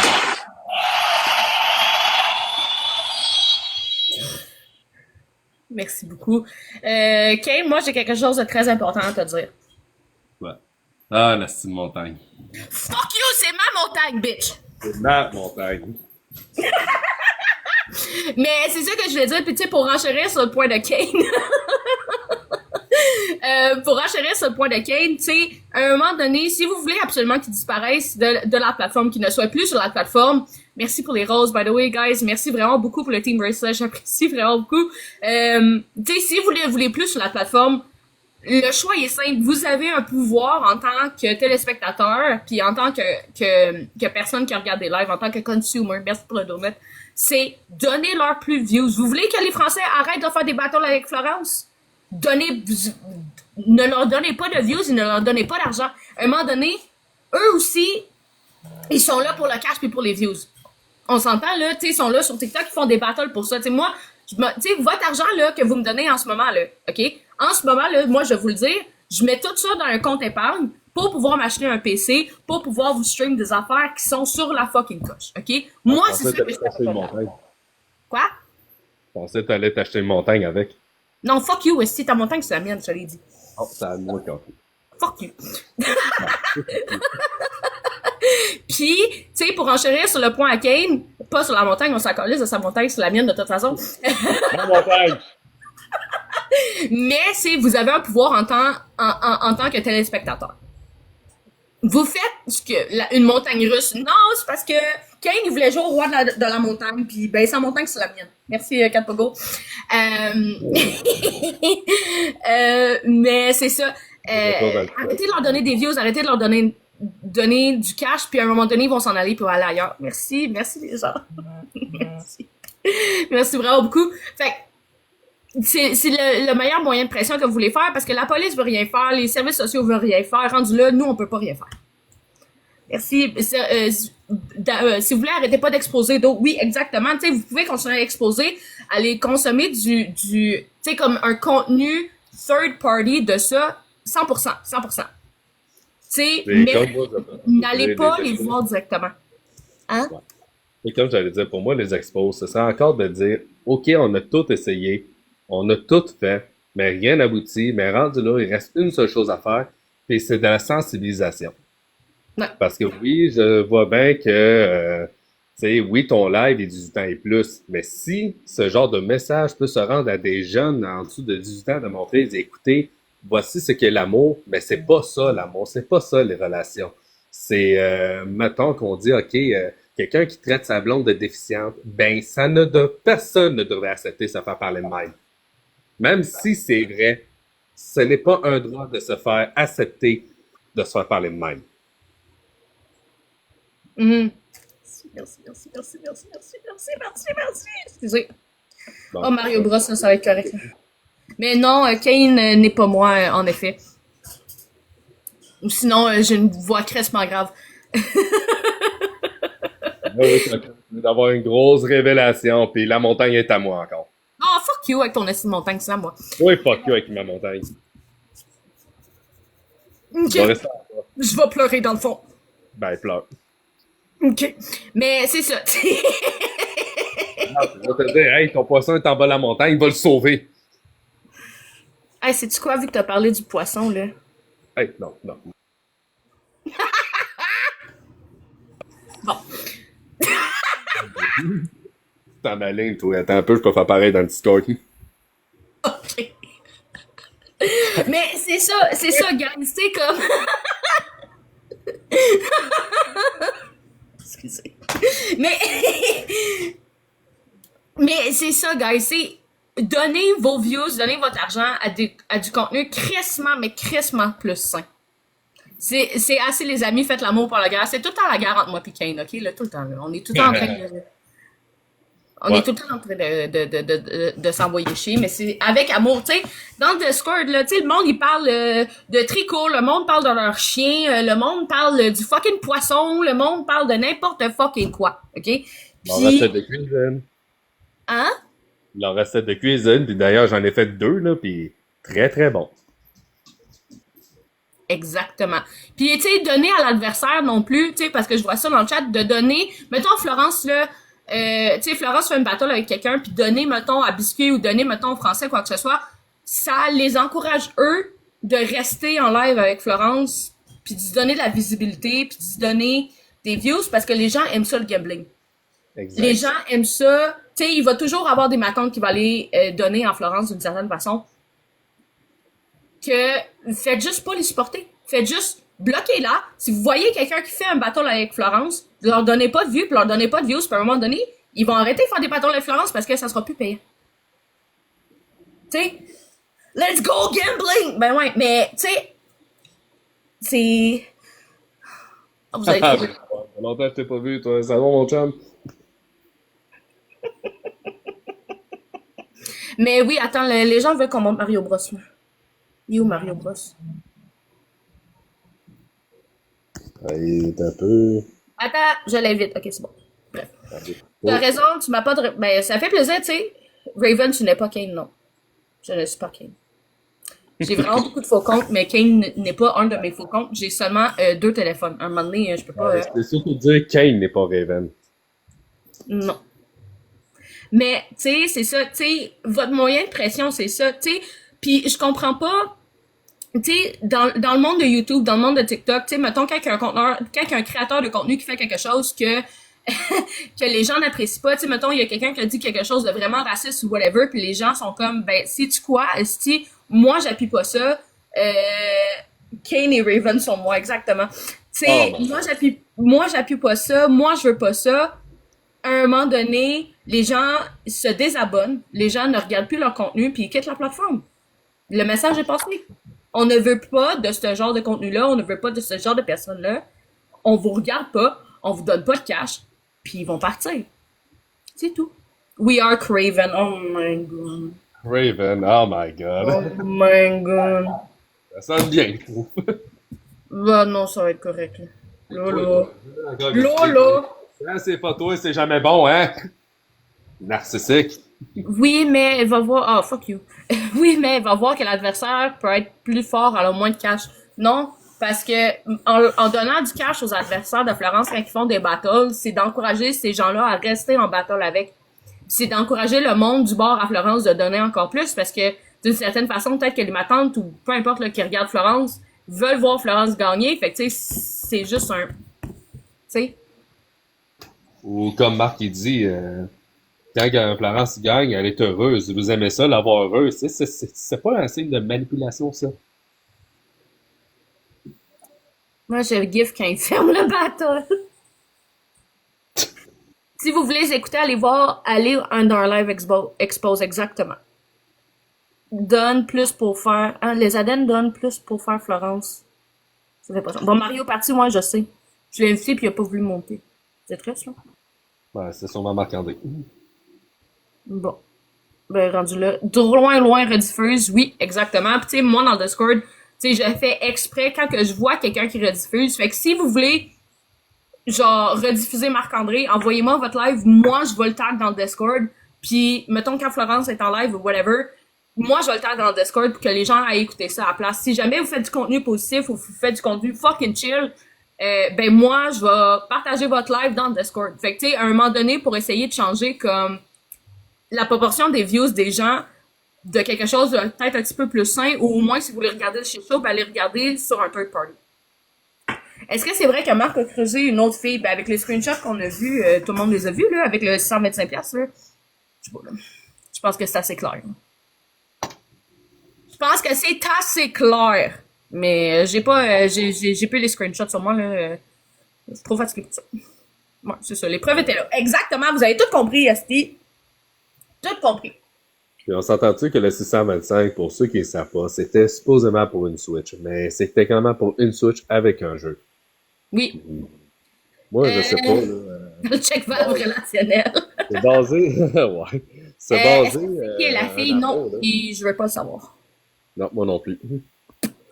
Merci beaucoup. Kane, moi, j'ai quelque chose de très important à te dire. Ouais. Ah, la style montagne. Fuck you, c'est ma montagne, bitch! C'est ma montagne. Mais c'est ça que je voulais dire, puis tu sais, pour renchérir sur le point de Kane, pour renchérir sur le point de Kane, tu sais, à un moment donné, si vous voulez absolument qu'il disparaisse de la plateforme, qu'il ne soit plus sur la plateforme, merci pour les roses, by the way, guys, merci vraiment beaucoup pour le Team Bracelet, j'apprécie vraiment beaucoup. Tu sais, si vous voulez plus sur la plateforme, le choix est simple. Vous avez un pouvoir en tant que téléspectateur, puis en tant que personne qui regarde des lives, en tant que consumer, merci pour le donut, c'est donner leur plus de views. Vous voulez que les Français arrêtent de faire des battles avec Florence? Ne leur donnez pas de views et ne leur donnez pas d'argent. À un moment donné, eux aussi, ils sont là pour le cash puis pour les views. On s'entend, là, tu sais, ils sont là sur TikTok, ils font des battles pour ça. Tu sais, moi, tu sais, votre argent, là, que vous me donnez en ce moment, là, OK? En ce moment, là, moi, je vais vous le dire, je mets tout ça dans un compte épargne pour pouvoir m'acheter un PC, pour pouvoir vous stream des affaires qui sont sur la fucking coche, OK? Moi, c'est ça que je fais. Quoi? Je pensais que t'allais t'acheter une montagne avec. Non, fuck you, si ta montagne, c'est la mienne, je te l'ai dit. Oh, c'est à moi qui en fait. Fuck you. Puis, tu sais, pour enchérir sur le point à Kane, pas sur la montagne, on s'en calisse de sa montagne, c'est la mienne de toute façon. La montagne! Mais c'est, vous avez un pouvoir en tant que téléspectateur. Vous faites ce que une montagne russe. Non, c'est parce que Kane, il voulait jouer au roi de la montagne, puis ben sa montagne, c'est la mienne. Merci, Catpogo. Mais c'est ça. Arrêtez de leur donner des views, arrêtez de leur donner du cash, puis à un moment donné, ils vont s'en aller pour aller ailleurs. Merci les gens. Merci. Merci vraiment beaucoup. Fait que c'est le meilleur moyen de pression que vous voulez faire parce que la police veut rien faire, les services sociaux veulent rien faire. Rendu là, nous, on peut pas rien faire. Merci. Si vous voulez, arrêtez pas d'exposer d'eau. Oui, exactement. Tu sais, vous pouvez continuer à exposer, aller consommer tu sais, comme un contenu third party de ça, 100%. Tu sais, mais n'allez pas les voir directement. Hein? Ouais. Et comme j'allais dire, pour moi, les expos, ce serait encore de dire, OK, on a tout essayé, on a tout fait, mais rien n'aboutit, mais rendu là, il reste une seule chose à faire, puis c'est de la sensibilisation. Ouais. Parce que oui, je vois bien que, tu sais, oui, ton live est 18 ans et plus, mais si ce genre de message peut se rendre à des jeunes en dessous de 18 ans, de montrer, écoutez, voici ce qu'est l'amour, mais c'est pas ça l'amour, c'est pas ça les relations. C'est, mettons qu'on dit, OK, quelqu'un qui traite sa blonde de déficiente, ben, personne ne devrait accepter se faire parler de même. Même si c'est vrai, ce n'est pas un droit de se faire accepter de se faire parler de même. Mm-hmm. Merci. Excusez. Bon. Oh, Mario Bros, ça va être correct. Mais non, Kane n'est pas moi, en effet. Ou sinon, j'ai une voix crissement grave. Oui, tu vas d'avoir une grosse révélation, puis la montagne est à moi encore. Oh, fuck you avec ton estime de montagne, c'est à moi. Oui, fuck you avec ma montagne. Ok. Je vais rester à toi. Je vais pleurer dans le fond. Ben, pleure. Ok. Mais c'est ça. Non, je vais te dire, hey, ton poisson est en bas de la montagne, il va le sauver. Hey, sais-tu quoi, vu que t'as parlé du poisson, là? Hey, non. Bon. T'en alignes, toi. Attends un peu, je peux faire pareil dans le Discord. Ok. Mais c'est ça, gang. C'est comme. Excusez. Mais. Mais c'est ça, guys. C'est. Donnez vos views, donnez votre argent à du contenu crissement plus sain. C'est assez, les amis, faites l'amour pour la guerre. C'est tout le temps la guerre entre moi et Kane, ok? Là, tout le temps. Là. On est tout le temps en train de. On est tout le temps en train de s'envoyer chier, mais c'est avec amour, tu sais. Dans le Discord, là, tu sais, le monde, il parle de tricot, le monde parle de leur chien, le monde parle du fucking poisson, le monde parle de n'importe fucking quoi, ok? Il en Puis... restait de cuisine. Hein? Il en restait de cuisine, puis d'ailleurs, j'en ai fait 2, là, puis très, très bon. Exactement. Puis, tu sais, donner à l'adversaire non plus, tu sais, parce que je vois ça dans le chat, de donner, mettons, Florence, là, tu sais, Florence fait une battle avec quelqu'un, puis donner, mettons, à Biscuit ou donner, mettons, au Français, quoi que ce soit, ça les encourage, eux, de rester en live avec Florence, puis d'y donner de la visibilité, puis d'y donner des views, parce que les gens aiment ça, le gambling. Exact. Les gens aiment ça. Tu sais, il va toujours avoir des matantes qui vont aller donner en Florence d'une certaine façon. Que faites juste pas les supporter. Faites juste bloquer là. Si vous voyez quelqu'un qui fait un battle avec Florence, leur donnez pas de vues, puis leur donnez pas de views, puis à un moment donné, ils vont arrêter de faire des battles avec Florence parce que ça sera plus payant. Tu sais, let's go gambling! Ben ouais, mais tu sais, c'est... Oh, vous avez trouvé. Ça fait longtemps que je t'ai pas vu, toi. Ça va, mon chum? Mais oui, attends, les gens veulent qu'on monte Mario Bros. Là. Il est où Mario Bros? Il est un peu... Attends, je l'invite. Ok, c'est bon. Bref. Allez. T'as raison, tu m'as pas de... Ben, ça fait plaisir, tu sais. Raven, tu n'es pas Kane, non. Je ne suis pas Kane. J'ai vraiment beaucoup de faux comptes, mais Kane n'est pas un de mes faux comptes. J'ai seulement 2 téléphones. À un moment donné, je peux pas... C'est surtout dire Kane n'est pas Raven. Non. Mais, tu sais, c'est ça, tu sais, votre moyen de pression, c'est ça, tu sais. Puis, je comprends pas, tu sais, dans le monde de YouTube, dans le monde de TikTok, tu sais, mettons, quand il y a un créateur de contenu qui fait quelque chose que, que les gens n'apprécient pas, tu sais, mettons, il y a quelqu'un qui a dit quelque chose de vraiment raciste ou whatever, puis les gens sont comme, ben, sais-tu quoi, esti, moi, j'appuie pas ça, Kane et Raven sont moi, exactement. Tu sais, moi, j'appuie pas ça, moi, je veux pas ça. À un moment donné, les gens se désabonnent, les gens ne regardent plus leur contenu, puis ils quittent la plateforme. Le message est passé. On ne veut pas de ce genre de contenu-là, on ne veut pas de ce genre de personnes-là. On vous regarde pas, on vous donne pas de cash, puis ils vont partir. C'est tout. We are Craven. Oh my god. Raven, oh my god. Oh my god. Ça sonne bien, je trouve. Bah non, ça va être correct. Là. Lolo. Lolo. Lolo. C'est pas toi, c'est jamais bon, hein? Narcissique. Oui, mais elle va voir... Ah, fuck you. Oui, mais elle va voir que l'adversaire peut être plus fort, alors moins de cash. Non, parce que en donnant du cash aux adversaires de Florence quand ils font des battles, c'est d'encourager ces gens-là à rester en battle avec. C'est d'encourager le monde du bord à Florence de donner encore plus, parce que d'une certaine façon, peut-être que les matantes ou peu importe là, qui regardent Florence veulent voir Florence gagner. Fait que, tu sais, c'est juste un... Tu sais... Ou comme Marc il dit, quand Florence gagne, elle est heureuse. Vous aimez ça, l'avoir heureuse. C'est pas un signe de manipulation, ça. Moi, j'ai le gif quand il ferme le battle. Si vous voulez les écouter, allez voir, allez dans un live expose, exactement. Donne plus pour faire... Hein, les Aden donnent plus pour faire Florence. Ça fait pas ça. Bon, Mario parti, moi, je sais. Je l'ai invité puis il a pas voulu monter. C'est triste, là. Ouais, c'est sûrement Marc-André. Bon. Ben, rendu là. Loin, rediffuse. Oui, exactement. Puis, tu sais, moi, dans le Discord, tu sais, je fais exprès quand que je vois quelqu'un qui rediffuse. Fait que si vous voulez, genre, rediffuser Marc-André, envoyez-moi votre live. Moi, je vais le tag dans le Discord. Puis, mettons, quand Florence est en live ou whatever, moi, je vais le tag dans le Discord pour que les gens aillent écouter ça à la place. Si jamais vous faites du contenu positif ou vous faites du contenu fucking chill, ben moi, je vais partager votre live dans le Discord. Fait que, tu sais, à un moment donné, pour essayer de changer comme la proportion des views des gens de quelque chose de peut-être un petit peu plus sain, ou au moins, si vous voulez regarder chez ça, ben allez regarder sur un third party. Est-ce que c'est vrai que Marc a creusé une autre fille? Ben avec les screenshots qu'on a vus, tout le monde les a vus, là, avec le 125$, là. Je sais pas, là. Je pense que c'est assez clair. Je pense que c'est assez clair. Mais j'ai pas, j'ai plus les screenshots sur moi, là. Je suis trop fatiguée pour ça. Ouais, c'est ça. Les preuves étaient là. Exactement. Vous avez tout compris, Esti. Tout compris. Puis on s'entend-tu que le 625, pour ceux qui ne savent pas, c'était supposément pour une Switch, mais c'est techniquement pour une Switch avec un jeu. Oui. Moi, je sais pas, là. Le check valve relationnel. C'est basé. Ouais. C'est Est-ce basé. que c'est la fille? un Non. amour, là. Et je veux pas le savoir. Non, moi non plus.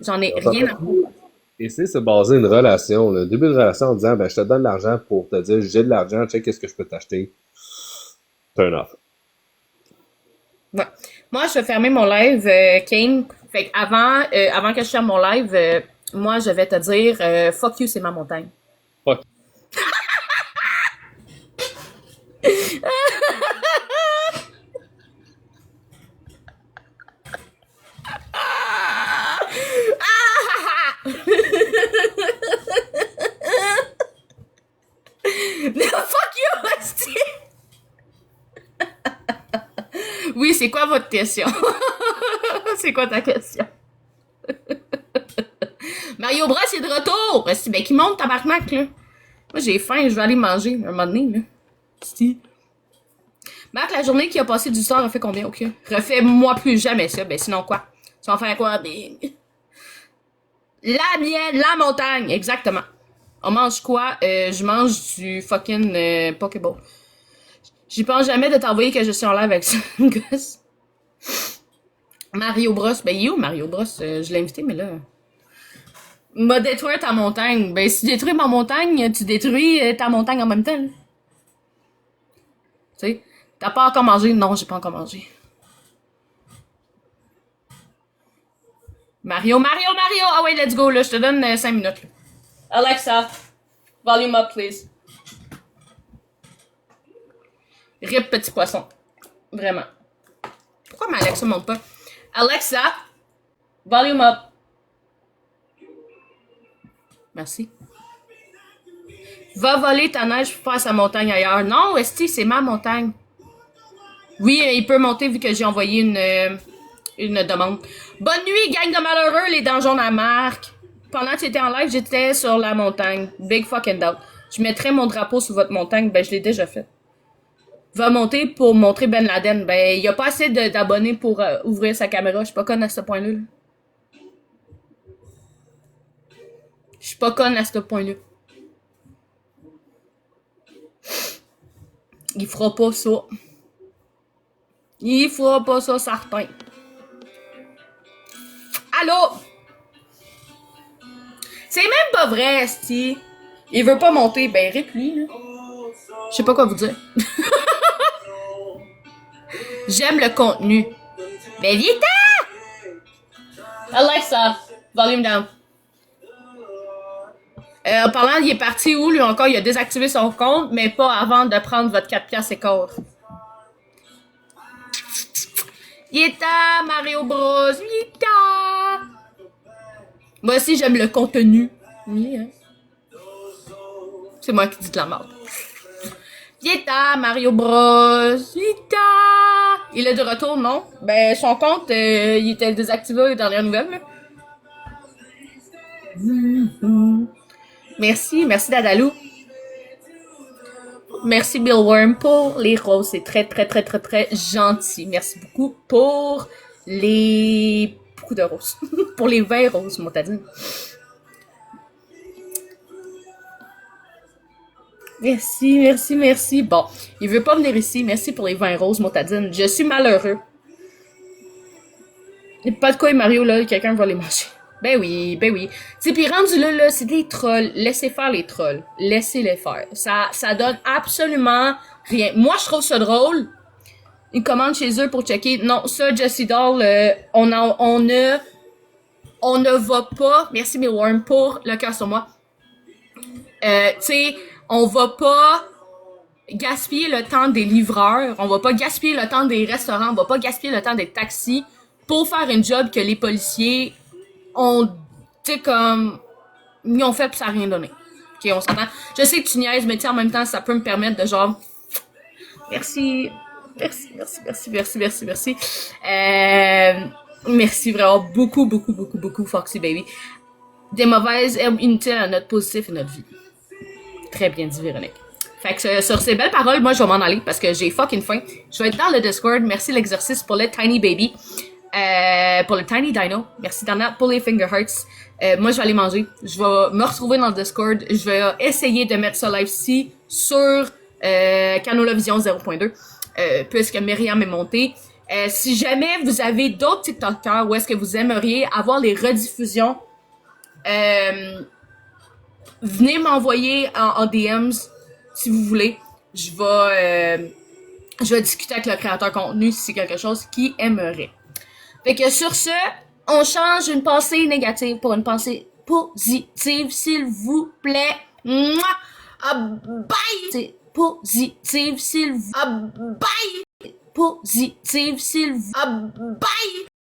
J'en ai rien à foutre. Et c'est se baser une relation, le début de relation en disant, ben, je te donne de l'argent pour te dire, j'ai de l'argent, check qu'est-ce que je peux t'acheter. Turn off. Ouais. Moi, je vais fermer mon live, Kane. Fait avant que je ferme mon live, moi, je vais te dire, fuck you, c'est ma montagne. Fuck. Fuck you, Asti! Oui, c'est quoi votre question? C'est quoi ta question? Mario Bros est de retour! Asti, ben, qui monte, tabarnak, là? Moi, j'ai faim, je vais aller manger un moment donné, là. Asti. Marc, la journée qui a passé du sort a fait combien? Ok. Refais-moi plus jamais ça. Ben, sinon quoi? Tu vas en faire quoi? Ben... La mienne, la montagne, exactement. On mange quoi? Je mange du fucking Pokéball. J'y pense jamais de t'envoyer que je suis en live avec ça, gosse. Mario Bros. Ben, you, Mario Bros. Je l'ai invité, mais là... M'a détruire ta montagne. Ben, si tu détruis ma montagne, tu détruis ta montagne en même temps. Tu sais? T'as pas encore mangé? Non, j'ai pas encore mangé. Mario! Ah ouais, let's go, là. Je te donne 5 minutes, là. Alexa, volume up, please. Rip petit poisson. Vraiment. Pourquoi ma Alexa monte pas? Alexa, volume up. Merci. Va voler ta neige pour faire sa montagne ailleurs. Non, Esti, c'est ma montagne. Oui, il peut monter vu que j'ai envoyé une demande. Bonne nuit, gang de malheureux, les donjons à Marc. Pendant que tu étais en live, j'étais sur la montagne. Big fucking doubt. Je mettrais mon drapeau sur votre montagne. Ben, je l'ai déjà fait. Va monter pour montrer Ben Laden. Ben, il y a pas assez d'abonnés pour ouvrir sa caméra. Je suis pas conne à ce point-là. Je suis pas conne à ce point-là. Il fera pas ça. Il fera pas ça, certain. Allô? C'est même pas vrai, esti. Il veut pas monter. Ben, rip lui, là. Je sais pas quoi vous dire. J'aime le contenu. Ben, viens-t'en! Alexa, volume down. En parlant, il est parti où, lui, encore? Il a désactivé son compte, mais pas avant de prendre votre 4 piastres et quart. Yeta, Mario Bros. Yeta! Moi aussi, j'aime le contenu. Oui, hein? C'est moi qui dis de la merde. Yeta, Mario Bros. Yeta! Il est de retour, non? Ben, son compte, il était désactivé aux dernières nouvelles, là. Merci Dadalou. Merci Bill Worm pour les roses, c'est très gentil. Merci beaucoup pour les beaucoup de roses, pour les 20 roses, moi t'as dit. Merci. Bon, il veut pas venir ici. Merci pour les 20 roses, Motadine. Je suis malheureux. Pas de quoi, Mario, là, quelqu'un va les manger. Ben oui. Tu puis rendu là, c'est des trolls. Laissez faire les trolls. Laissez-les faire. Ça donne absolument rien. Moi, je trouve ça drôle. Ils commandent chez eux pour checker. Non, ça, Jessie Doll, on ne va pas. Merci, Millworm, pour le cœur sur moi. Tu sais, on va pas gaspiller le temps des livreurs. On va pas gaspiller le temps des restaurants. On va pas gaspiller le temps des taxis pour faire une job que les policiers ont, tu sais, comme, ils ont fait pis ça a rien donné. Ok, on s'entend. Je sais que tu niaises, mais tu sais, en même temps, ça peut me permettre de genre, merci. Merci, merci, merci, merci, merci, merci. Merci vraiment beaucoup, beaucoup, beaucoup, beaucoup, Foxy Baby. Des mauvaises herbes inutiles à notre positif et notre vie. Très bien dit, Véronique. Fait que sur ces belles paroles, moi, je vais m'en aller parce que j'ai fucking faim. Je vais être dans le Discord. Merci l'exercice pour le Tiny Baby. Pour le Tiny Dino. Merci, Dana, pour les Finger Hearts. Moi, je vais aller manger. Je vais me retrouver dans le Discord. Je vais essayer de mettre ce live-ci sur Canola Vision 0.2 puisque Myriam est montée. Si jamais vous avez d'autres TikTokers où est-ce que vous aimeriez avoir les rediffusions, venez m'envoyer en DMs si vous voulez. Je vais discuter avec le créateur contenu si c'est quelque chose qu'il aimerait. Fait que sur ce, on change une pensée négative pour une pensée positive, s'il vous plaît. Mouah! Bye! C'est positive, s'il vous plaît. Bye! Positive, s'il vous plaît. Bye!